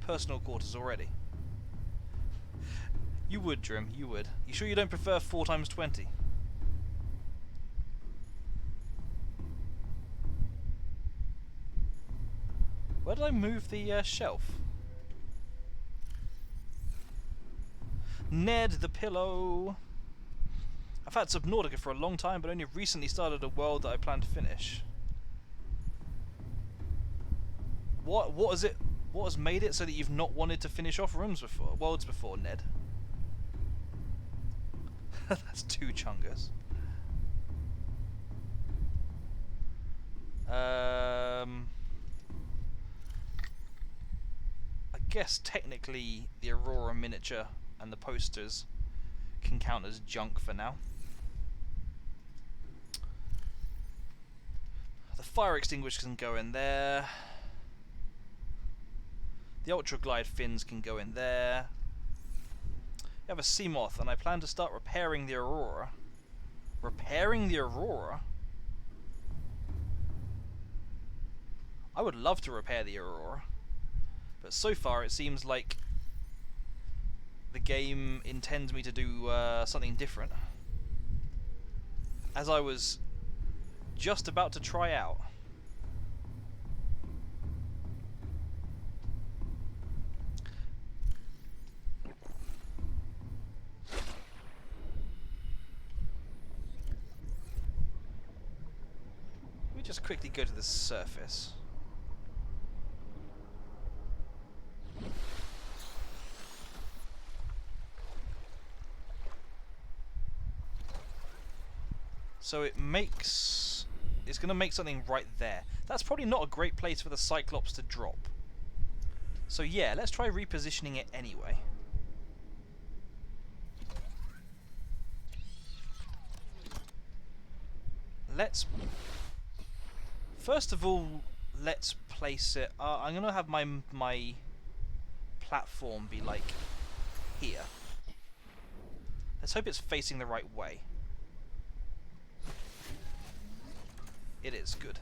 personal quarters already? You would, Drim, you would. You sure you don't prefer 4x20? Where did I move the shelf? Ned the pillow! I've had Subnautica for a long time, but only recently started a world that I plan to finish. What is it? What has made it so that you've not wanted to finish off worlds before, Ned? That's 2 chungus. I guess technically the Aurora miniature and the posters can count as junk for now. The fire extinguisher can go in there. The ultra glide fins can go in there. You have a Seamoth, and I plan to start repairing the Aurora. Repairing the Aurora? I would love to repair the Aurora, but so far it seems like the game intends me to do something different, as I was just about to try out. Let me just quickly go to the surface. So it's going to make something right there. That's probably not a great place for the Cyclops to drop. So yeah, let's try repositioning it anyway. First of all, let's place it. I'm going to have my platform be like here. Let's hope it's facing the right way. It is good.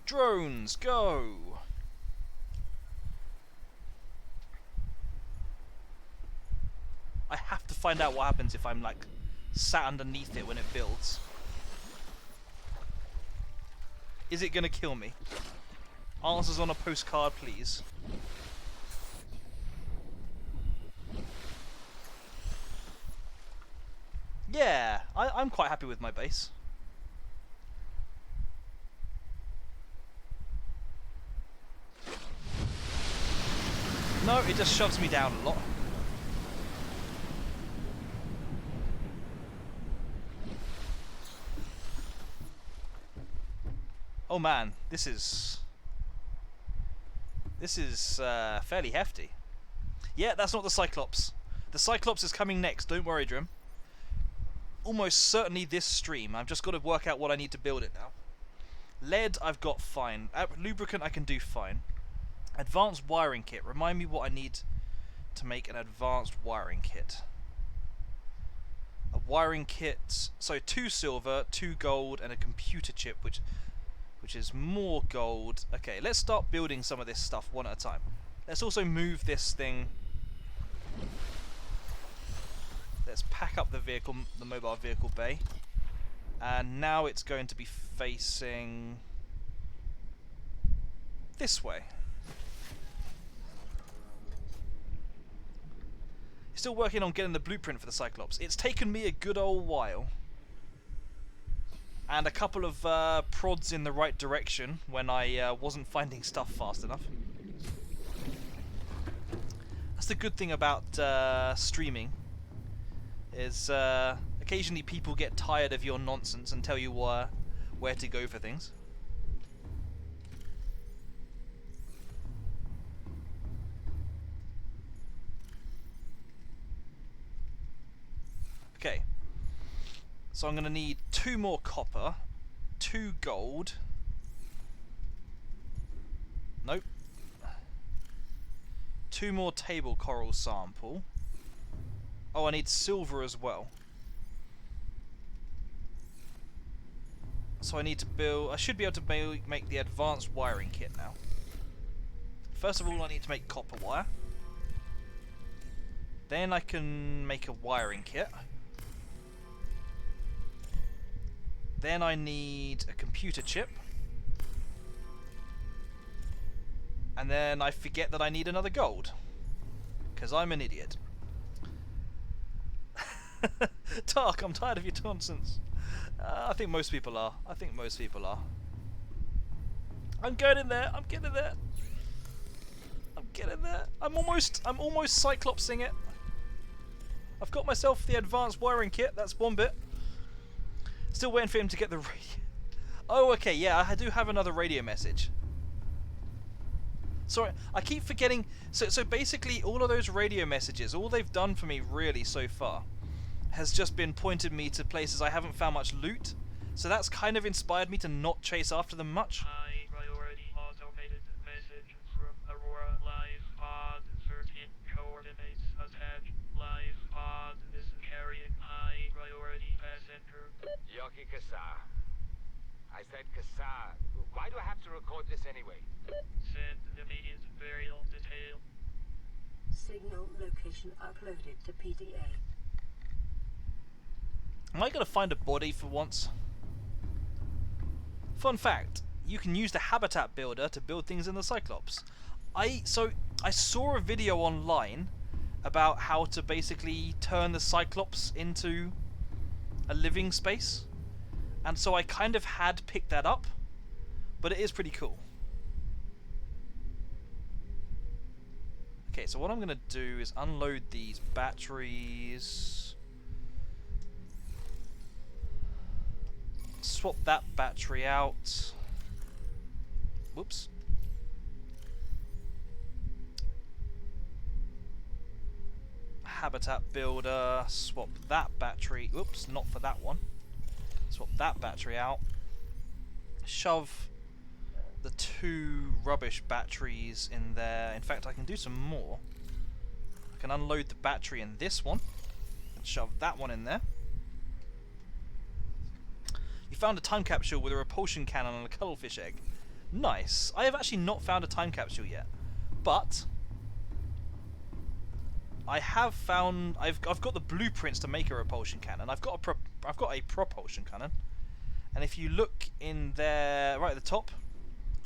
Drones, go! I have to find out what happens if I'm like sat underneath it when it builds. Is it gonna kill me? Answers on a postcard, please. Yeah, I'm quite happy with my base. No, it just shoves me down a lot. Oh man, this is fairly hefty. Yeah, that's not the Cyclops. The Cyclops is coming next, don't worry, Drim. Almost certainly this stream. I've just got to work out what I need to build it now. Lead, I've got fine. Lubricant, I can do fine. Advanced wiring kit. Remind me what I need to make an advanced wiring kit. A wiring kit. So 2 silver, 2 gold, and a computer chip, which is more gold. Okay, let's start building some of this stuff one at a time. Let's also move this thing. Let's pack up the vehicle, the mobile vehicle bay. And now it's going to be facing this way. Still working on getting the blueprint for the Cyclops. It's taken me a good old while. And a couple of prods in the right direction when I wasn't finding stuff fast enough. That's the good thing about streaming. Is occasionally people get tired of your nonsense and tell you where to go for things. Okay. So I'm going to need 2 more copper, 2 gold. Nope. 2 more table coral sample. Oh, I need silver as well. So I need to build... I should be able to make the advanced wiring kit now. First of all, I need to make copper wire. Then I can make a wiring kit. Then I need a computer chip. And then I forget that I need another gold. Because I'm an idiot. Tark, I'm tired of your nonsense. I think most people are. I think most people are. I'm getting there. I'm getting there. I'm getting there. I'm almost Cyclopsing it. I've got myself the advanced wiring kit. That's one bit. Still waiting for him to get the radio. Oh, okay. Yeah, I do have another radio message. Sorry, I keep forgetting. So basically, all of those radio messages, all they've done for me really so far, has just been pointed me to places I haven't found much loot. So that's kind of inspired me to not chase after them much. High priority automated message from Aurora. Live pod 13 coordinates attached. Live pod is carrying high priority passenger. Yoki Kasa. I said Kasa. Why do I have to record this anyway? Send immediate burial detail. Signal location uploaded to PDA. Am I going to find a body for once? Fun fact, you can use the habitat builder to build things in the Cyclops. I saw a video online about how to basically turn the Cyclops into a living space. And so I kind of had picked that up, but it is pretty cool. Okay, so what I'm going to do is unload these batteries. Swap that battery out. Whoops. Habitat builder. Swap that battery. Oops, not for that one. Swap that battery out. Shove the 2 rubbish batteries in there. In fact, I can do some more. I can unload the battery in this one and shove that one in there. You found a time capsule with a repulsion cannon and a cuttlefish egg. Nice. I have actually not found a time capsule yet, but I have found. I've got the blueprints to make a repulsion cannon. I've got a propulsion cannon, and if you look in there, right at the top,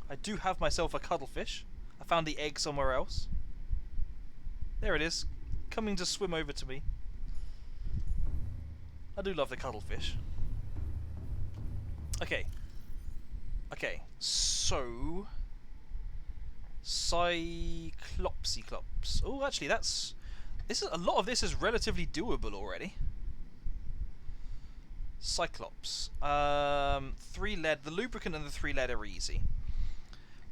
I do have myself a cuttlefish. I found the egg somewhere else. There it is, coming to swim over to me. I do love the cuttlefish. Okay. Okay, so Cyclops. Oh, actually, this is a lot of this is relatively doable already. Cyclops. 3 lead. The lubricant and the 3 lead are easy.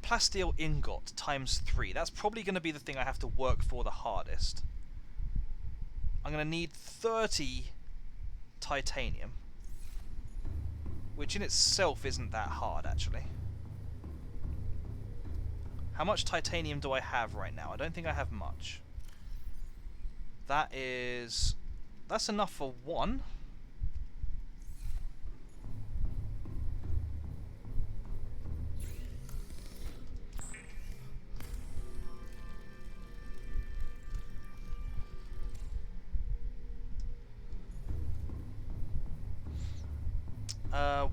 Plasteel ingot times 3. That's probably going to be the thing I have to work for the hardest. I'm going to need 30 titanium, which in itself isn't that hard, actually. How much titanium do I have right now? I don't think I have much. That's enough for 1.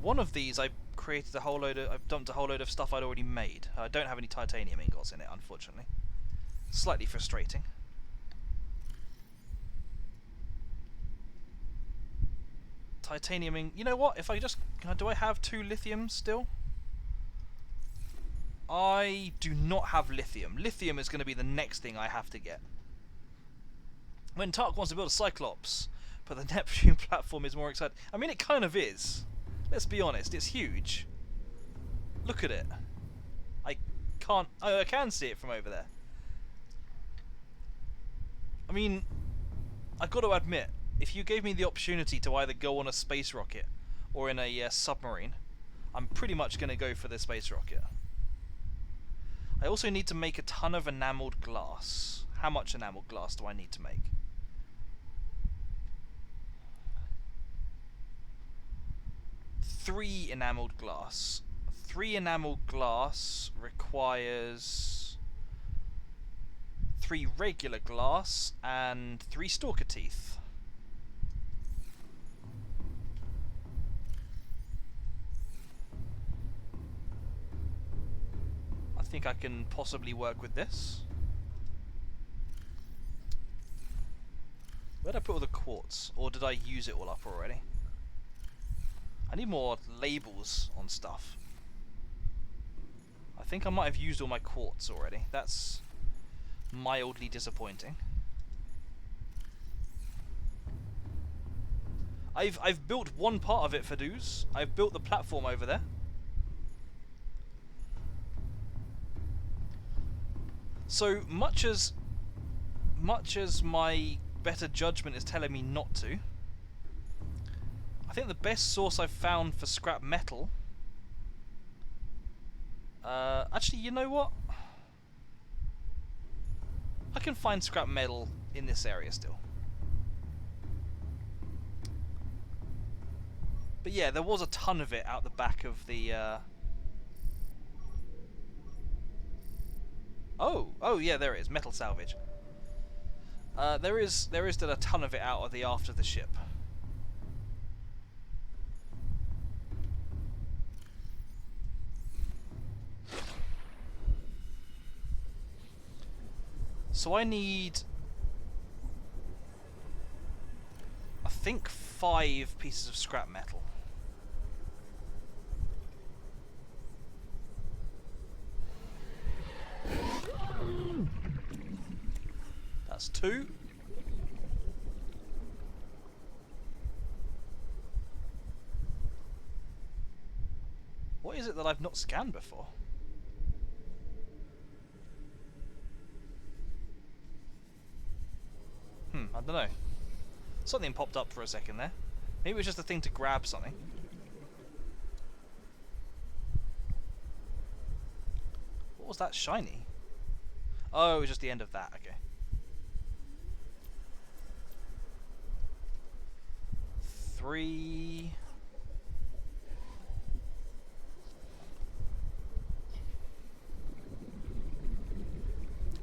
One of these I've dumped a whole load of stuff I'd already made. I don't have any titanium ingots in it, unfortunately. Slightly frustrating. Titanium you know what? If I just do I have 2 lithium still? I do not have lithium. Lithium is going to be the next thing I have to get. When Tark wants to build a Cyclops, but the Neptune platform is more exciting. I mean, it kind of is. Let's be honest, it's huge. Look at it. I can see it from over there. I mean, I've got to admit, if you gave me the opportunity to either go on a space rocket or in a submarine, I'm pretty much going to go for the space rocket. I also need to make a ton of enameled glass. How much enameled glass do I need to make? Three enameled glass. 3 enameled glass requires 3 regular glass and 3 stalker teeth. I think I can possibly work with this. Where'd I put all the quartz? Or did I use it all up already? I need more labels on stuff. I think I might have used all my quartz already. That's mildly disappointing. I've built one part of it for dues. I've built the platform over there. So much as my better judgment is telling me not to, I think the best source I've found for scrap metal. Actually, you know what? I can find scrap metal in this area still. But yeah, there was a ton of it out the back of the. Oh yeah, there it is. Metal salvage. There is still a ton of it out of the aft of the ship. So I need, I think, 5 pieces of scrap metal. That's 2. What is it that I've not scanned before? I don't know. Something popped up for a second there. Maybe it was just a thing to grab something. What was that shiny? Oh, it was just the end of that, okay. 3.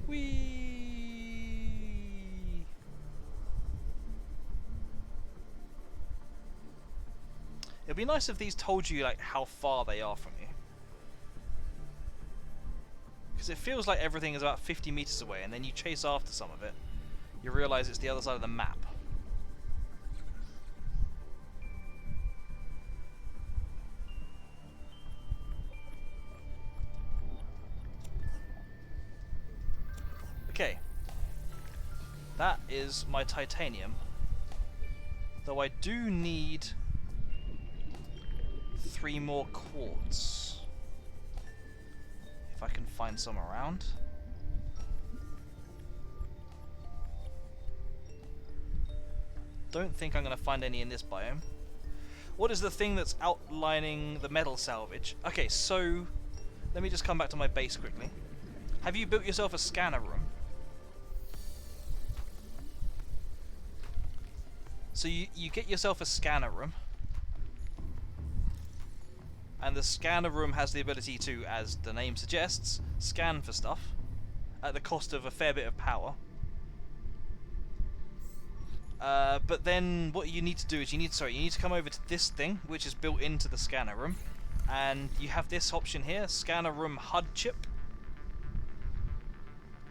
Whee! It'd be nice if these told you like how far they are from you. Because it feels like everything is about 50 meters away, and then you chase after some of it, you realise it's the other side of the map. Okay. That is my titanium. Though I do need 3 more quartz. If I can find some around. Don't think I'm going to find any in this biome. What is the thing that's outlining the metal salvage? Okay, so let me just come back to my base quickly. Have you built yourself a scanner room? So you get yourself a scanner room. And the scanner room has the ability to, as the name suggests, scan for stuff at the cost of a fair bit of power. But then what you need to do is you need to come over to this thing, which is built into the scanner room, and you have this option here, scanner room HUD chip.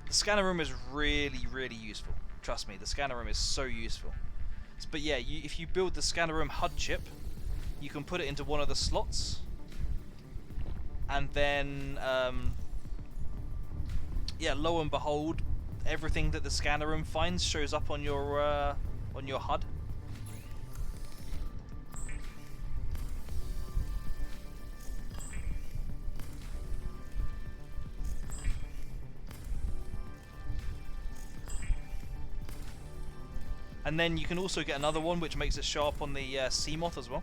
The scanner room is really, really useful. Trust me, the scanner room is so useful. But yeah, if you build the scanner room HUD chip, you can put it into one of the slots. And then, yeah, lo and behold, everything that the scanner room finds shows up on your HUD. And then you can also get another one which makes it show up on the sea moth as well.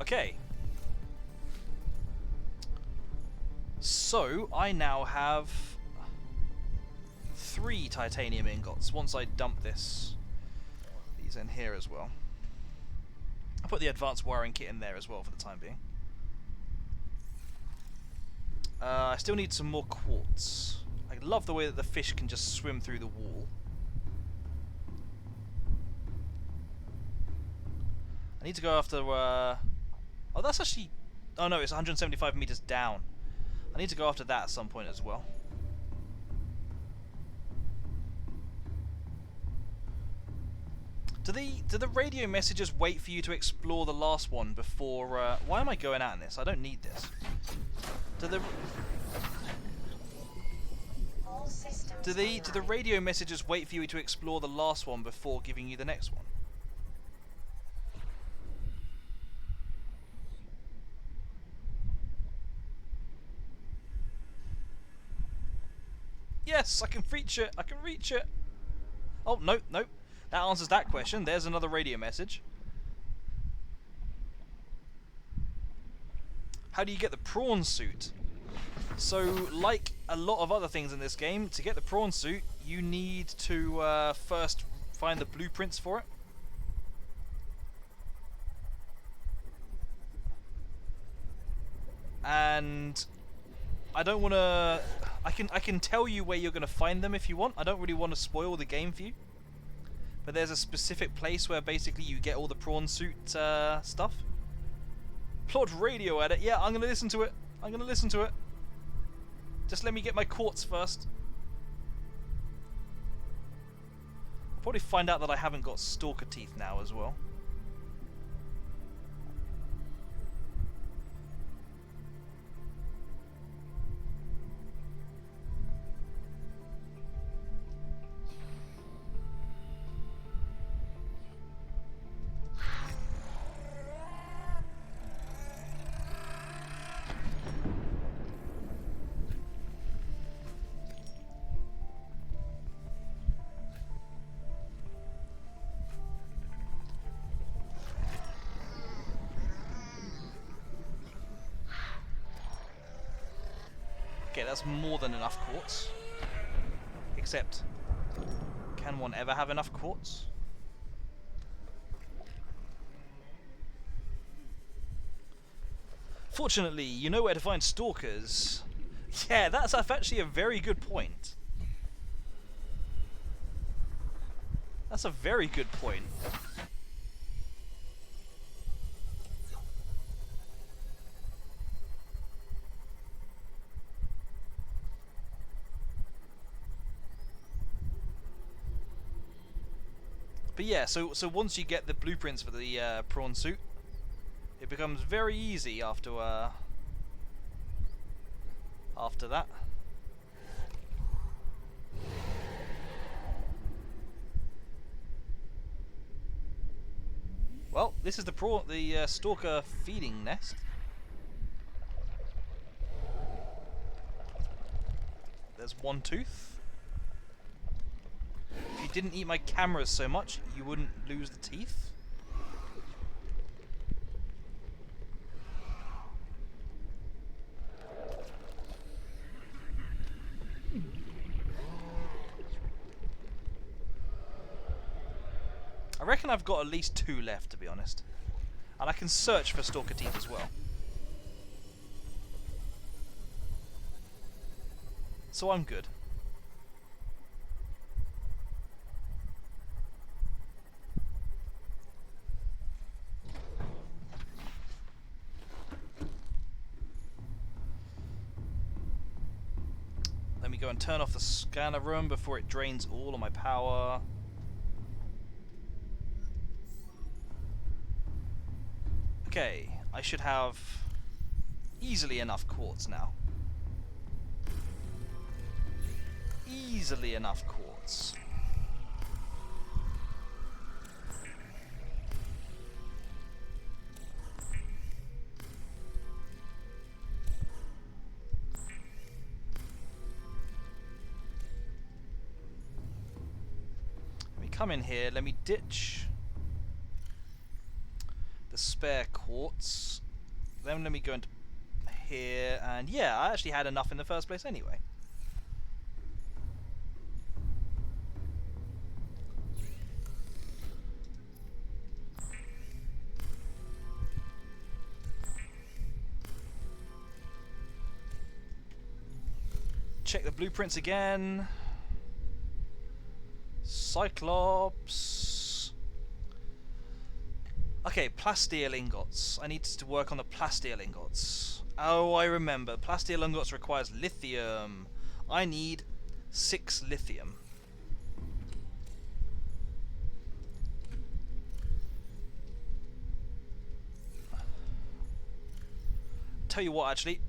Okay. So, I now have 3 titanium ingots once I dump these in here as well. I'll put the advanced wiring kit in there as well for the time being. I still need some more quartz. I love the way that the fish can just swim through the wall. I need to go after... oh, that's actually... Oh no, it's 175 meters down. I need to go after that at some point as well. Do the radio messages wait for you to explore the last one before... why am I going out in this? I don't need this. Do the radio messages wait for you to explore the last one before giving you the next one? Yes, I can reach it. I can reach it. Oh, nope, nope. That answers that question. There's another radio message. How do you get the prawn suit? So, like a lot of other things in this game, to get the prawn suit, you need to first find the blueprints for it. And I don't want to... I can tell you where you're going to find them if you want. I don't really want to spoil the game for you. But there's a specific place where basically you get all the prawn suit stuff. Plot radio at it. Yeah, I'm going to listen to it. I'm going to listen to it. Just let me get my quartz first. I'll probably find out that I haven't got stalker teeth now as well. Okay, that's more than enough quartz. Except, can one ever have enough quartz? Fortunately, you know where to find stalkers. Yeah, that's actually a very good point. That's a very good point. But yeah, so once you get the blueprints for the prawn suit, it becomes very easy after that. Well, this is the stalker feeding nest. There's one tooth. If you didn't eat my cameras so much, you wouldn't lose the teeth. I reckon I've got at least 2 left, to be honest. And I can search for stalker teeth as well. So I'm good. Let me go and turn off the scanner room before it drains all of my power. Okay, I should have easily enough quartz now. Easily enough quartz. come in here. Let me ditch the spare quartz. Then let me go into here, and yeah, I actually had enough in the first place anyway. Check the blueprints again. Cyclops. Okay, plasteel ingots. I need to work on the plasteel ingots. Oh, I remember. Plasteel ingots requires lithium. I need 6 lithium. Tell you what, actually,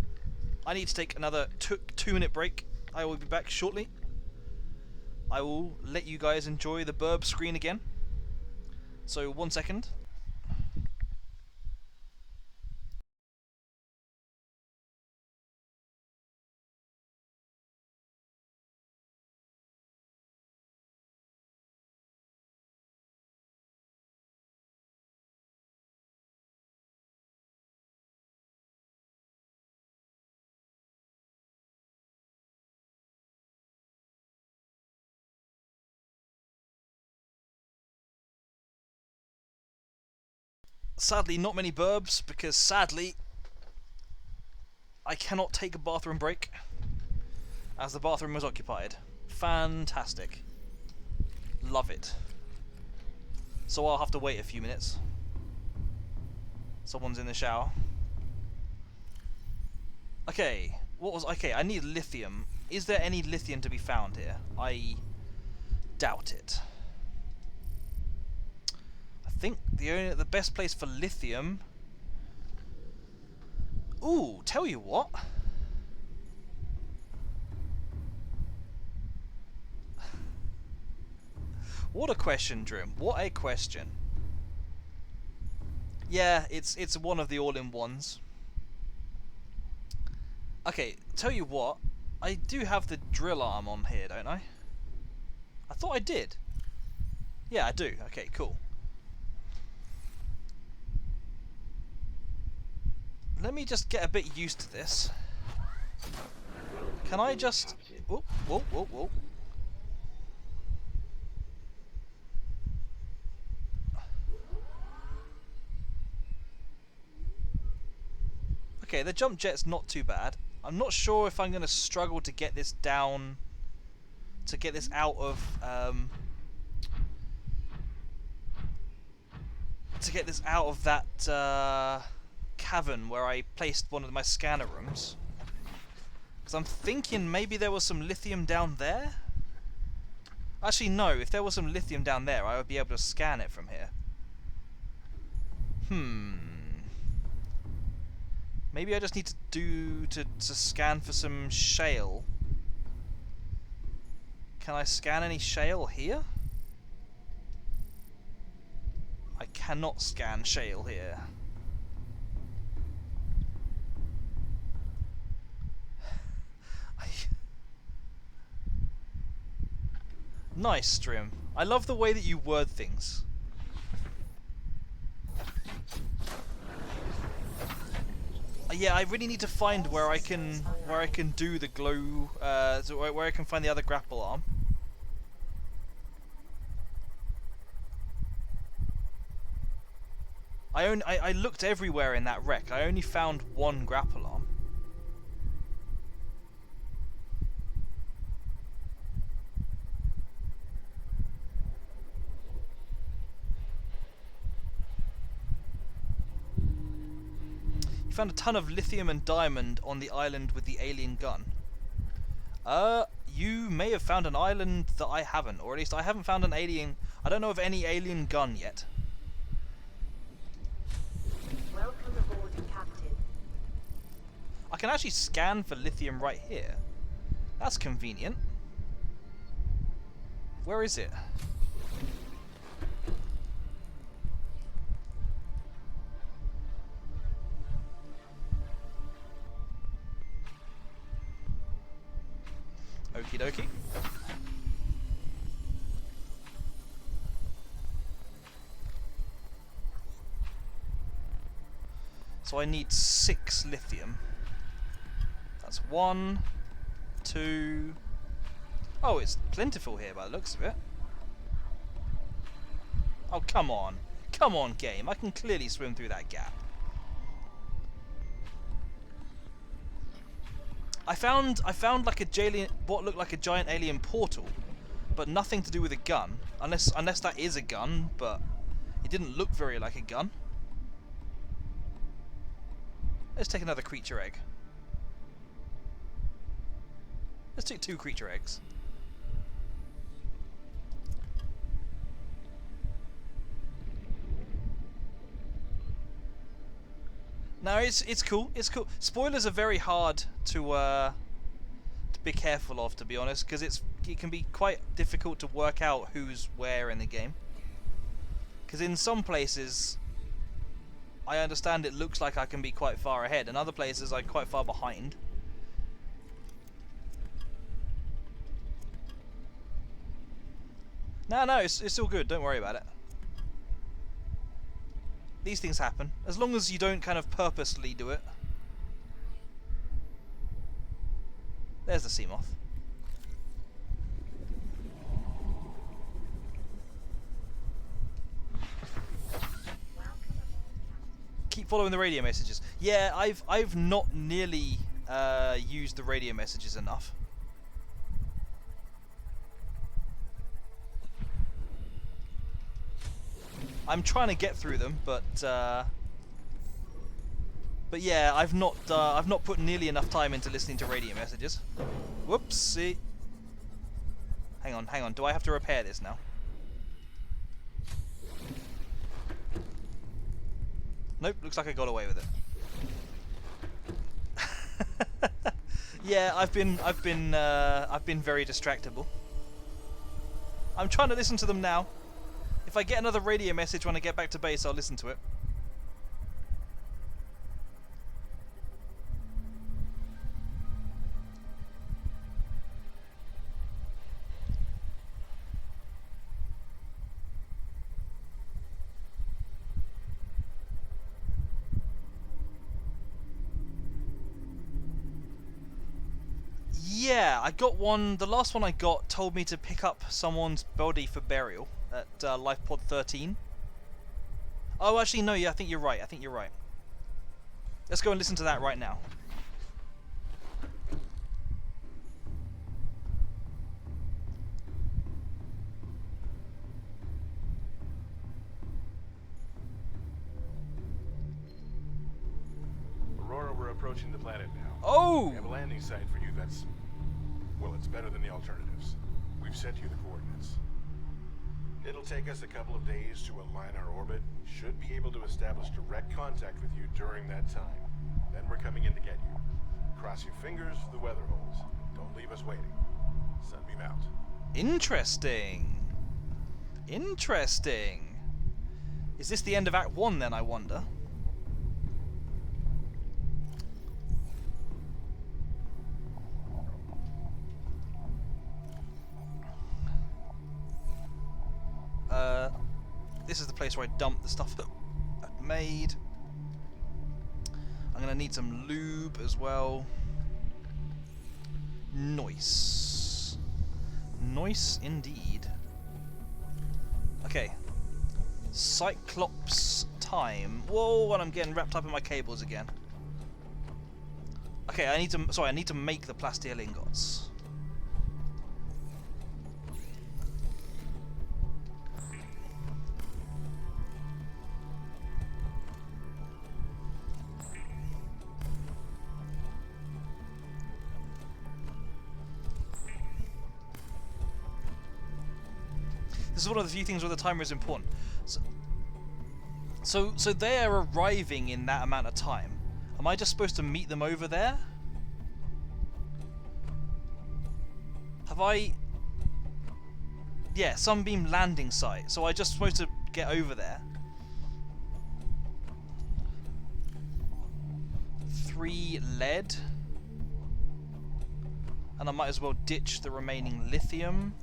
I need to take another 2-minute break. I will be back shortly. I will let you guys enjoy the burb screen again. So 1 second. Sadly, not many burbs, because sadly, I cannot take a bathroom break, as the bathroom was occupied. Fantastic. Love it. So I'll have to wait a few minutes. Someone's in the shower. Okay, okay, I need lithium. Is there any lithium to be found here? I doubt it. I think the best place for lithium. Ooh, tell you what. What a question, Drim. What a question. Yeah, it's one of the all-in-ones. Okay, tell you what. I do have the drill arm on here, don't I? I thought I did. Yeah, I do. Okay, cool. Let me just get a bit used to this. Can I just... Whoa, whoa, whoa, whoa. Okay, the jump jet's not too bad. I'm not sure if I'm going to struggle to get this down... To get this out of... to get this out of that... cavern where I placed one of my scanner rooms. Because I'm thinking maybe there was some lithium down there? Actually, no. If there was some lithium down there, I would be able to scan it from here. Maybe I just need to scan for some shale. Can I scan any shale here? I cannot scan shale here. Nice, Strim. I love the way that you word things. Yeah, I really need to find where I can do the glow, so where I can find the other grapple arm. I looked everywhere in that wreck. I only found one grapple arm. You found a ton of lithium and diamond on the island with the alien gun. You may have found an island that I haven't, or at least I haven't found an alien... I don't know of any alien gun yet. Welcome aboard, Captain. I can actually scan for lithium right here. That's convenient. Where is it? Okie dokie. So I need 6 lithium. That's 1, 2... Oh, it's plentiful here by the looks of it. Oh, come on. Come on, game. I can clearly swim through that gap. I found like what looked like a giant alien portal, but nothing to do with a gun. Unless that is a gun, but it didn't look very like a gun. Let's take another creature egg. Let's take 2 creature eggs. No, it's cool. It's cool. Spoilers are very hard to be careful of, to be honest, because it can be quite difficult to work out who's where in the game. Because in some places, I understand it looks like I can be quite far ahead, and other places I'm quite far behind. No, it's all good. Don't worry about it. These things happen. As long as you don't kind of purposely do it. There's the Seamoth. Keep following the radio messages. Yeah, I've not nearly used the radio messages enough. I'm trying to get through them, but yeah, I've not put nearly enough time into listening to radio messages. Whoopsie. Hang on. Do I have to repair this now? Nope. Looks like I got away with it. Yeah, I've been very distractible. I'm trying to listen to them now. If I get another radio message when I get back to base, I'll listen to it. Yeah, I got one. The last one I got told me to pick up someone's body for burial at Life Pod 13. Oh, actually, no. Yeah, I think you're right. Let's go and listen to that right now. Aurora, we're approaching the planet now. Oh! We have a landing site for you that's... well, it's better than the alternatives. We've sent you the coordinates. It'll take us a couple of days to align our orbit. Should be able to establish direct contact with you during that time. Then we're coming in to get you. Cross your fingers for the weather holds. Don't leave us waiting. Sunbeam out. Interesting. Is this the end of Act 1 then, I wonder? This is the place where I dump the stuff that I've made. I'm gonna need some lube as well. Nice indeed. Okay, Cyclops time. Whoa, and I'm getting wrapped up in my cables again. Okay, I need to make the plasteel ingots. This is one of the few things where the timer is important. So they're arriving in that amount of time. Am I just supposed to meet them over there? Have I... Yeah, Sunbeam landing site. So I just supposed to get over there. 3 lead. And I might as well ditch the remaining lithium.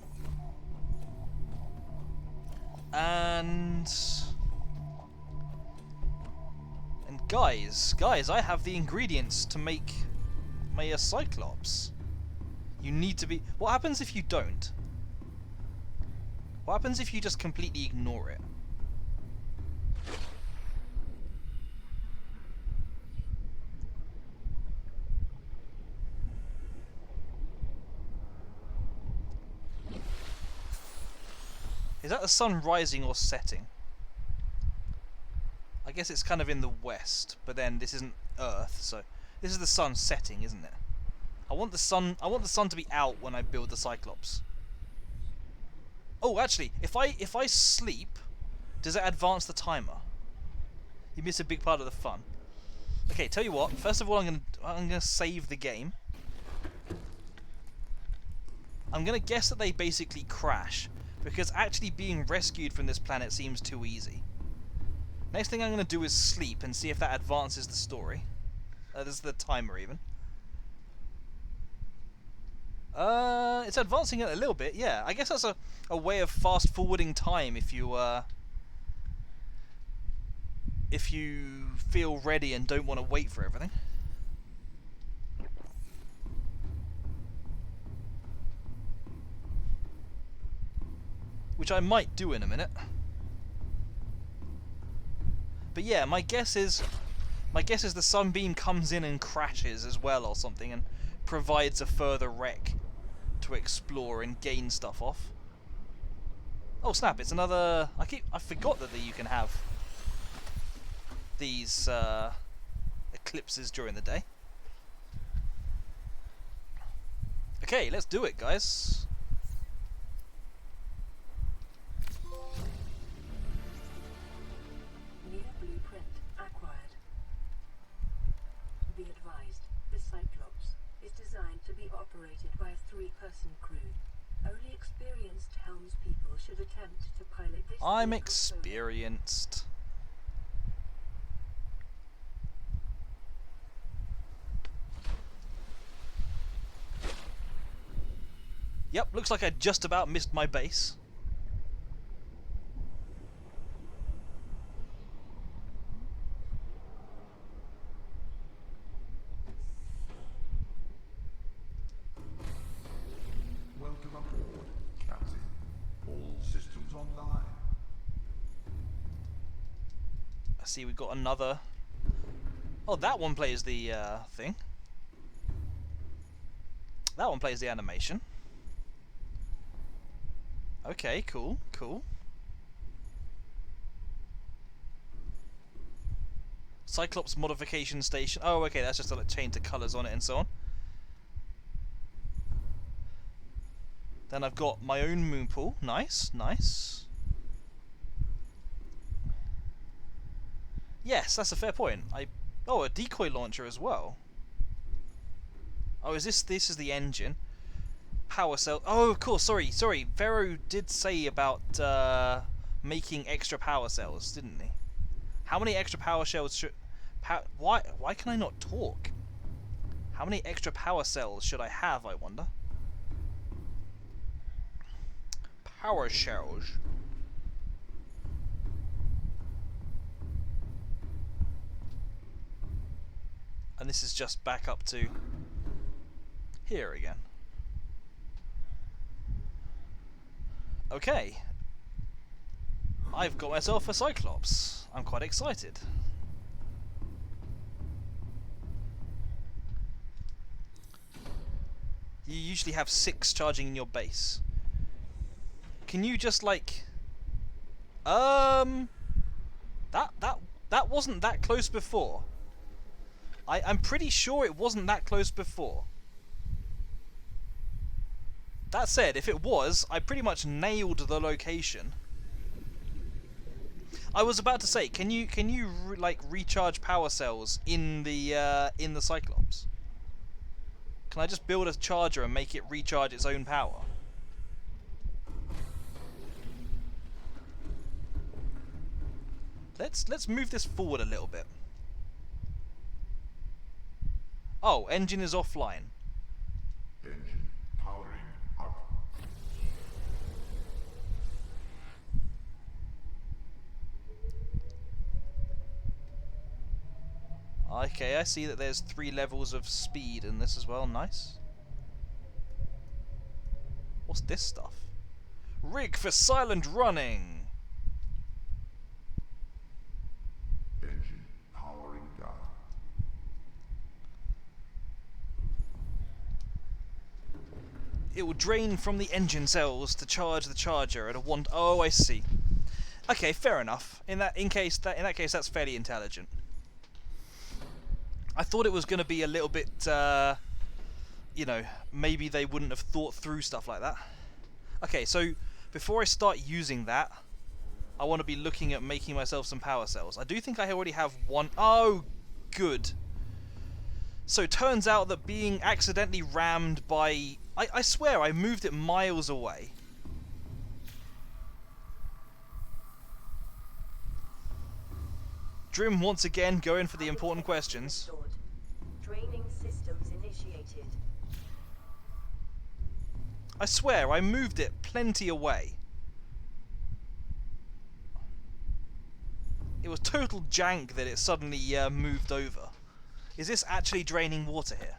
And Guys, I have the ingredients to make my Cyclops. You need to be... What happens if you don't? What happens if you just completely ignore it? Is that the sun rising or setting? I guess it's kind of in the west, but then this isn't Earth, so this is the sun setting, isn't it? I want the sun to be out when I build the Cyclops. Oh, actually, if I sleep, does it advance the timer? You miss a big part of the fun. Okay, tell you what. First of all, I'm gonna save the game. I'm gonna guess that they basically crash, because actually being rescued from this planet seems too easy. Next thing I'm gonna do is sleep and see if that advances the story. This is the timer even. It's advancing it a little bit, yeah. I guess that's a way of fast forwarding time if you feel ready and don't want to wait for everything. Which I might do in a minute. But yeah, my guess is the sunbeam comes in and crashes as well or something and provides a further wreck to explore and gain stuff off. Oh snap, it's another... I forgot that you can have these eclipses during the day. Okay, let's do it, guys. New blueprint acquired. Be advised, the Cyclops is designed to be operated by a 3-person crew. Only experienced helmspeople should attempt to pilot this. I'm vehicle solo. experienced. Yep, looks like I just about missed my base. Welcome aboard, Captain. All systems online. I see we've got another... Oh, that one plays the thing. That one plays the animation. Okay, cool, cool. Cyclops Modification Station. Oh, okay, that's just a change the colours on it and so on. Then I've got my own moon pool. Nice, nice. Yes, that's a fair point. Oh, a decoy launcher as well. Oh, is this is the engine? Power cell. Oh, of course. Sorry. Vero did say about making extra power cells, didn't he? How many extra power cells should... Why can I not talk? How many extra power cells should I have, I wonder? Power cells. And this is just back up to here again. Okay. I've got myself a Cyclops. I'm quite excited. You usually have 6 charging in your base. Can you just like... That wasn't that close before. I'm pretty sure it wasn't that close before. That said, if it was, I pretty much nailed the location. I was about to say, can you like recharge power cells in the Cyclops? Can I just build a charger and make it recharge its own power? Let's move this forward a little bit. Oh, engine is offline. Engine powering up. Okay, I see that there's 3 levels of speed in this as well. Nice. What's this stuff? Rig for silent running. Engine powering down. It will drain from the engine cells to charge the charger at a one. Oh, I see. Okay, fair enough. In that case, that's fairly intelligent. I thought it was going to be a little bit, you know, maybe they wouldn't have thought through stuff like that. Okay, so before I start using that, I want to be looking at making myself some power cells. I do think I already have one. Oh, good. So it turns out that being accidentally rammed by... I swear I moved it miles away. Drim once again going for the important questions. Draining systems initiated. I swear I moved it plenty away. It was total jank that it suddenly moved over. Is this actually draining water here?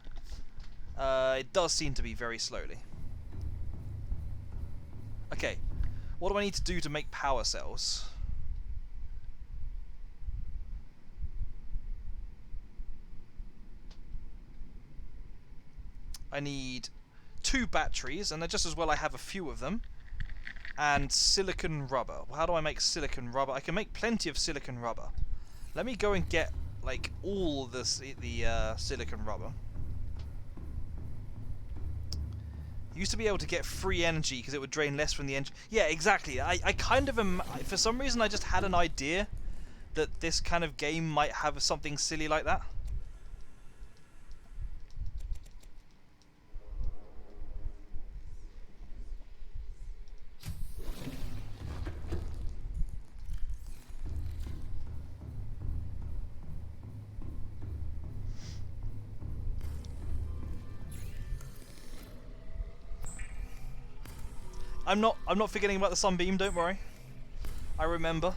It does seem to be very slowly. Okay, what do I need to do to make power cells? I need 2 batteries, and just as well I have a few of them. And silicon rubber. Well, how do I make silicon rubber? I can make plenty of silicon rubber. Let me go and get like all the silicon rubber. Used to be able to get free energy because it would drain less from the engine. Yeah, exactly. I kind of for some reason I just had an idea that this kind of game might have something silly like that. I'm not forgetting about the sunbeam, don't worry. I remember.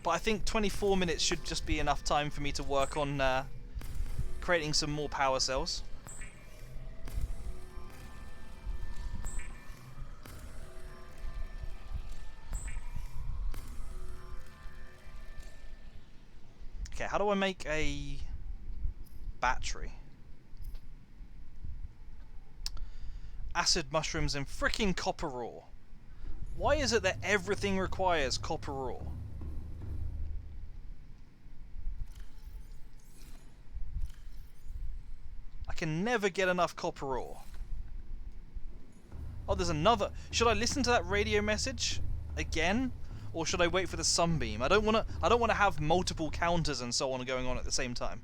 But I think 24 minutes should just be enough time for me to work on creating some more power cells. Okay, how do I make a battery? Acid mushrooms and frickin' copper ore. Why is it that everything requires copper ore? I can never get enough copper ore. Oh, there's another. Should I listen to that radio message again, or should I wait for the sunbeam? I don't want to have multiple counters and so on going on at the same time.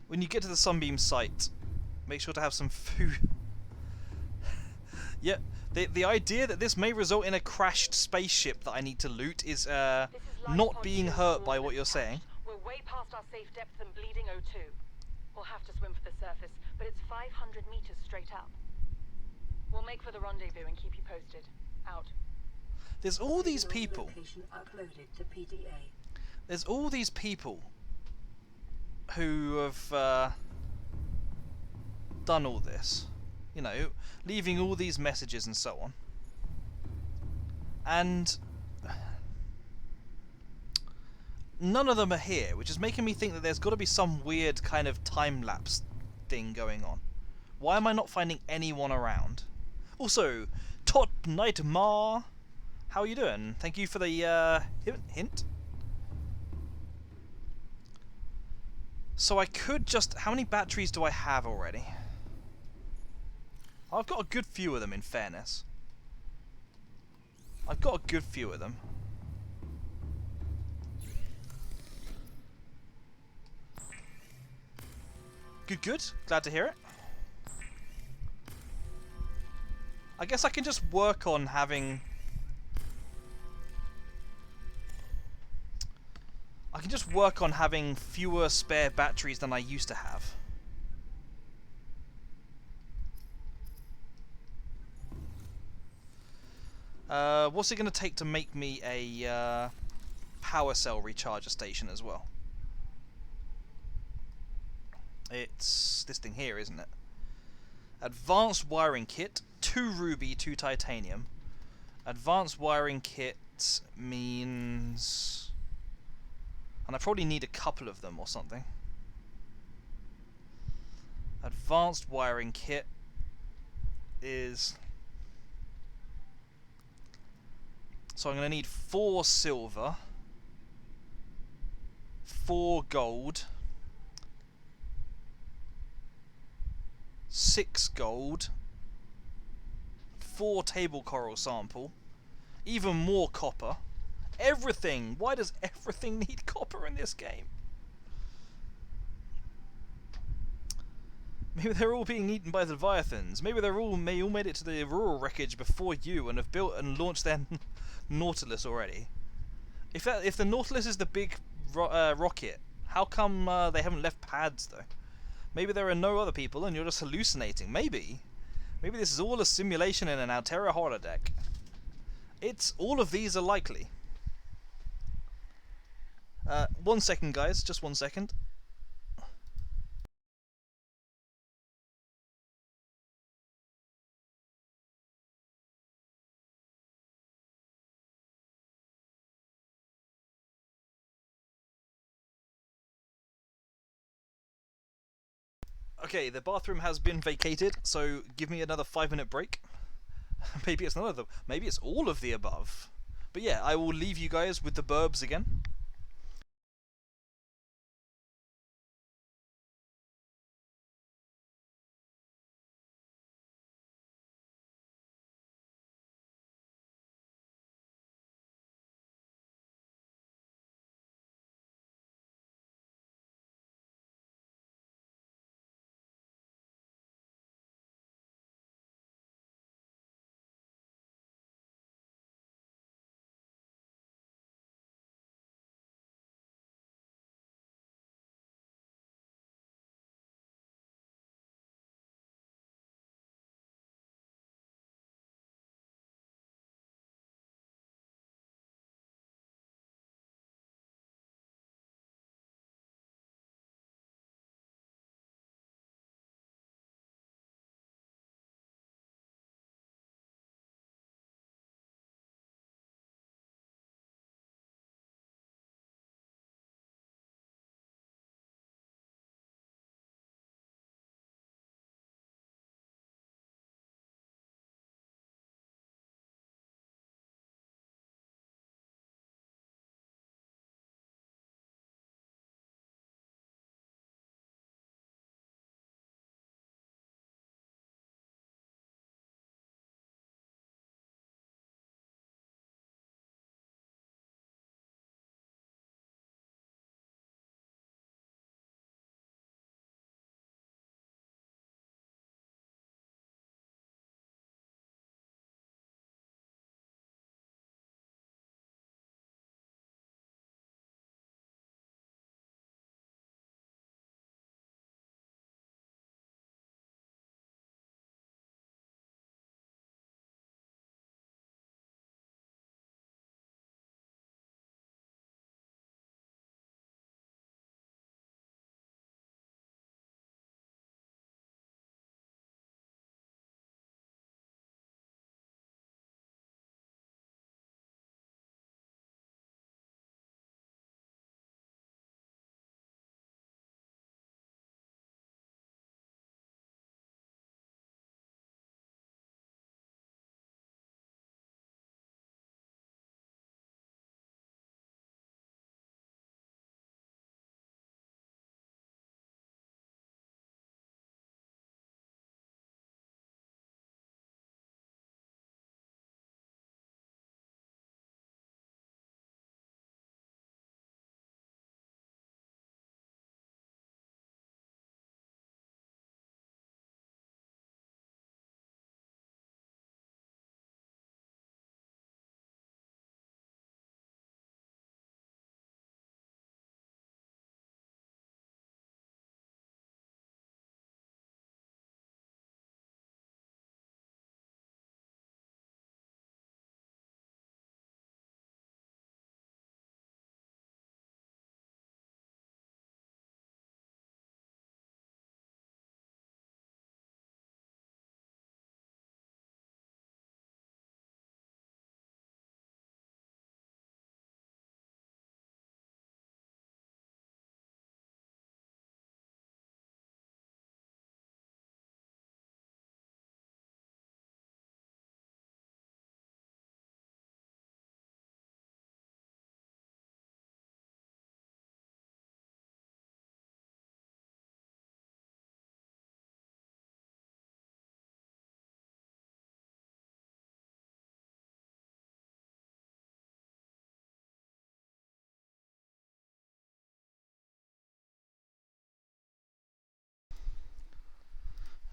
When you get to the sunbeam site, make sure to have some food. Yeah, the idea that this may result in a crashed spaceship that I need to loot is not being hurt by what you're saying. We're way past our safe depth and bleeding O2. We'll have to swim for the surface, but it's 500 meters straight up. We'll make for the rendezvous and keep you posted. Out. There's all these people. Location uploaded to PDA. There's all these people who have done all this, you know, leaving all these messages and so on, and none of them are here, which is making me think that there's got to be some weird kind of time-lapse thing going on. Why am I not finding anyone around? Also, Tot Nightmare, how are you doing? Thank you for the hint. So I could just... How many batteries do I have already? I've got a good few of them, in fairness. I've got a good few of them. Good, good. Glad to hear it. I guess I can just work on having... I can just work on having fewer spare batteries than I used to have. what's it going to take to make me a power cell recharger station as well? It's this thing here, isn't it? Advanced wiring kit, 2 ruby, 2 titanium. Advanced wiring kit means... And I probably need a couple of them or something. Advanced wiring kit is... So I'm going to need 4 silver, 4 gold, 6 gold, 4 table coral sample, even more copper. Everything! Why does everything need copper in this game? Maybe they're all being eaten by the Leviathans. Maybe they're all made it to the rural wreckage before you and have built and launched their Nautilus already. If the Nautilus is the big rocket, how come they haven't left pads though? Maybe there are no other people and you're just hallucinating. Maybe this is all a simulation in an Altera holodeck. It's all of these are likely. 1 second, guys. Just 1 second. Okay, the bathroom has been vacated, so give me another 5-minute break. Maybe it's none of them. Maybe it's all of the above. But yeah, I will leave you guys with the burbs again.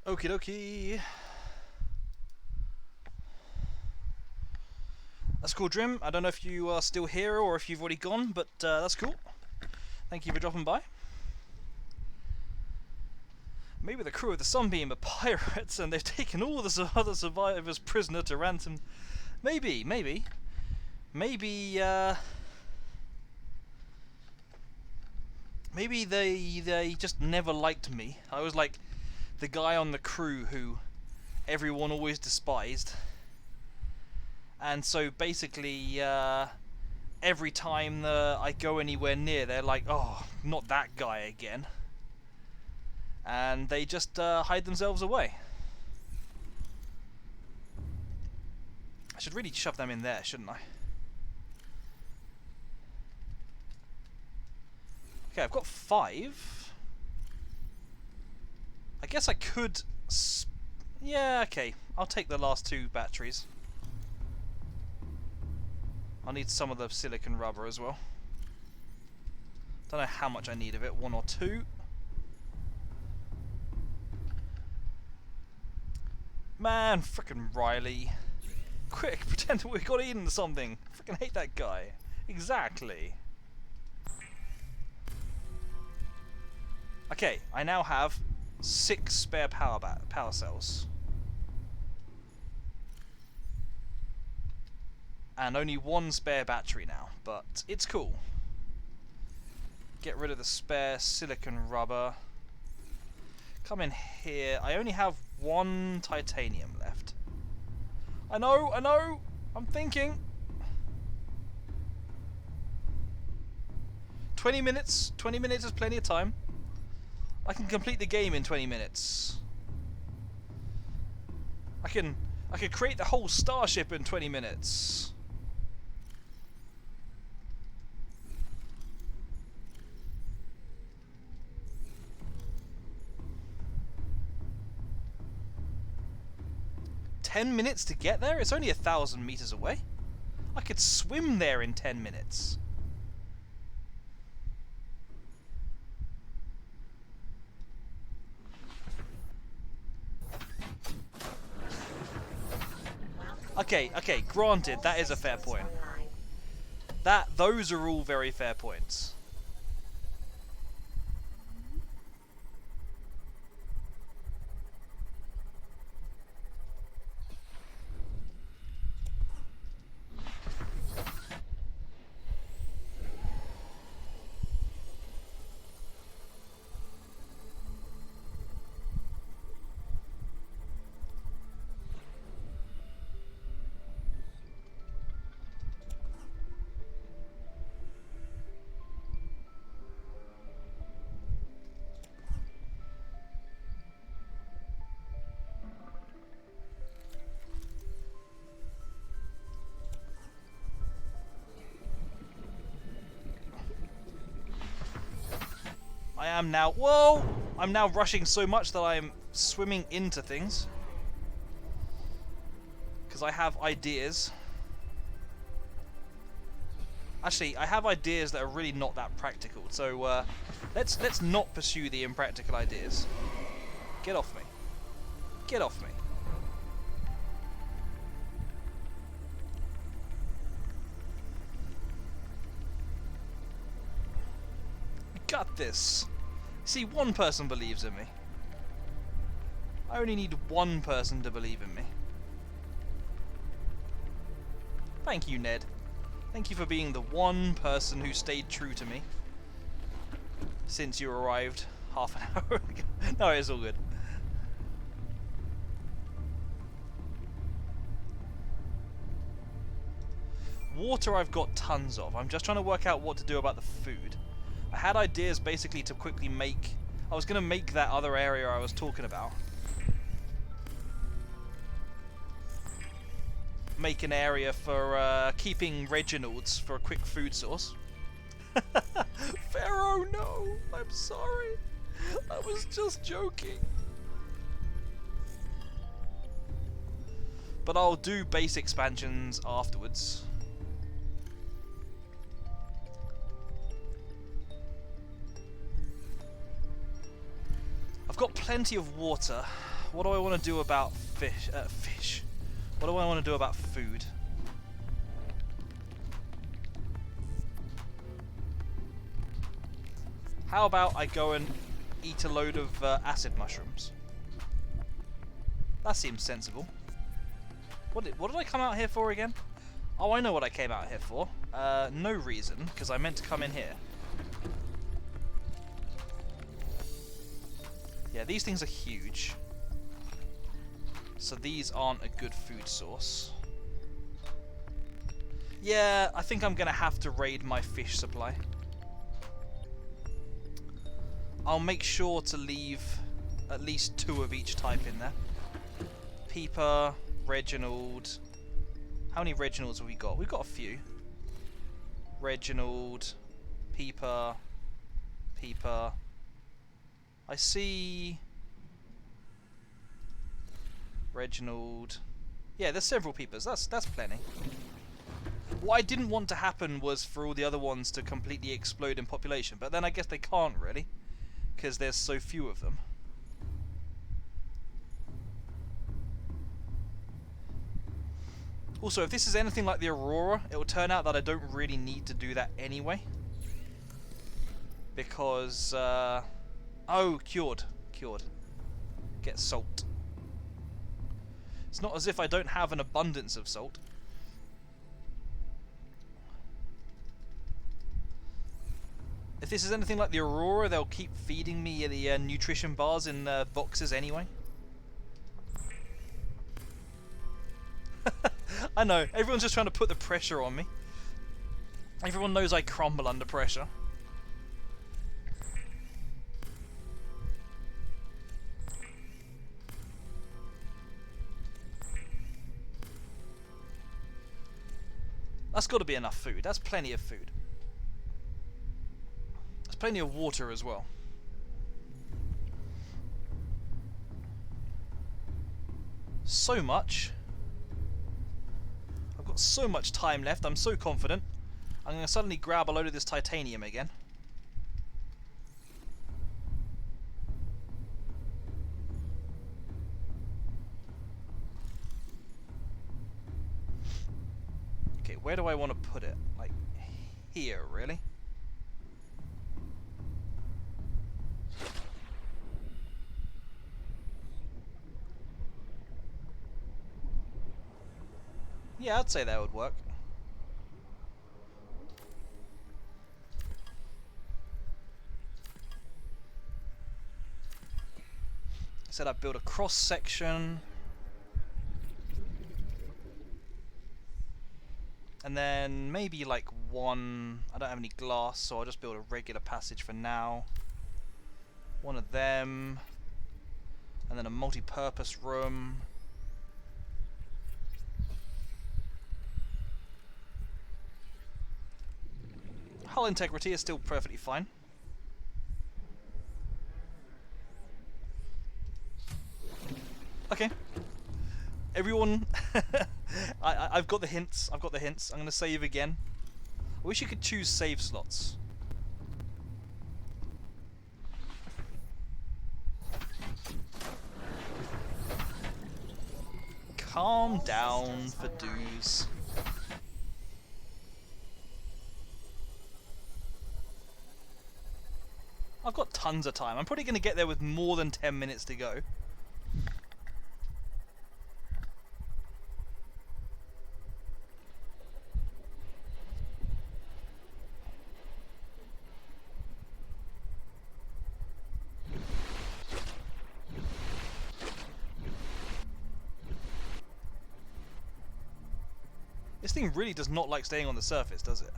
Okie dokie. That's cool, Drim. I don't know if you are still here or if you've already gone, but that's cool. Thank you for dropping by. Maybe the crew of the Sunbeam are pirates and they've taken all the other survivors prisoner to ransom. Maybe. Maybe they just never liked me. I was like the guy on the crew who everyone always despised. And so basically every time I go anywhere near, they're like, oh, not that guy again. And they just hide themselves away. I should really shove them in there, shouldn't I? Okay, I've got 5. I guess I could... yeah, okay. I'll take the last 2 batteries. I'll need some of the silicon rubber as well. Don't know how much I need of it. 1 or 2. Man, frickin' Riley. Quick, pretend we got eaten or something. Frickin' hate that guy. Exactly. Okay, I now have 6 spare power cells. And only 1 spare battery now, but it's cool. Get rid of the spare silicon rubber. Come in here. I only have 1 titanium left. I know, I'm thinking. 20 minutes. 20 minutes is plenty of time. I can complete the game in 20 minutes. I could create the whole starship in 20 minutes. $10 to get there? It's only 1,000 meters away. I could swim there in 10 minutes. Okay, granted, that is a fair point. Those are all very fair points. I am now... whoa! I'm now rushing so much that I'm swimming into things. Because I have ideas. Actually, I have ideas that are really not that practical. So, let's not pursue the impractical ideas. Get off me. Get off me. We got this. See, 1 person believes in me. I only need 1 person to believe in me. Thank you, Ned. Thank you for being the 1 person who stayed true to me since you arrived half an hour ago. No, it's all good. Water I've got tons of. I'm just trying to work out what to do about the food. I had ideas basically to quickly make... I was going to make that other area I was talking about. Make an area for keeping Reginald's for a quick food source. Pharaoh, no! I'm sorry. I was just joking. But I'll do base expansions afterwards. I've got plenty of water, What do I want to do about fish? What do I want to do about food? How about I go and eat a load of acid mushrooms? That seems sensible. What did I come out here for again? Oh, I know what I came out here for. No reason, because I meant to come in here. Yeah, these things are huge. So these aren't a good food source. Yeah, I think I'm going to have to raid my fish supply. I'll make sure to leave at least 2 of each type in there. Peeper, Reginald. How many Reginalds have we got? We've got a few. Reginald, Peeper, Peeper. I see Reginald. Yeah, there's several Peepers. That's plenty. What I didn't want to happen was for all the other ones to completely explode in population, but then I guess they can't really, because there's so few of them. Also, if this is anything like the Aurora, it will turn out that I don't really need to do that anyway. Because, oh, cured. Cured. Get salt. It's not as if I don't have an abundance of salt. If this is anything like the Aurora, they'll keep feeding me the nutrition bars in boxes anyway. I know, everyone's just trying to put the pressure on me. Everyone knows I crumble under pressure. That's got to be enough food. That's plenty of food. There's plenty of water as well. So much. I've got so much time left. I'm so confident. I'm going to suddenly grab a load of this titanium again. Okay, where do I want to put it? Like, here, really? Yeah, I'd say that would work. I said I'd build a cross section. And then maybe like one, I don't have any glass, so I'll just build a regular passage for now. One of them. And then a multi-purpose room. Hull integrity is still perfectly fine. Okay. Everyone, I've got the hints. I've got the hints. I'm going to save again. I wish you could choose save slots. Calm down for dues. I've got tons of time. I'm probably going to get there with more than 10 minutes to go. This thing really does not like staying on the surface, does it?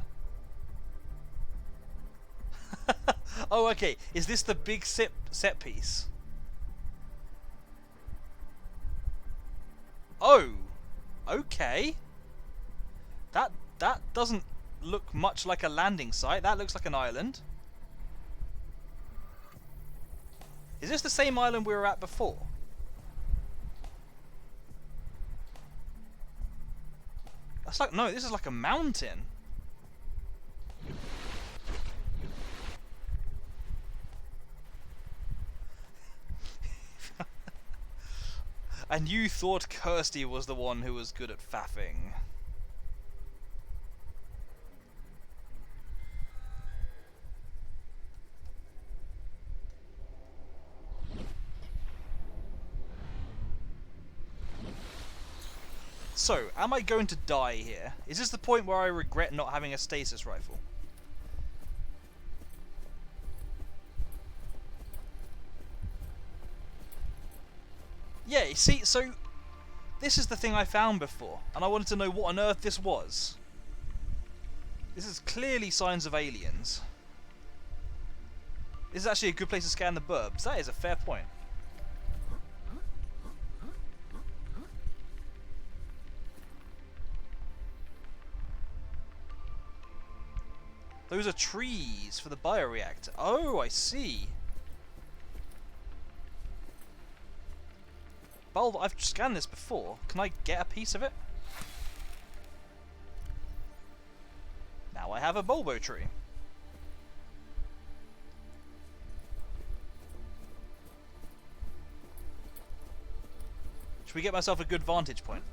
Oh, okay. Is this the big set piece? Oh, okay. That doesn't look much like a landing site. That looks like an island. Is this the same island we were at before? That's like, no, this is like a mountain. And you thought Kirsty was the one who was good at faffing. So, am I going to die here? Is this the point where I regret not having a stasis rifle? Yeah, you see, so this is the thing I found before, and I wanted to know what on earth this was. This is clearly signs of aliens. This is actually a good place to scan the burbs. That is a fair point. Those are trees for the bioreactor. Oh, I see. Bulb, I've scanned this before. Can I get a piece of it? Now I have a bulbo tree. Should we get myself a good vantage point?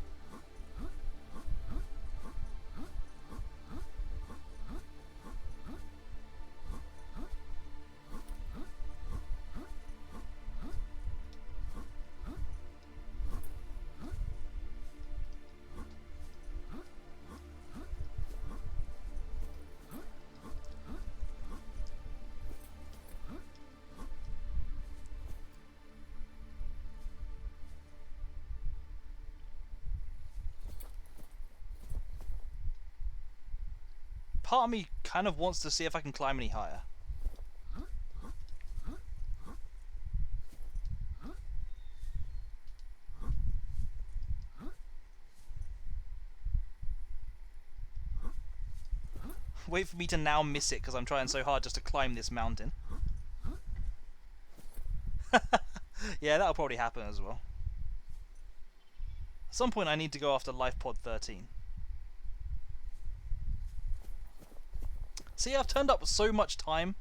Part of me kind of wants to see if I can climb any higher. Wait for me to now miss it because I'm trying so hard just to climb this mountain. Yeah, that'll probably happen as well. At some point I need to go after Life Pod 13. See, I've turned up so much time.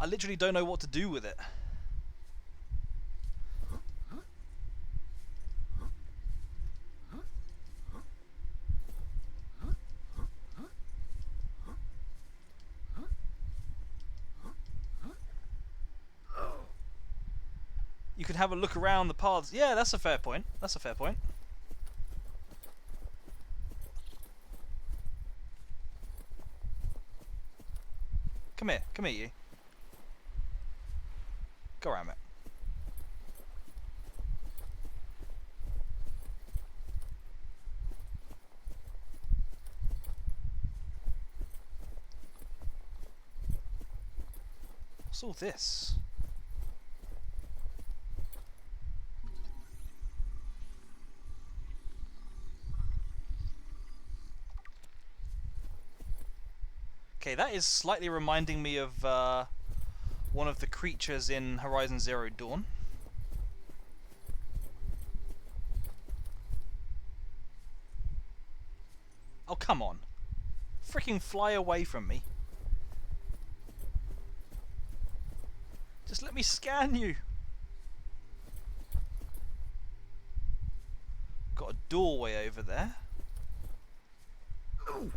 I literally don't know what to do with it. You can have a look around the paths. Yeah, that's a fair point. That's a fair point. Come here, you. Go around it. What's all this? Okay, that is slightly reminding me of one of the creatures in Horizon Zero Dawn. Oh, come on. Freaking fly away from me. Just let me scan you. Got a doorway over there. Ooh.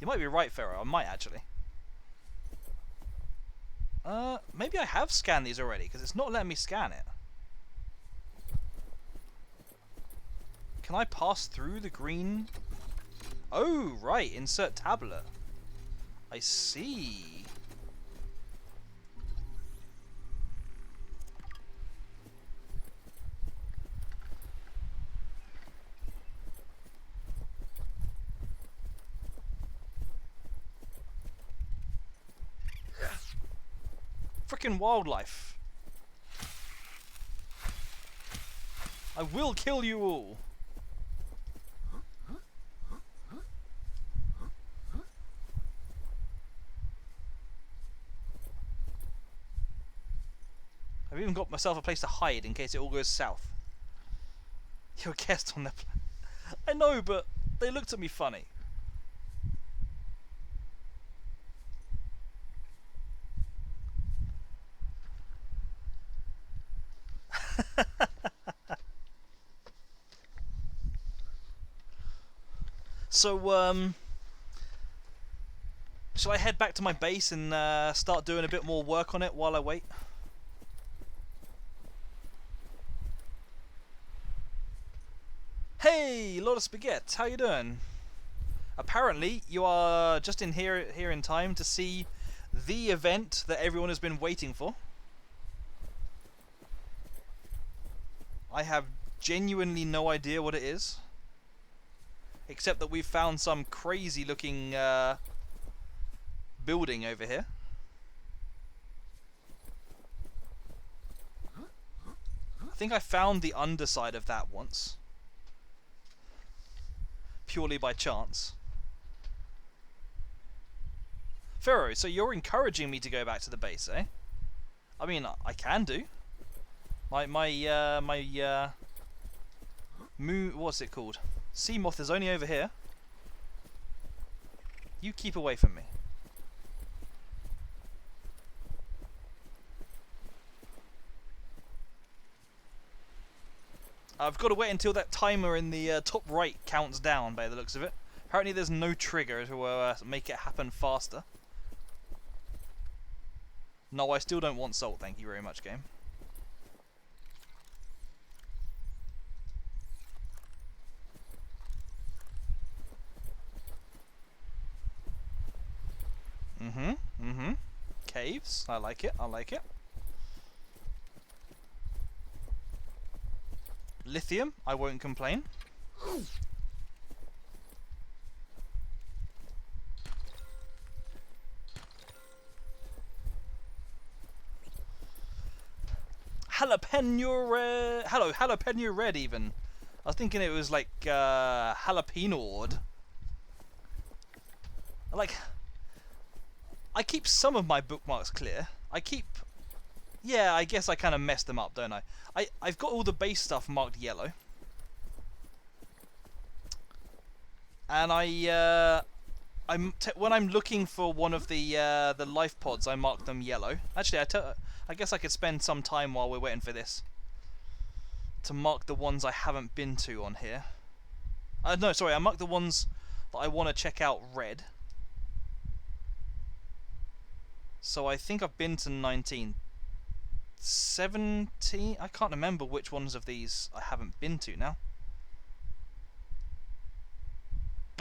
You might be right, Pharaoh. I might actually. Maybe I have scanned these already, because it's not letting me scan it. Can I pass through the green? Oh, right. Insert tablet. I see. Frickin' wildlife. I will kill you all. I've even got myself a place to hide in case it all goes south. You're a guest on their planet. I know, but they looked at me funny. So, shall I head back to my base and start doing a bit more work on it while I wait? Hey, Lord of Spaghetti, how you doing? Apparently, you are just in here in time to see the event that everyone has been waiting for. I have genuinely no idea what it is, except that we've found some crazy looking building over here. I think I found the underside of that once, purely by chance. Pharaoh, so you're encouraging me to go back to the base, eh? I mean, I can do. My what's it called? Sea moth is only over here. You keep away from me. I've got to wait until that timer in the top right counts down, by the looks of it. Apparently there's no trigger to make it happen faster. No, I still don't want salt, thank you very much, game. Caves, I like it, I like it. Lithium, I won't complain. Jalapeno red. Hello, jalapeno red even. I was thinking it was like jalapeno. Like, I keep some of my bookmarks clear. Yeah, I guess I kind of messed them up, don't I? I've got all the base stuff marked yellow. And when I'm looking for one of the life pods, I mark them yellow. Actually, I guess I could spend some time while we're waiting for this to mark the ones I haven't been to on here. No, sorry, I marked the ones that I want to check out red. So I think I've been to 19. 17? I can't remember which ones of these I haven't been to now.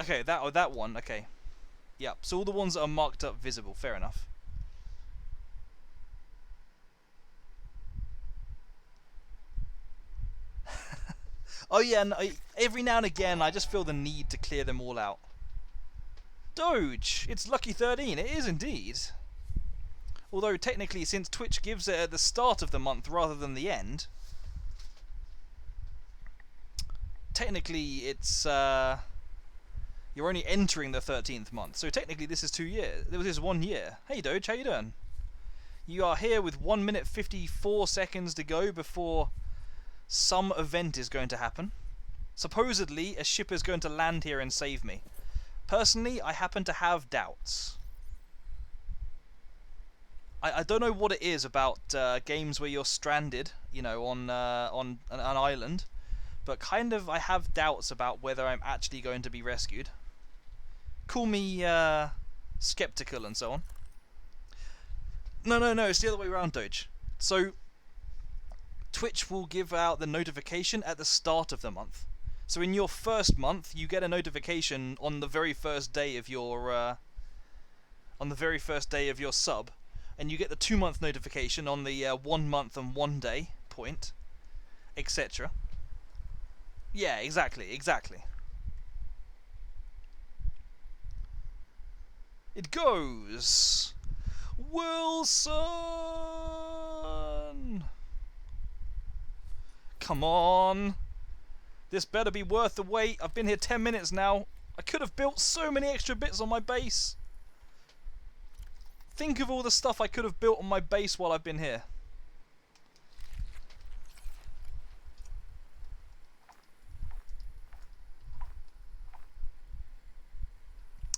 Okay, that one, okay. Yep, so all the ones that are marked up visible, fair enough. Oh yeah, and every now and again I just feel the need to clear them all out. Doge! It's Lucky 13, it is indeed. Although technically, since Twitch gives it at the start of the month rather than the end, technically it's you're only entering the 13th month. So technically this is 2 years. This is 1 year. Hey Doge, how you doing? You are here with 1 minute 54 seconds to go before some event is going to happen. Supposedly, a ship is going to land here and save me. Personally, I happen to have doubts. I don't know what it is about games where you're stranded, you know, on an island, but kind of I have doubts about whether I'm actually going to be rescued. Call me skeptical and so on. No, it's the other way around, Doge. So Twitch will give out the notification at the start of the month. So in your first month, you get a notification on the very first day of your sub. And you get the 2-month notification on the 1 month and 1 day point, etc. Yeah, exactly. It goes, Wilson! Come on! This better be worth the wait. I've been here 10 minutes now. I could have built so many extra bits on my base. Think of all the stuff I could have built on my base while I've been here.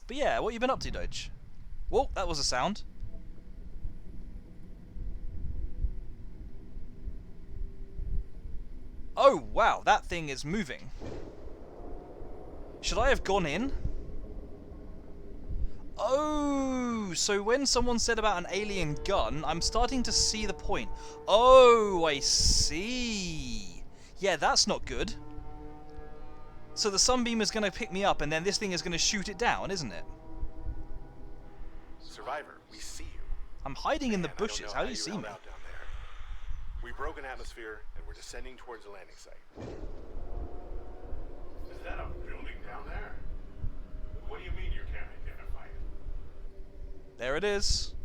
But yeah, what you been up to, Doge? Whoa, that was a sound. Oh, wow, that thing is moving. Should I have gone in? Oh, so when someone said about an alien gun, I'm starting to see the point. Oh, I see. Yeah, that's not good. So the sunbeam is going to pick me up, and then this thing is going to shoot it down, isn't it? Survivor, we see you. I'm hiding in the Man, I don't bushes. know How do you you see held me? out down there. We broke an atmosphere, and we're descending towards the landing site. Is that a building down there? What do you mean you can't identify it? There it is.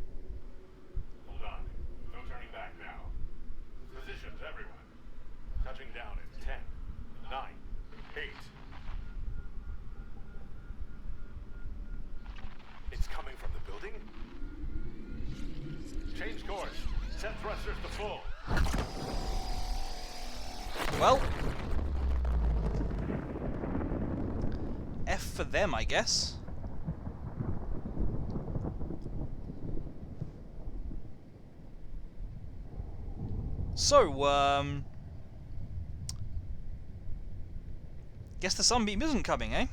Hold on. No turning back now. Positions, everyone. Touching down in 10, 9, 8. It's coming from the building? Change course. Set thrusters to full. Well, F for them, I guess. So, guess the sunbeam isn't coming, eh?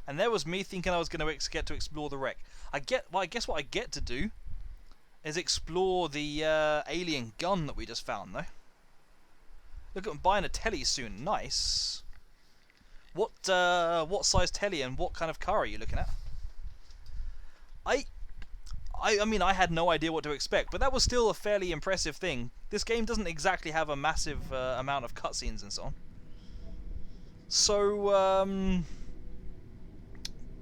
And there was me thinking I was going to get to explore the wreck. I guess what I get to do is explore the alien gun that we just found, though. Look at buying a telly soon. Nice. What size telly and what kind of car are you looking at? I mean, I had no idea what to expect, but that was still a fairly impressive thing. This game doesn't exactly have a massive amount of cutscenes and so on. So,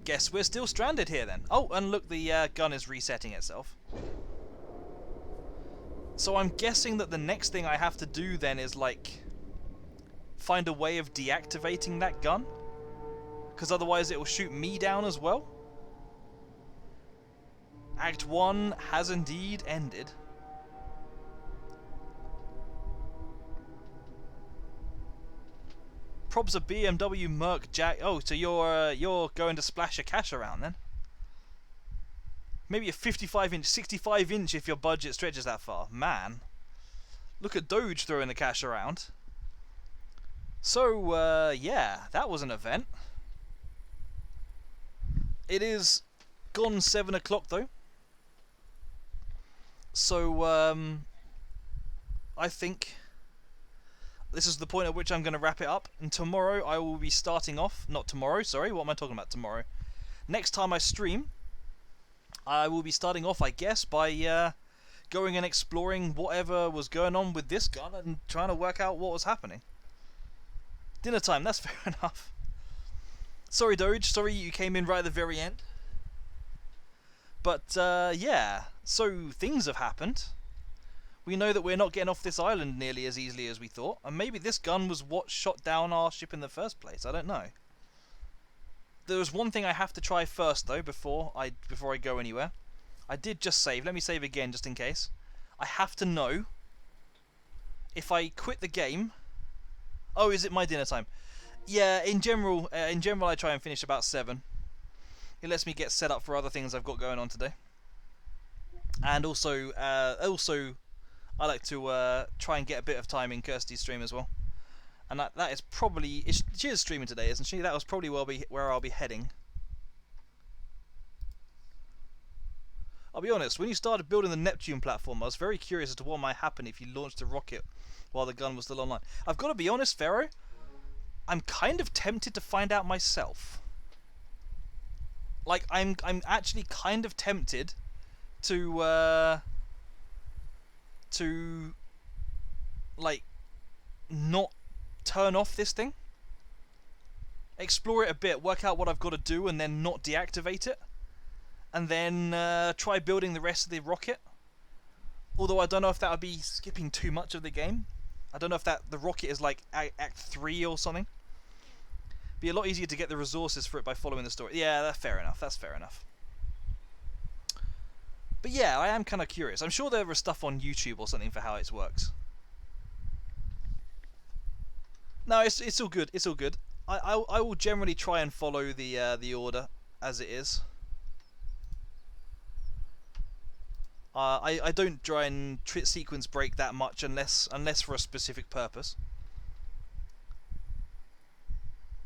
guess we're still stranded here then. Oh, and look, the gun is resetting itself. So I'm guessing that the next thing I have to do then is, like, find a way of deactivating that gun, because otherwise it will shoot me down as well. Act 1 has indeed ended. Probs a BMW Merc Jack. Oh, so you're going to splash a cash around then? Maybe a 55-inch, 65-inch if your budget stretches that far. Man, look at Doge throwing the cash around. So, yeah, that was an event. It is gone 7 o'clock though. So, I think this is the point at which I'm going to wrap it up. And tomorrow I will be starting off... Not tomorrow, sorry, what am I talking about tomorrow? Next time I stream, I will be starting off, I guess, by going and exploring whatever was going on with this gun and trying to work out what was happening. Dinner time, that's fair enough. Sorry, Doge, sorry you came in right at the very end. But, yeah, so things have happened. We know that we're not getting off this island nearly as easily as we thought, and maybe this gun was what shot down our ship in the first place, I don't know. There's one thing I have to try first though, before I go anywhere. I did just save, let me save again just in case. I have to know if I quit the game... Oh, is it my dinner time? Yeah, in general I try and finish about 7. It lets me get set up for other things I've got going on today. And also, I like to try and get a bit of time in Kirsty's stream as well. And that is probably... She is streaming today, isn't she? That was probably where I'll be heading. I'll be honest, when you started building the Neptune platform, I was very curious as to what might happen if you launched a rocket while the gun was still online. I've got to be honest, Pharaoh, I'm kind of tempted to find out myself. Like, I'm actually kind of tempted to like, not turn off this thing. Explore it a bit, work out what I've got to do, and then not deactivate it. And then try building the rest of the rocket. Although I don't know if that would be skipping too much of the game. I don't know if the rocket is like Act 3 or something. Be a lot easier to get the resources for it by following the story. Yeah, that's fair enough. That's fair enough. But yeah, I am kind of curious. I'm sure there was stuff on YouTube or something for how it works. No, it's all good. It's all good. I will generally try and follow the order as it is. I don't try and sequence break that much unless for a specific purpose.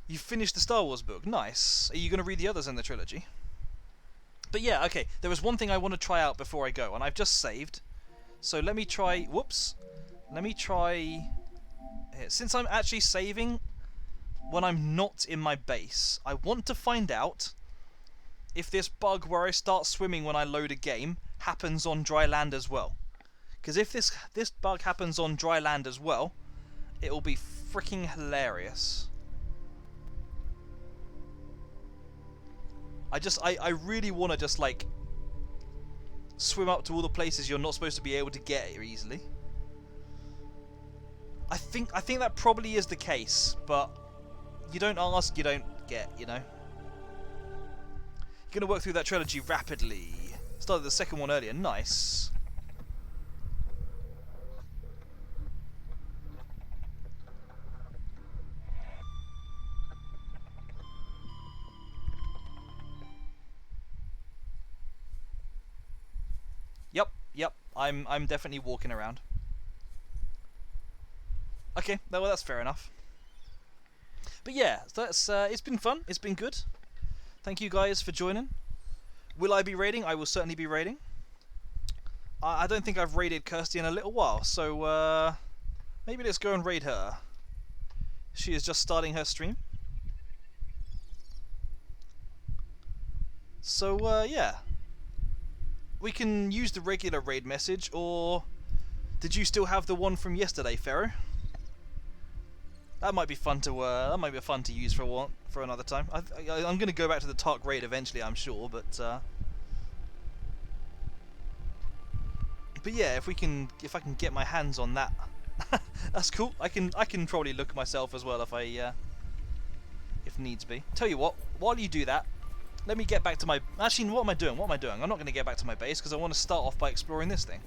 You finished the Star Wars book. Nice. Are you going to read the others in the trilogy? But yeah, okay. There was one thing I want to try out before I go, and I've just saved. So let me try... Whoops. Let me try... Since I'm actually saving when I'm not in my base, I want to find out if this bug where I start swimming when I load a game happens on dry land as well. Because if this bug happens on dry land as well, it will be freaking hilarious. I really want to just like swim up to all the places you're not supposed to be able to get here easily. I think that probably is the case, but you don't ask, you don't get, you know. You're gonna work through that trilogy rapidly. Started the second one earlier, nice. Yep, I'm definitely walking around. Okay, well that's fair enough. But yeah, that's it's been fun. It's been good. Thank you guys for joining. Will I be raiding? I will certainly be raiding. I don't think I've raided Kirsty in a little while, so maybe let's go and raid her. She is just starting her stream. So yeah, we can use the regular raid message, or did you still have the one from yesterday, Pharaoh? That might be fun to use for another time. I'm going to go back to the Tark raid eventually, I'm sure, but yeah, if I can get my hands on that, that's cool. I can probably look myself as well if needs be. Tell you what, while you do that, let me get back to my... Actually, what am I doing? I'm not going to get back to my base because I want to start off by exploring this thing.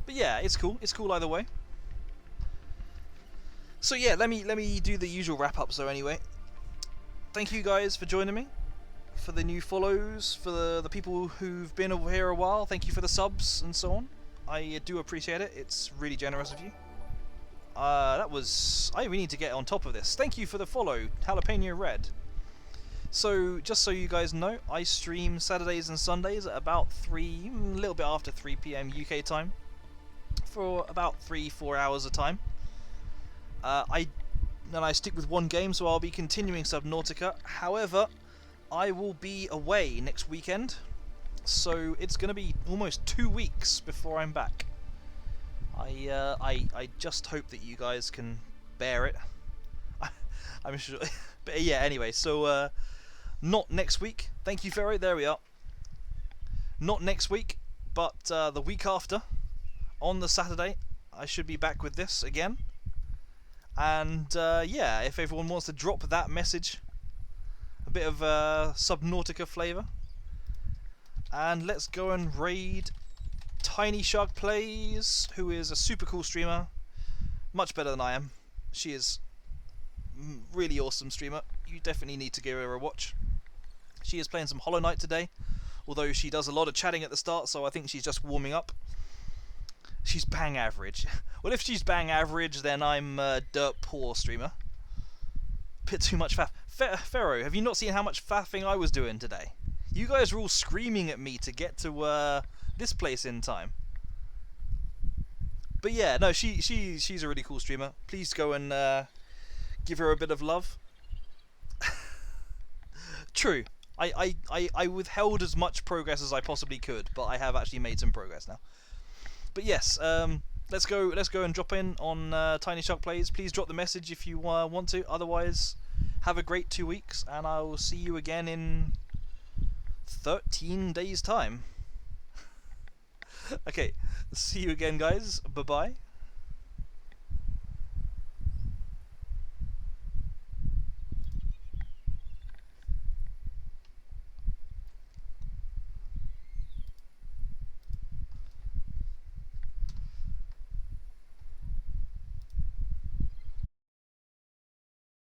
But yeah, it's cool. It's cool either way. So yeah, let me do the usual wrap-ups though anyway. Thank you guys for joining me. For the new follows, for the people who've been over here a while, thank you for the subs and so on. I do appreciate it. It's really generous of you. I really need to get on top of this. Thank you for the follow, Jalapeno Red. So, just so you guys know, I stream Saturdays and Sundays at about a little bit after 3 PM UK time, for about 3-4 hours a time. I stick with one game, so I'll be continuing Subnautica. However, I will be away next weekend. So it's going to be almost 2 weeks before I'm back. I just hope that you guys can bear it. I'm sure. But yeah, anyway, so not next week. Thank you, Ferro. There we are. Not next week, but the week after, on the Saturday, I should be back with this again. And yeah, if everyone wants to drop that message, a bit of Subnautica flavour. And let's go and raid Tiny Shark Plays, who is a super cool streamer, much better than I am. She is really awesome streamer. You definitely need to give her a watch. She is playing some Hollow Knight today, although she does a lot of chatting at the start, so I think she's just warming up. She's bang average. Well, if she's bang average, then I'm a dirt poor streamer. Bit too much faff. Pharaoh, have you not seen how much faffing I was doing today? You guys were all screaming at me to get to this place in time. But yeah, no, she's a really cool streamer. Please go and give her a bit of love. True. I withheld as much progress as I possibly could, but I have actually made some progress now. But yes, let's go and drop in on Tiny Shark Plays. Please drop the message if you want to. Otherwise, have a great 2 weeks, and I will see you again in 13 days time. Okay, see you again, guys. Bye bye.